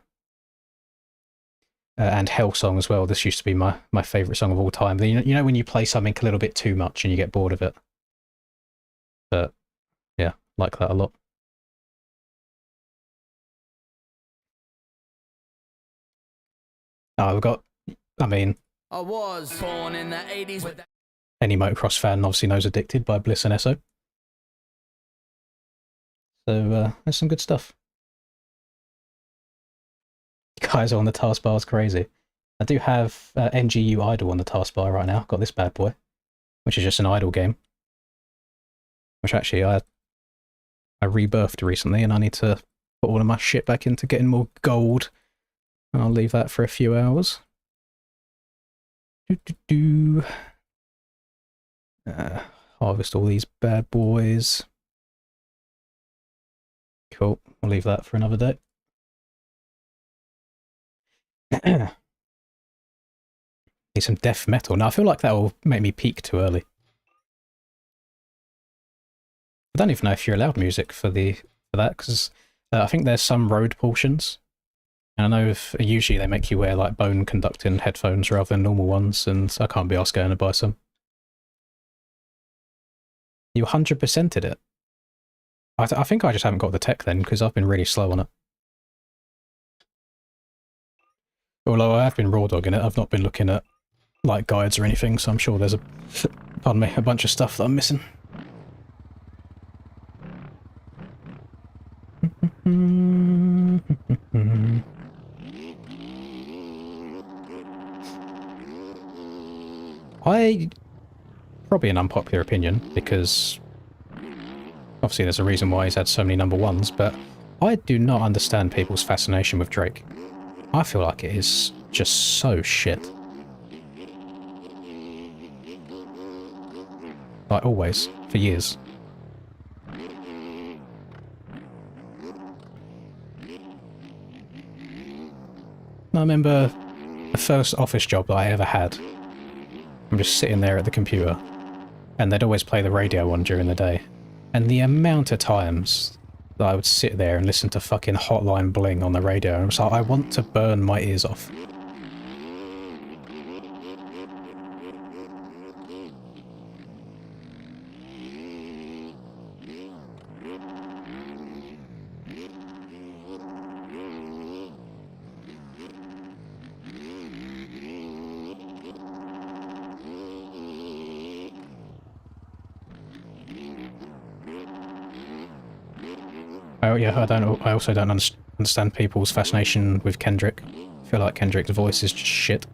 And Hell Song as well. This used to be my favourite song of all time. You know when you play something a little bit too much and you get bored of it? But yeah, like that a lot. Oh, we've got, I mean, I was born in the 80s. Any motocross fan obviously knows Addicted by Bliss and Esso. So there's some good stuff. Guys on the taskbar is crazy. I do have NGU Idol on the taskbar right now. Got this bad boy, which is just an idle game. Which actually I rebirthed recently, and I need to put all of my shit back into getting more gold. I'll leave that for a few hours. Harvest all these bad boys. Cool. We'll leave that for another day. Need some death metal. Now I feel like that will make me peak too early. I don't even know if you're allowed music for that, because I think there's some road portions. And I know if usually they make you wear like bone conducting headphones rather than normal ones, and I can't be asked going to buy some. You 100%ed it. I think I just haven't got the tech then, because I've been really slow on it. Although I have been raw dogging it, I've not been looking at like guides or anything, so I'm sure there's pardon me, a bunch of stuff that I'm missing. Probably an unpopular opinion, because obviously there's a reason why he's had so many #1s, but I do not understand people's fascination with Drake. I feel like it is just so shit. Like, always. For years. I remember the first office job that I ever had. I'm just sitting there at the computer, and they'd always play the radio on during the day. And the amount of times that I would sit there and listen to fucking Hotline Bling on the radio, and I was like, I want to burn my ears off. Oh yeah, I also don't understand people's fascination with Kendrick. I feel like Kendrick's voice is just shit.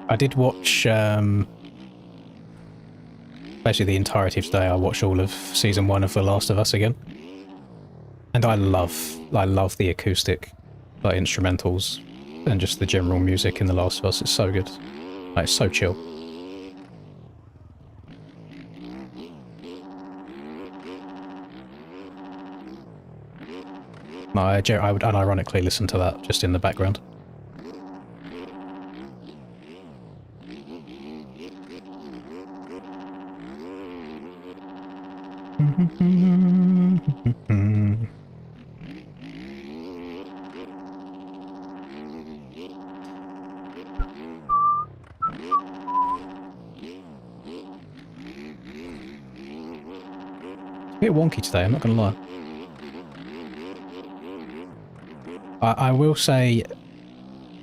I did watch, basically the entirety of today. I watched all of Season 1 of The Last of Us again. And I love the acoustic, like, instrumentals, and just the general music in The Last of Us. It's so good. Like, it's so chill. I would unironically listen to that just in the background. It's a bit wonky today, I'm not gonna lie. I will say,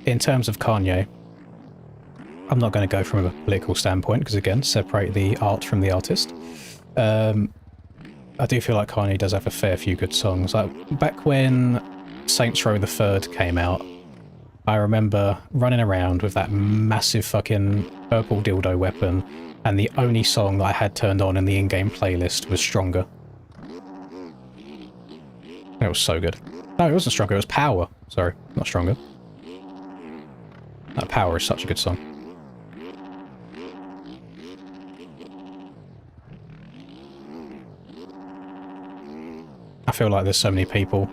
in terms of Kanye, I'm not going to go from a political standpoint, because again, separate the art from the artist. I do feel like Kanye does have a fair few good songs. Like, back when Saints Row the Third came out, I remember running around with that massive fucking purple dildo weapon, and the only song that I had turned on in the in-game playlist was Stronger. It was so good. No, it wasn't Stronger, it was Power. Sorry, not Stronger. That Power is such a good song. I feel like there's so many people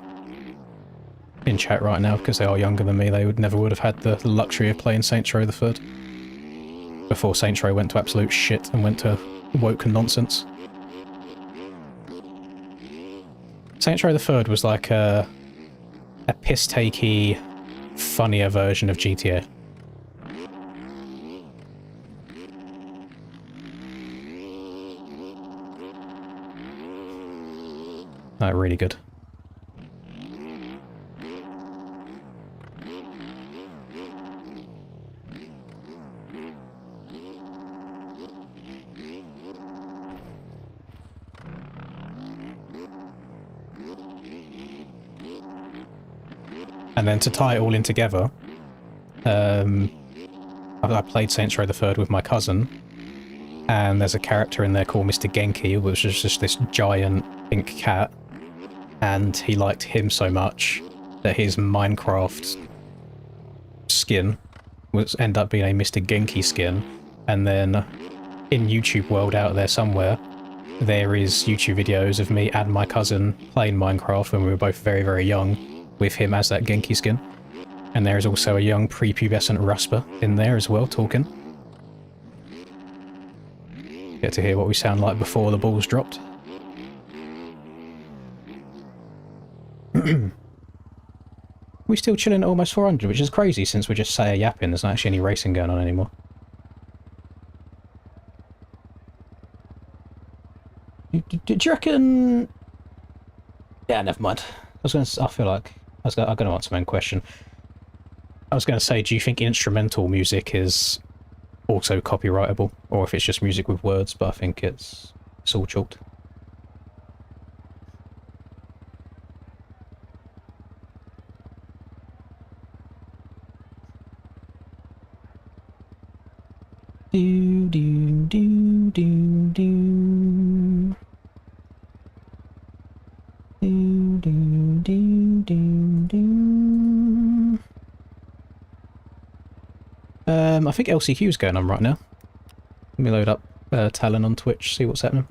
in chat right now, because they are younger than me, they never would have had the luxury of playing Saints Row the Third before Saints Row went to absolute shit and went to woke nonsense. Saints Row the Third was like a piss-takey, funnier version of GTA. No, really good. And then to tie it all in together, I played Saints Row the Third with my cousin, and there's a character in there called Mr. Genki, which is just this giant pink cat, and he liked him so much that his Minecraft skin ended up being a Mr. Genki skin. And then in YouTube world out there somewhere, there is YouTube videos of me and my cousin playing Minecraft when we were both very, very young, with him as that Genki skin. And there is also a young prepubescent Rusper in there as well, talking. Get to hear what we sound like before the balls dropped. We're still chilling at almost 400, which is crazy since we're just yapping. There's not actually any racing going on anymore. Do you reckon... Yeah, never mind. I feel like I'm going to answer my own question. I was going to say, do you think instrumental music is also copyrightable, or if it's just music with words? But I think it's all chalked. Do do do do do. Do do do do do. I think LCQ is going on right now. Let me load up Talon on Twitch, see what's happening.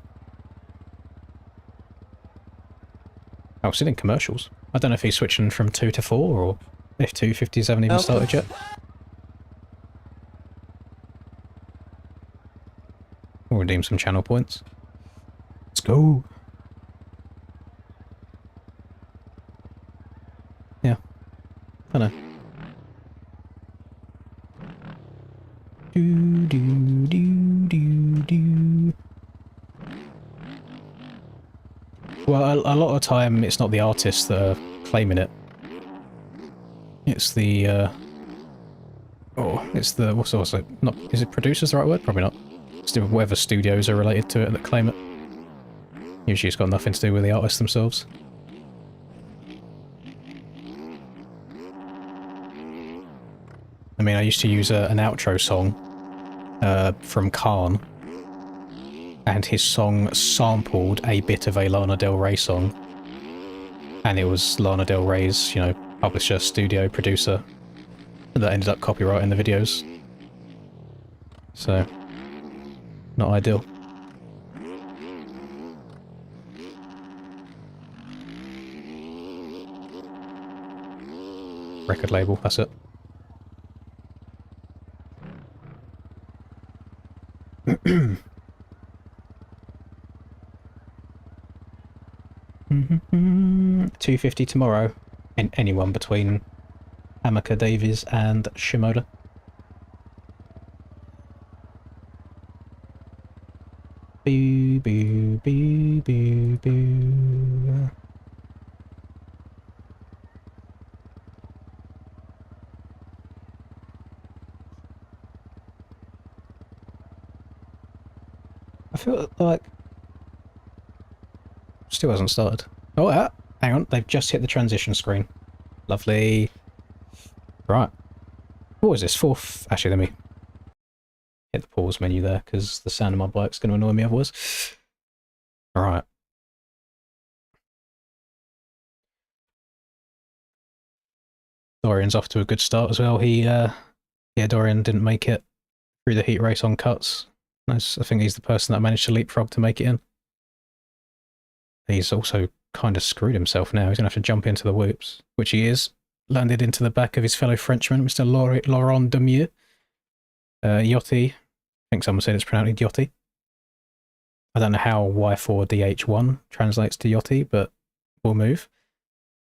Oh, still in commercials. I don't know if he's switching from 2 to 4 or if 250s haven't even started yet. We'll redeem some channel points. Let's go. Yeah. I know. Do do do do do. Well, a lot of the time it's not the artists that are claiming it. It's the it's the what's it? Not is it producers the right word? Probably not. It's the whatever studios are related to it that claim it. Usually it's got nothing to do with the artists themselves. I mean, I used to use an outro song from Khan, and his song sampled a bit of a Lana Del Rey song, and it was Lana Del Rey's, you know, publisher, studio, producer that ended up copyrighting the videos. So, not ideal. Record label, that's it. $250 tomorrow, and anyone between Amaka Davies and Shimoda. Boo boo boo boo boo. I feel like still hasn't started. Oh, hang on, they've just hit the transition screen. Lovely. Right. What was this? Fourth? Actually, let me hit the pause menu there, because the sound of my bike's going to annoy me otherwise. Alright. Dorian's off to a good start as well. Yeah, Dorian didn't make it through the heat race on cuts. I think he's the person that managed to leapfrog to make it in. He's also kind of screwed himself now. He's going to have to jump into the whoops, which he is. Landed into the back of his fellow Frenchman, Mr. Laurent Demieux. Yachty. I think someone said it's pronounced Yachty. I don't know how Y4DH1 translates to Yachty, but we'll move.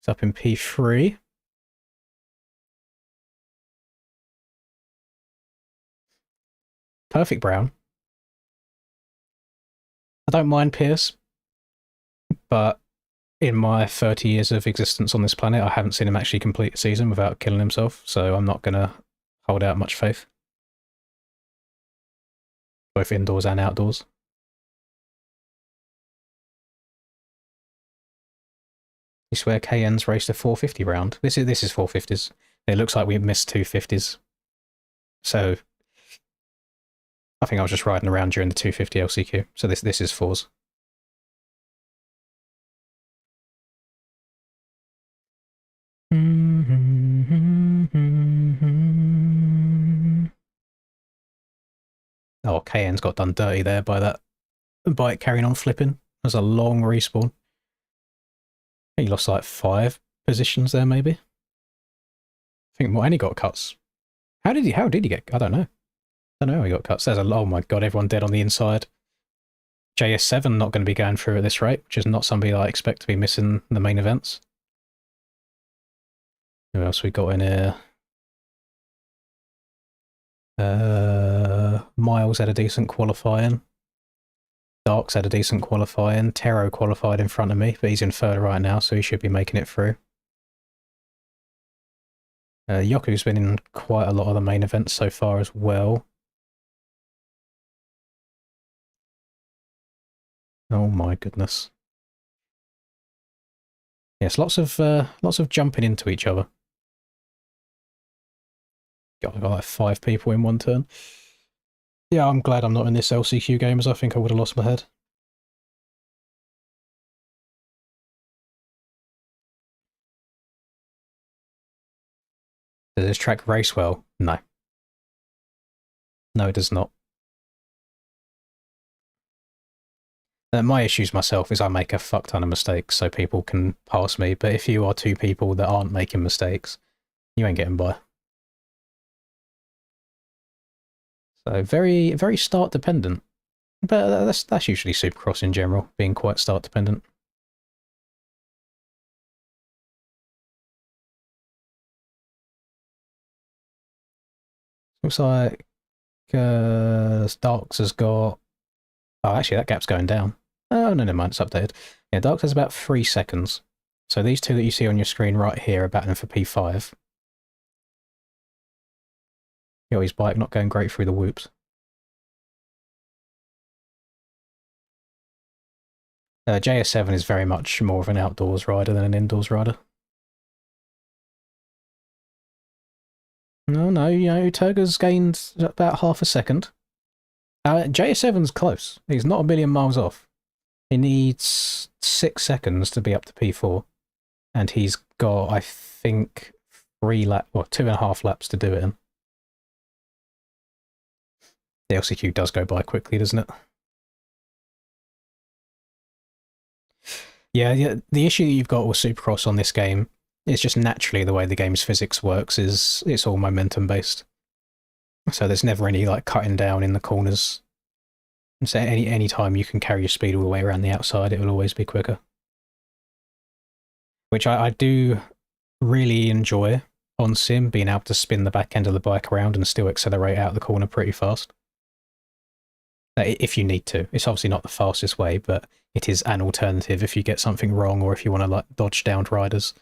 It's up in P3. Perfect brown. I don't mind Pierce, but in my 30 years of existence on this planet, I haven't seen him actually complete a season without killing himself, so I'm not going to hold out much faith. Both indoors and outdoors. You swear KN's raced a 450 round? This is 450s. It looks like we missed 250s. So I think I was just riding around during the 250 LCQ. So this is 4s. Oh, KN's got done dirty there by that bike carrying on flipping. There's a long respawn. He lost like 5 positions there, maybe. I think more, and he got cuts. How did he get? I don't know. I don't know how he got cuts. There's oh my god, everyone dead on the inside. JS7 not going to be going through at this rate, which is not somebody I expect to be missing the main events. Who else we got in here? Miles had a decent qualifying. Darks had a decent qualifying. Tero qualified in front of me, but he's in third right now, so he should be making it through. Yoku's been in quite a lot of the main events so far as well. Oh my goodness. Yes, lots of jumping into each other. Got like 5 people in one turn. Yeah, I'm glad I'm not in this LCQ game, as I think I would have lost my head. Does this track race well? No. No, it does not. My issues myself is I make a fuck ton of mistakes so people can pass me, but if you are two people that aren't making mistakes, you ain't getting by. So very, very start dependent. But that's usually Supercross in general, being quite start dependent. Looks like Darks has got... Oh, actually, that gap's going down. Oh, no, never mind, it's updated. Yeah, Darks has about 3 seconds. So these two that you see on your screen right here are battling for P5. Yo, his bike not going great through the whoops. JS7 is very much more of an outdoors rider than an indoors rider. No, you know, Turger's gained about half a second. JS7's close. He's not a million miles off. He needs 6 seconds to be up to P4. And he's got, I think, 2.5 laps to do it in. The LCQ does go by quickly, doesn't it? Yeah, the issue that you've got with Supercross on this game is just naturally the way the game's physics works is it's all momentum based. So there's never any like cutting down in the corners. So any time you can carry your speed all the way around the outside, it will always be quicker. Which I do really enjoy on sim, being able to spin the back end of the bike around and still accelerate out the corner pretty fast. If you need to. It's obviously not the fastest way, but it is an alternative if you get something wrong or if you want to like dodge downed riders.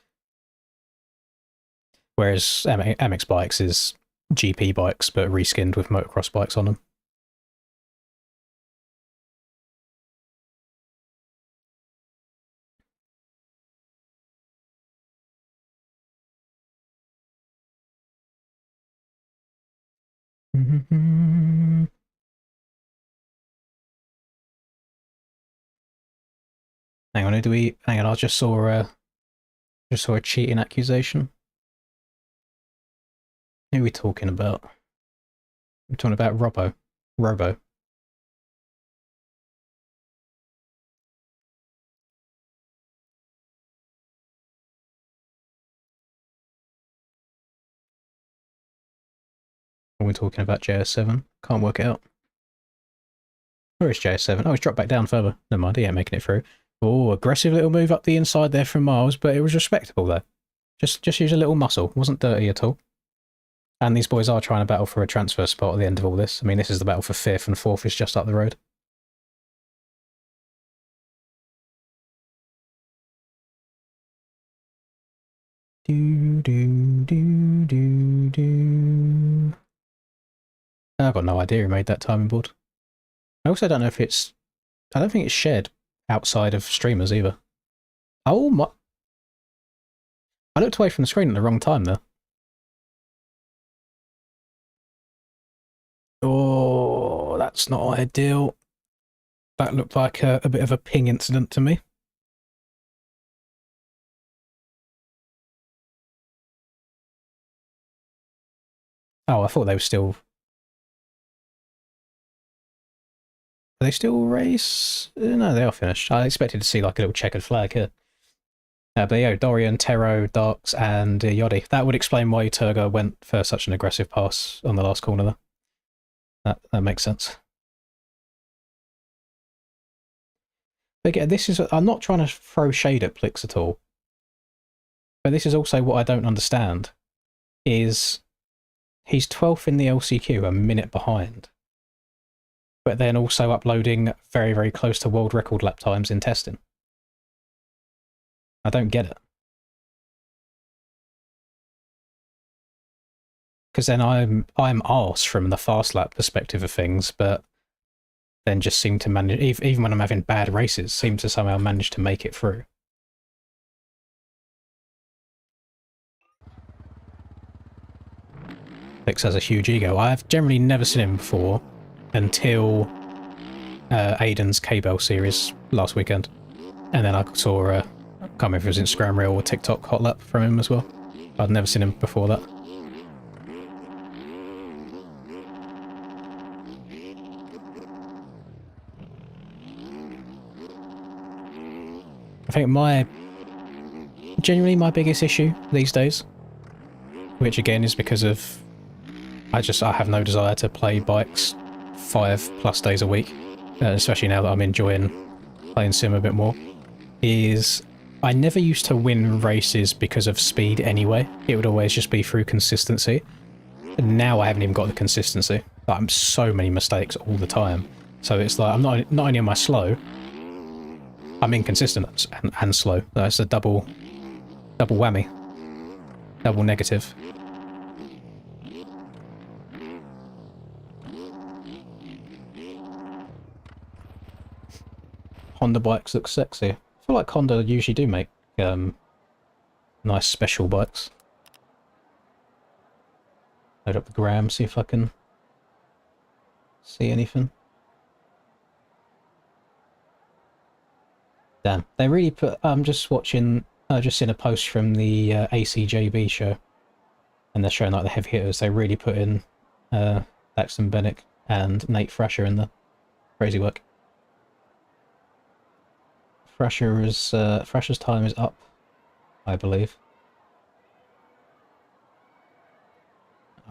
Whereas MX bikes is GP bikes, but reskinned with motocross bikes on them. Hang on, hang on, I just saw a cheating accusation. Who are we talking about? We're talking about Robo. We're talking about JS7. Can't work it out. Where is JS7? Oh, he's dropped back down further. Never mind, he ain't making it through. Oh, aggressive little move up the inside there from Miles, but it was respectable though. Just use a little muscle. Wasn't dirty at all. And these boys are trying to battle for a transfer spot at the end of all this. I mean, this is the battle for 5th, and 4th is just up the road. I've got no idea who made that timing board. I also don't know if it's... I don't think it's shared outside of streamers either. Oh my... I looked away from the screen at the wrong time there. Oh, that's not ideal. That looked like a bit of a ping incident to me. Oh, I thought they were still... Are they still race? No, they are finished. I expected to see like a little checkered flag here. But yeah, Dorian, Tero, Darks, and Yodi. That would explain why Turga went for such an aggressive pass on the last corner there. That makes sense. But again, this is... I'm not trying to throw shade at Plix at all. But this is also what I don't understand. Is he's 12th in the LCQ, a minute behind. But then also uploading very, very close to world record lap times in testing. I don't get it. Because then I'm arse from the fast lap perspective of things, but then just seem to manage, even when I'm having bad races, seem to somehow manage to make it through. Fix has a huge ego. I've generally never seen him before until Aiden's K-Bell series last weekend. And then I saw, I can't remember if it was Instagram Reel or TikTok hot lap from him as well. I'd never seen him before that. I think genuinely my biggest issue these days, which again is because of I have no desire to play bikes 5+ days a week, especially now that I'm enjoying playing sim a bit more, is I never used to win races because of speed anyway. It would always just be through consistency. And now I haven't even got the consistency. Like, I'm so many mistakes all the time. So it's like I'm not only am I slow, I'm inconsistent and slow. That's a double whammy. Double negative. Honda bikes look sexy. I feel like Honda usually do make nice special bikes. Load up the gram, see if I can see anything. Damn, they really put. I'm just watching. I just seen a post from the ACJB show, and they're showing like the heavy hitters. They really put in Daxton Bennick and Nate Thrasher in the crazy work. Thrasher's time is up, I believe.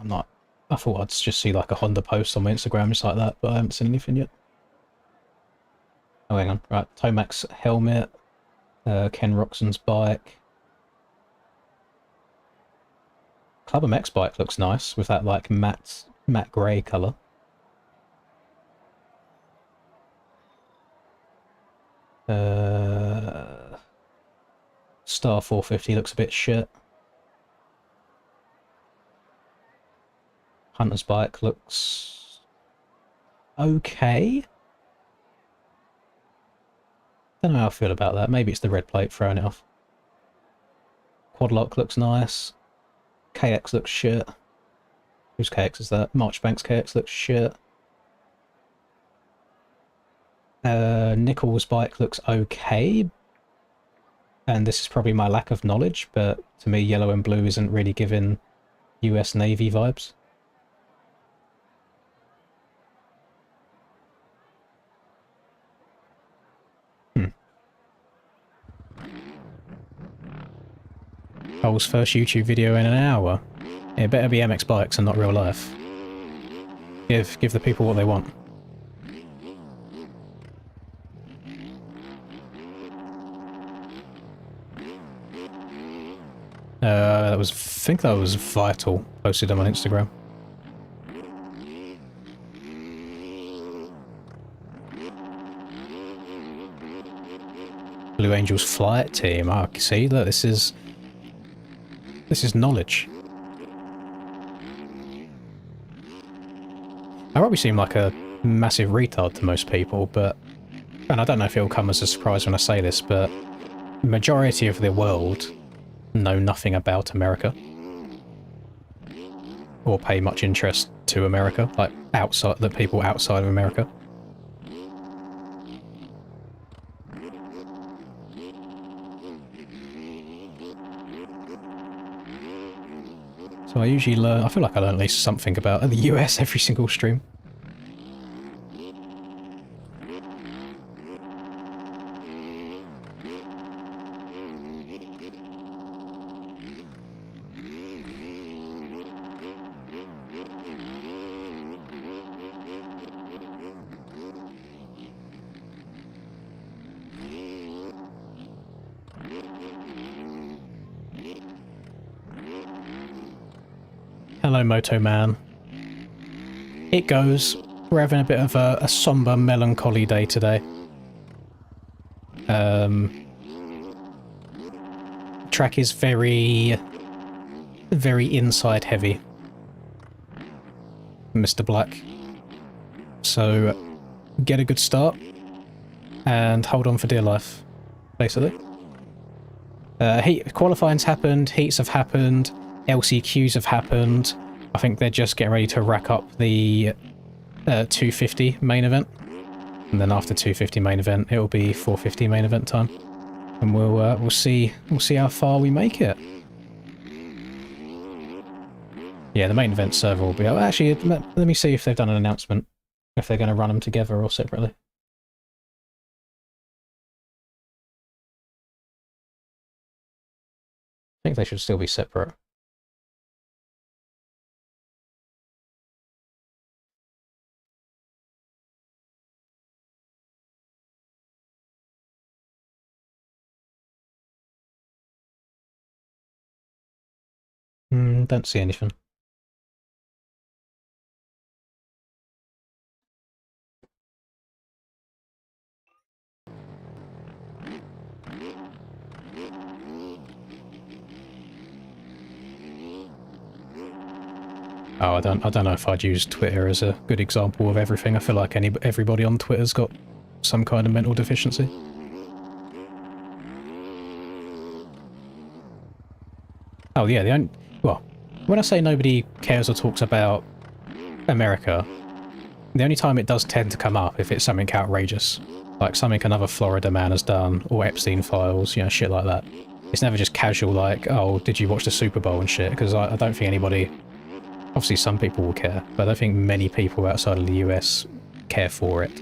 I thought I'd just see like a Honda post on my Instagram just like that, but I haven't seen anything yet. Oh, hang on. Right, Tomac's helmet, Ken Roxon's bike. Club MX bike looks nice with that like matte grey colour. Star 450 looks a bit shit. Hunter's bike looks okay. Don't know how I feel about that. Maybe it's the red plate throwing it off. Quadlock looks nice. KX looks shit. Whose KX is that? Marchbank's KX looks shit. Nichols' bike looks okay. And this is probably my lack of knowledge, but to me yellow and blue isn't really giving US Navy vibes. Cole's first YouTube video in an hour. It better be MX bikes and not real life. Give the people what they want. I think that was Vital, posted them on Instagram. Blue Angels flight team. Ah, see, look, this is knowledge. I probably seem like a massive retard to most people, but, and I don't know if it'll come as a surprise when I say this, but the majority of the world know nothing about America. Or pay much interest to America, like the people outside of America. So I usually learn, I feel like I learn at least something about the US every single stream. Hello, Moto Man. It goes. We're having a bit of a somber, melancholy day today. Track is very inside heavy, Mr. Black. So get a good start and hold on for dear life, basically. Qualifying's happened, heats have happened, LCQs have happened. I think they're just getting ready to rack up the 250 main event, and then after 250 main event, it'll be 450 main event time, and we'll see how far we make it. Yeah, the main event server will be... Oh, actually, let me see if they've done an announcement, if they're going to run them together or separately. I think they should still be separate. Don't see anything. Oh, I don't know if I'd use Twitter as a good example of everything. I feel like everybody on Twitter's got some kind of mental deficiency. Oh yeah, well, when I say nobody cares or talks about America, the only time it does tend to come up if it's something outrageous, like something another Florida man has done, or Epstein files, you know, shit like that. It's never just casual like, oh, did you watch the Super Bowl and shit, because I don't think anybody... Obviously some people will care, but I don't think many people outside of the US care for it.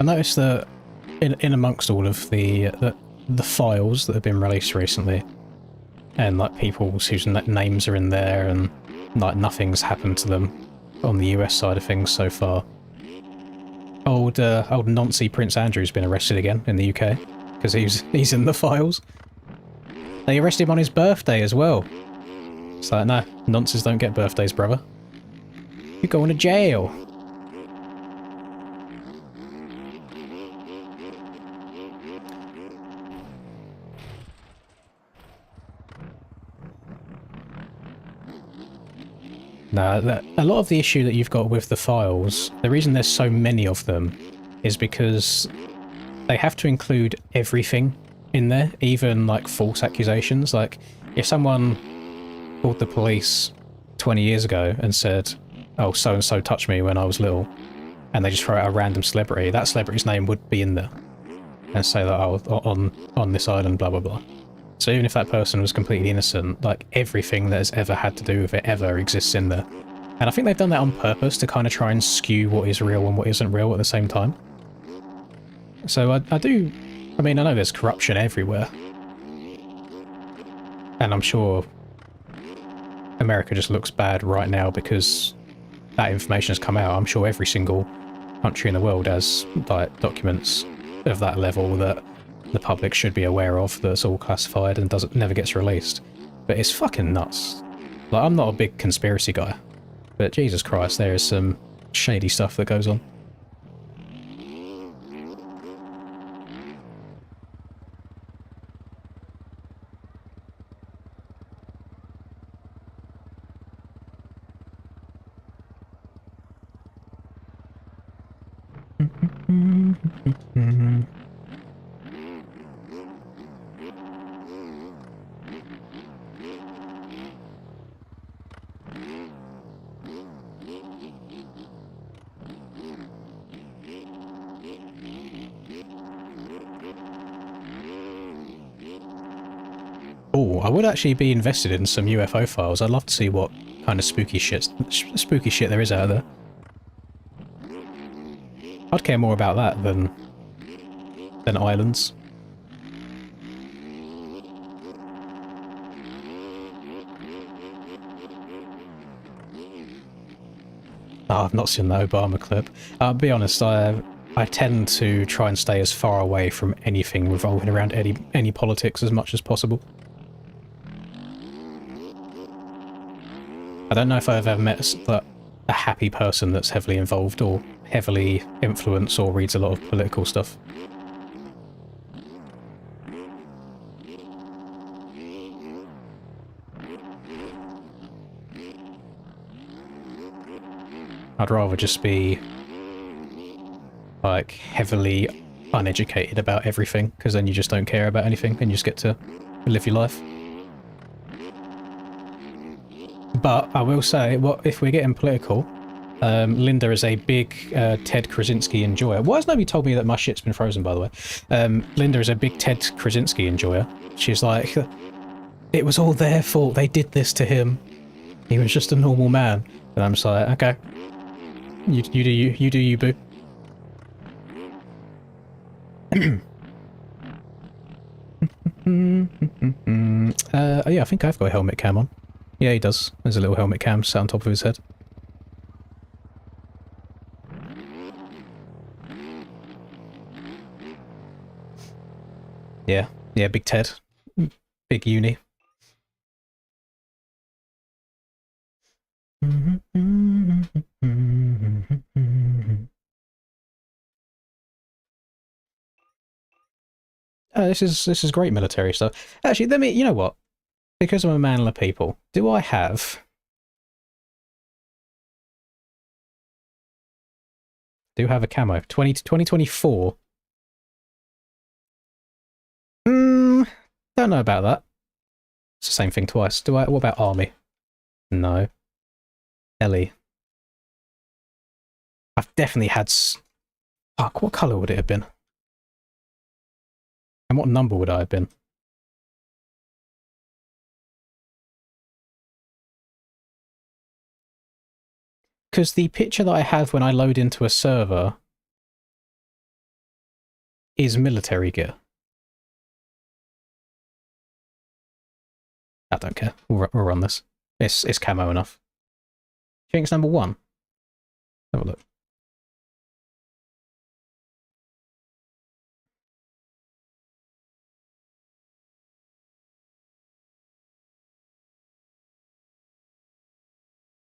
I noticed that in amongst all of the files that have been released recently, and like people whose names are in there, and like nothing's happened to them on the US side of things so far. Old Nancy Prince Andrew's been arrested again in the UK because he's in the files. They arrested him on his birthday as well. It's like, no, nonces don't get birthdays, brother. You're going to jail. Nah, a lot of the issue that you've got with the files, the reason there's so many of them, is because they have to include everything in there, even like false accusations. Like, if someone called the police 20 years ago and said, oh, so-and-so touched me when I was little, and they just throw out a random celebrity, that celebrity's name would be in there, and say that, oh, on this island, blah, blah, blah. So even if that person was completely innocent, like, everything that has ever had to do with it ever exists in there. And I think they've done that on purpose to kind of try and skew what is real and what isn't real at the same time. So I mean, I know there's corruption everywhere. And I'm sure America just looks bad right now because that information has come out. I'm sure every single country in the world has, like, documents of that level that the public should be aware of, that's all classified and never gets released. But it's fucking nuts. Like, I'm not a big conspiracy guy, but Jesus Christ, there is some shady stuff that goes on. Oh, I would actually be invested in some UFO files. I'd love to see what kind of spooky shit there is out there. I'd care more about that than islands. Oh, I've not seen the Obama clip. I'll be honest, I tend to try and stay as far away from anything revolving around any politics as much as possible. I don't know if I've ever met a happy person that's heavily involved or heavily influenced or reads a lot of political stuff. I'd rather just be, like, heavily uneducated about everything, because then you just don't care about anything and you just get to live your life. But I will say, if we're getting political, Linda is a big Ted Krasinski enjoyer. Why has nobody told me that my shit's been frozen, by the way? Linda is a big Ted Krasinski enjoyer. She's like, it was all their fault. They did this to him. He was just a normal man. And I'm just like, okay. You do you, boo. Yeah, I think I've got a helmet cam on. Yeah, he does. There's a little helmet cam sat on top of his head. Yeah, Big Ted. Big uni. This is great military stuff. Actually, let me. You know what? Because I'm a man of the people, do I have? Do have a camo 2024? Don't know about that. It's the same thing twice. Do I? What about army? No. Ellie. I've definitely had. Fuck. What color would it have been? And what number would I have been? Because the picture that I have when I load into a server is military gear. I don't care. We'll run this. It's camo enough. Do you think it's number 1? Have a look.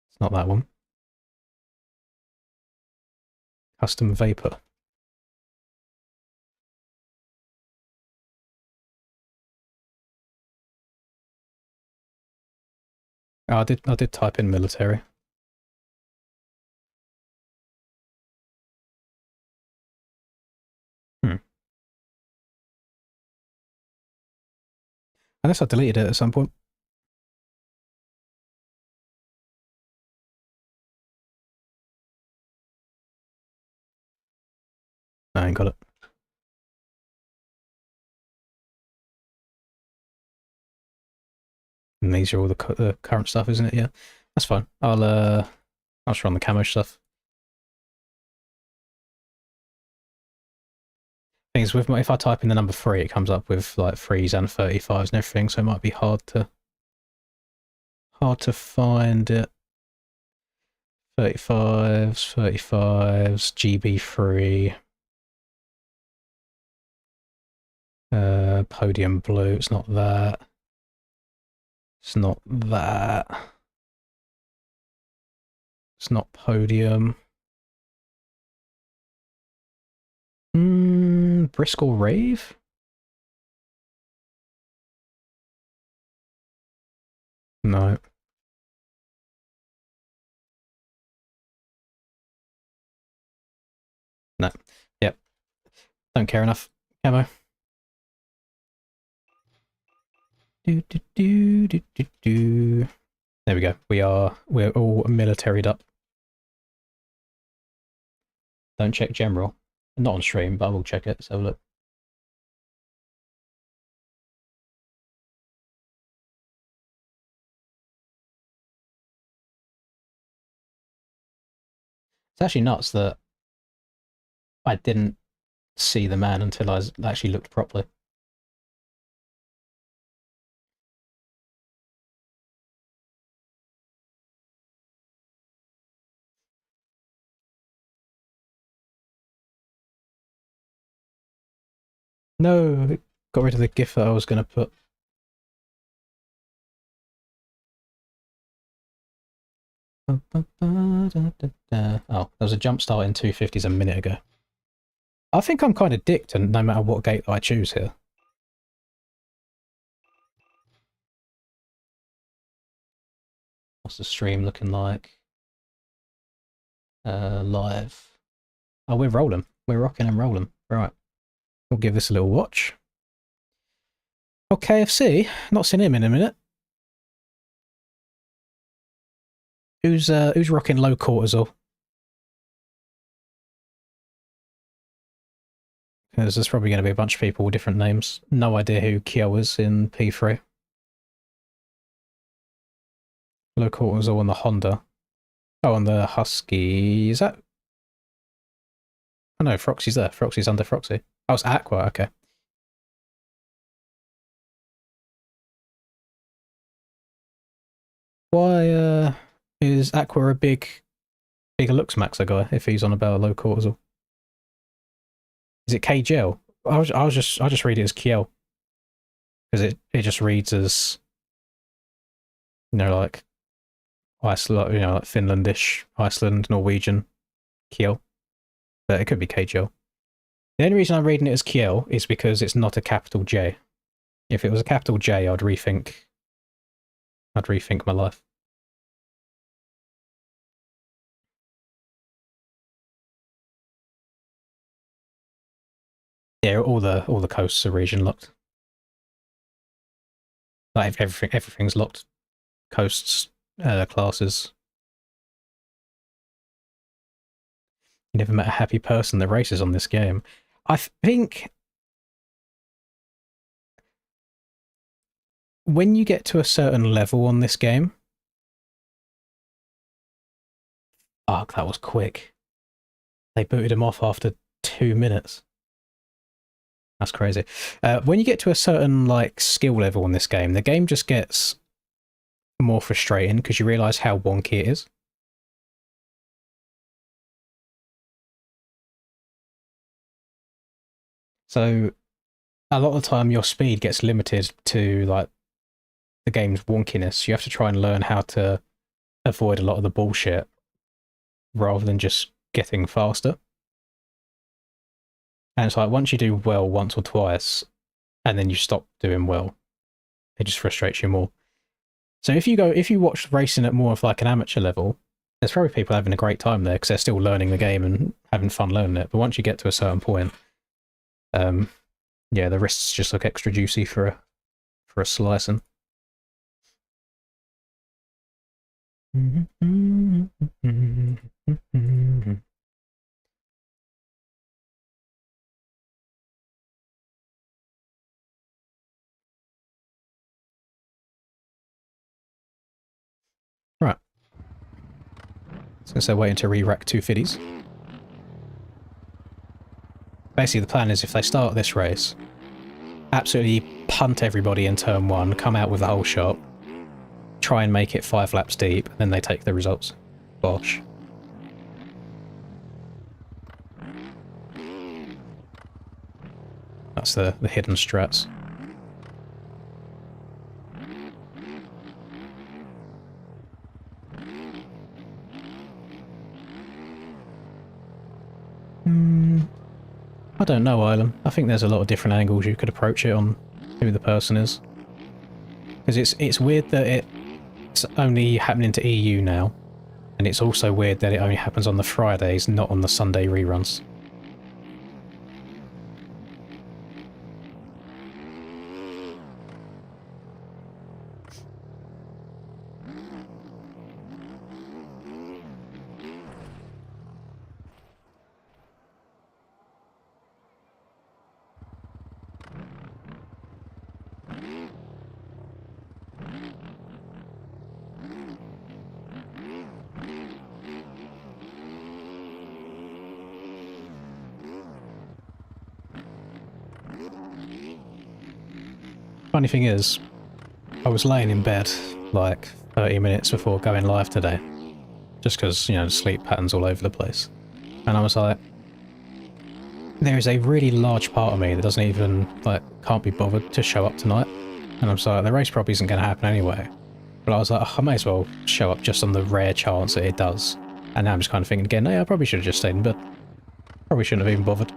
It's not that one. Custom Vapor. Oh, I did type in military. Unless I deleted it at some point. No, I ain't got it. And these are all the current stuff, isn't it? Yeah, that's fine. I'll just run the camo stuff. Thing is, if I type in the number 3, it comes up with like 3s and 35s and everything, so it might be hard to find it. 35s, GB3. Podium blue, it's not that. It's not that. It's not podium. Bristol Rave? No. No. Yep. Don't care enough. Camo. Do, do, do, do, do, do. There we go. We're all militaried up. Don't check general. Not on stream, but I will check it. So look. It's actually nuts that I didn't see the man until I actually looked properly. No, got rid of the GIF that I was going to put. Oh, there was a jump start in 250s a minute ago. I think I'm kind of dicked, and no matter what gate I choose here. What's the stream looking like? Live. Oh, we're rolling. We're rocking and rolling. Right. We'll give this a little watch. Oh, KFC. Not seen him in a minute. Who's rocking low cortisol? Because there's probably going to be a bunch of people with different names. No idea who Kyo is in P3. Low cortisol on the Honda. Oh, on the Husky. Is that... Oh no, Froxy's there. Froxy's under Froxy. Oh, it's Aqua, okay. Why is Aqua a bigger looks maxer guy if he's on about low cortisol? Is it KGL? I just read it as Kiel. Because it just reads as, you know, like Iceland, you know, like Finlandish, Iceland, Norwegian, Kiel. But it could be KGL. The only reason I'm reading it as Kiel is because it's not a capital J. If it was a capital J, I'd rethink my life. Yeah, all the coasts are region locked. Like everything's locked. Coasts, classes. You never met a happy person that races on this game. I think when you get to a certain level on this game, fuck, that was quick. They booted him off after 2 minutes. That's crazy. When you get to a certain like skill level in this game, the game just gets more frustrating because you realise how wonky it is. So a lot of the time your speed gets limited to like the game's wonkiness. You have to try and learn how to avoid a lot of the bullshit rather than just getting faster. And it's like once you do well once or twice and then you stop doing well, it just frustrates you more. So if you watch racing at more of like an amateur level, there's probably people having a great time there because they're still learning the game and having fun learning it. But once you get to a certain point, yeah, the wrists just look extra juicy for a slicing. Right. So waiting to re-rack 250s. Basically, the plan is if they start this race, absolutely punt everybody in turn 1, come out with the whole shot, try and make it 5 laps deep, and then they take the results. Bosh. That's the hidden strats. I don't know, Island. I think there's a lot of different angles you could approach it on who the person is. Because it's weird that it's only happening to EU now, and it's also weird that it only happens on the Fridays, not on the Sunday reruns. Funny thing is, I was laying in bed like 30 minutes before going live today, just because, you know, sleep patterns all over the place. And I was like, there is a really large part of me that doesn't even, like, can't be bothered to show up tonight. And I'm sorry, the race probably isn't going to happen anyway. But I was like, oh, I may as well show up just on the rare chance that it does. And now I'm just kind of thinking again, hey, I probably should have just stayed in bed. Probably shouldn't have even bothered.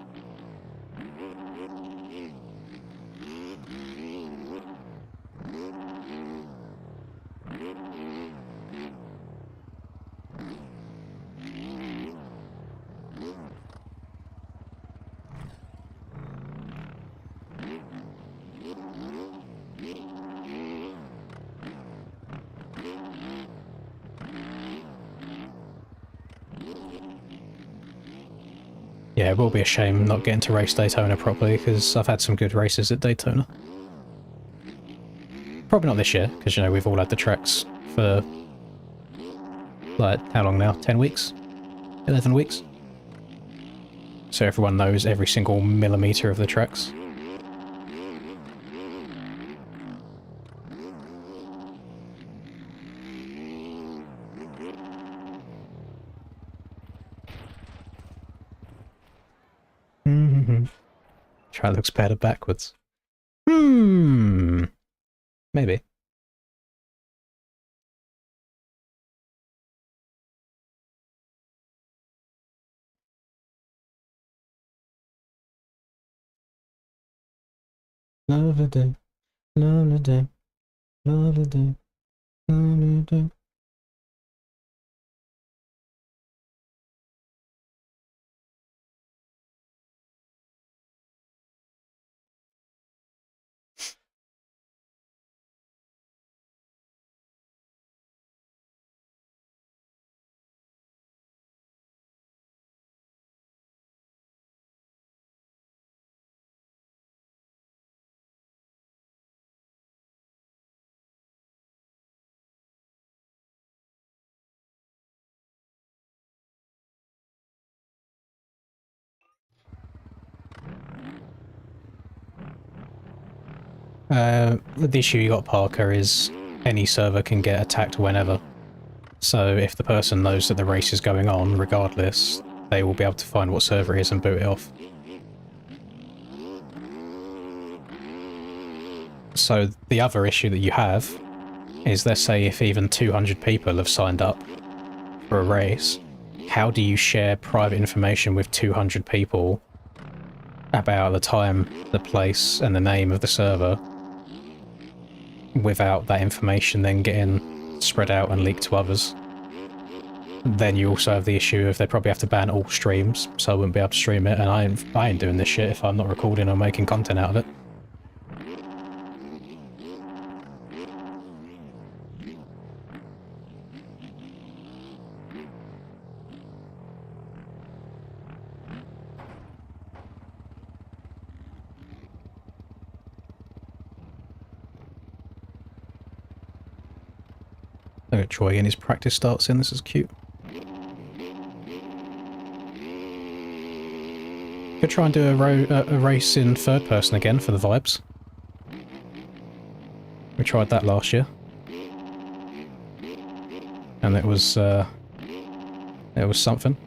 Yeah, it will be a shame not getting to race Daytona properly, because I've had some good races at Daytona. Probably not this year, because, you know, we've all had the tracks for, like, how long now? 10 weeks? 11 weeks? So everyone knows every single millimetre of the tracks. Try looks better backwards. Maybe. Lovely day, lovely day, lovely day, lovely day. The issue you got, Parker, is any server can get attacked whenever. So if the person knows that the race is going on, regardless, they will be able to find what server it is and boot it off. So the other issue that you have is, let's say if even 200 people have signed up for a race, how do you share private information with 200 people about the time, the place, and the name of the server without that information then getting spread out and leaked to others? Then you also have the issue of they probably have to ban all streams, so I wouldn't be able to stream it, and I ain't doing this shit if I'm not recording or making content out of it. Look at Troy getting his practice starts in, this is cute. Could try and do a race in third person again for the vibes. We tried that last year. And it was something.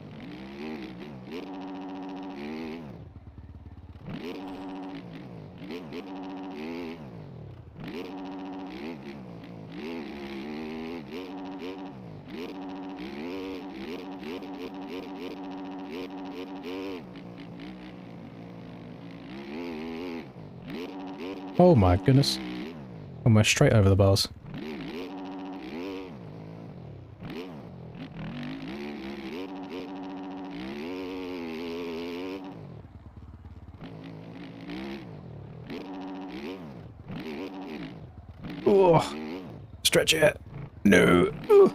Oh my goodness. Almost straight over the bars. Oh, stretch it. No. Ooh.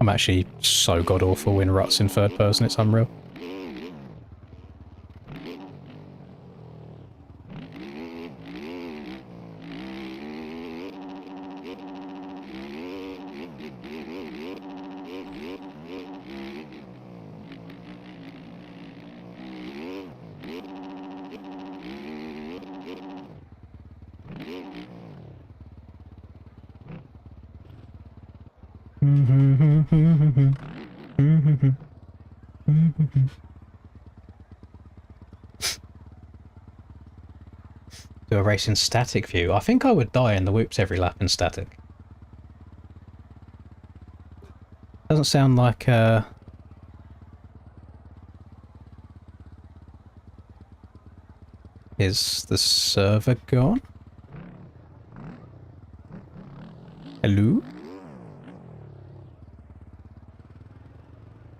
I'm actually so god-awful in ruts in third person, it's unreal. Do a race in static view. I think I would die in the whoops every lap in static. Doesn't sound like Is the server gone? Hello?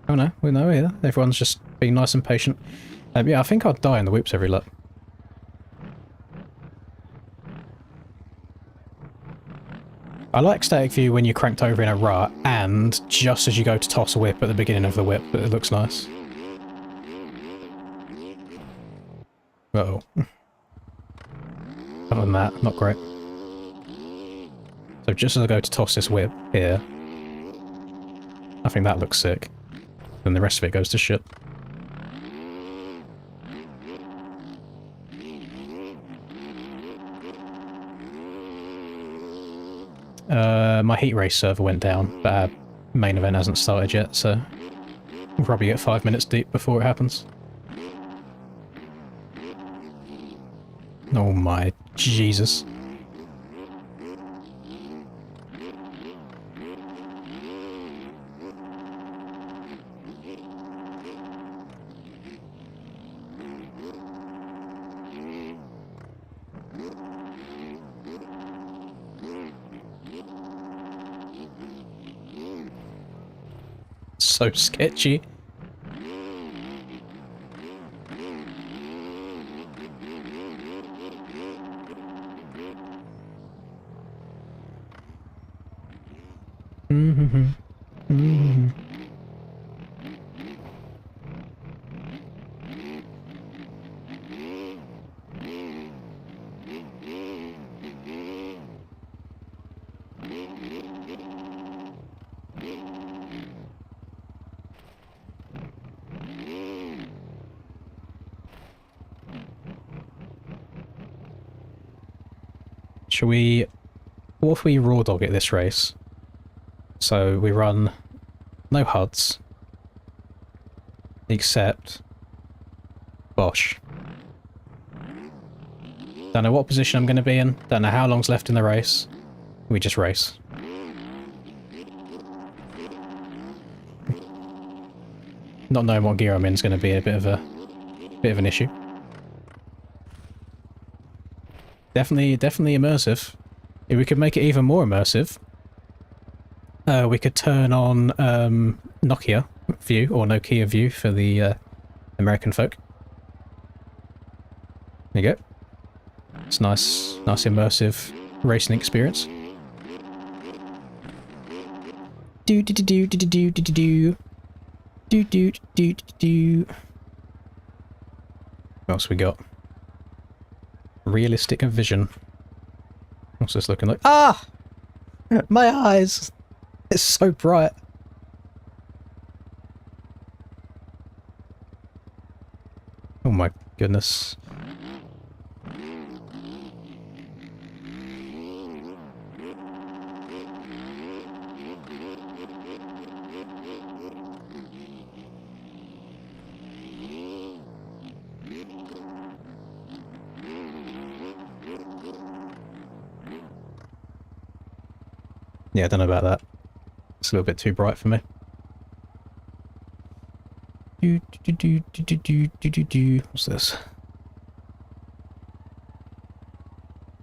Oh no, we know here. Everyone's just being nice and patient. Yeah, I think I'd die in the whoops every lap. I like static view when you're cranked over in a rut, and just as you go to toss a whip at the beginning of the whip, it looks nice. Uh-oh. Other than that, not great. So just as I go to toss this whip here, I think that looks sick. Then the rest of it goes to shit. My heat race server went down, but our main event hasn't started yet, so we'll probably get 5 minutes deep before it happens. Oh my Jesus. So sketchy. Shall we... What if we raw dog it this race? So we run no HUDs, except Bosch. Don't know what position I'm going to be in, don't know how long's left in the race. We just race. Not knowing what gear I'm in is going to be a bit of an issue. Definitely immersive. If we could make it even more immersive, we could turn on Nokia view, or Nokia view for the American folk. There you go. It's nice immersive racing experience. Do do do do do do do do do do do do. What else we got? Realistic vision. What's this looking like? Ah! My eyes! It's so bright. Oh my goodness. Yeah, I don't know about that. It's a little bit too bright for me. What's this?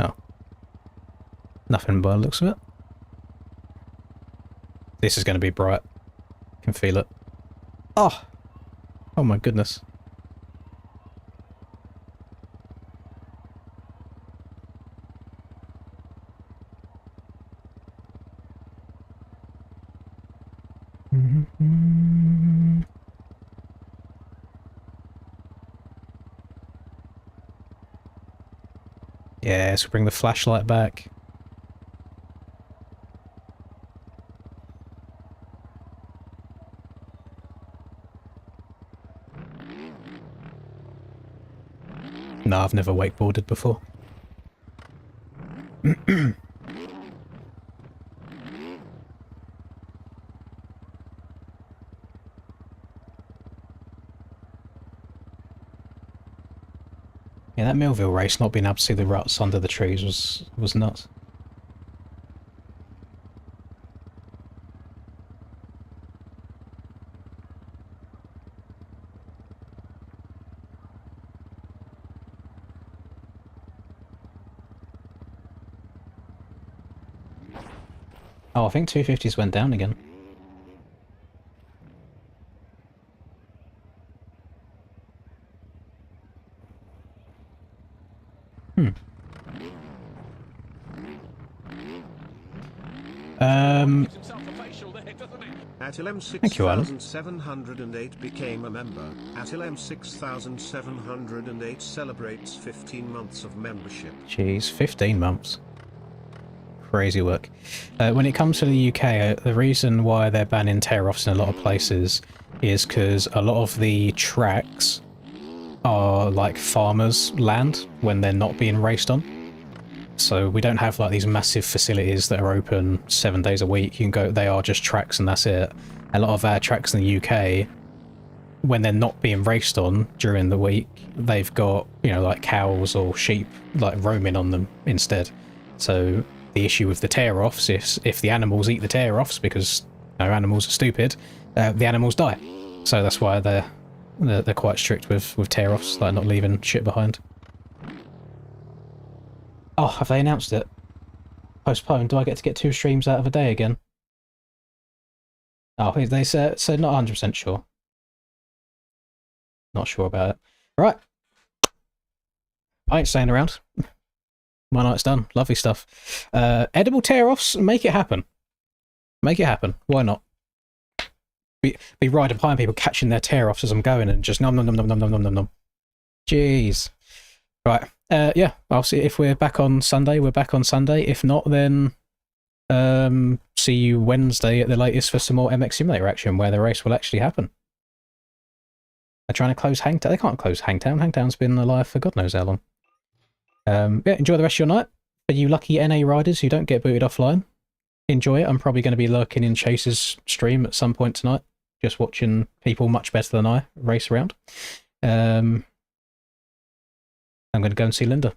Oh. Nothing by the looks of it. This is going to be bright. Can feel it. Oh! Oh my goodness. Yeah, so bring the flashlight back. No, I've never wakeboarded before. Yeah, that Millville race, not being able to see the ruts under the trees was nuts. Oh, I think 250s went down again. ATLM Thank you, Alan. 6708 became a member. ATLM 6708 celebrates 15 months of membership. Jeez, 15 months. Crazy work. When it comes to the UK, the reason why they're banning tear-offs in a lot of places is because a lot of the tracks are like farmers' land when they're not being raced on. So we don't have like these massive facilities that are open 7 days a week. You can go, they are just tracks and that's it. A lot of our tracks in the UK, when they're not being raced on during the week, they've got, you know, like cows or sheep like roaming on them instead. So the issue with the tear-offs is if the animals eat the tear-offs, because you know, animals are stupid, the animals die. So that's why they're quite strict with tear-offs, like not leaving shit behind. Oh, have they announced it? Postponed. Do I get to get 2 streams out of a day again? Oh, they said so. Not 100% sure. Not sure about it. Right. I ain't staying around. My night's done. Lovely stuff. Edible tear-offs, make it happen. Make it happen. Why not? Be riding behind people, catching their tear-offs as I'm going, and just nom nom nom nom nom nom nom nom nom. Jeez. Right. Yeah, I'll see if we're back on Sunday. We're back on Sunday. If not, then see you Wednesday at the latest for some more MX Simulator action, where the race will actually happen. They're trying to close Hangtown. They can't close Hangtown. Hangtown's been alive for God knows how long. Yeah, enjoy the rest of your night. For you lucky NA riders who don't get booted offline, enjoy it. I'm probably going to be lurking in Chase's stream at some point tonight, just watching people much better than I race around. I'm going to go and see Linda.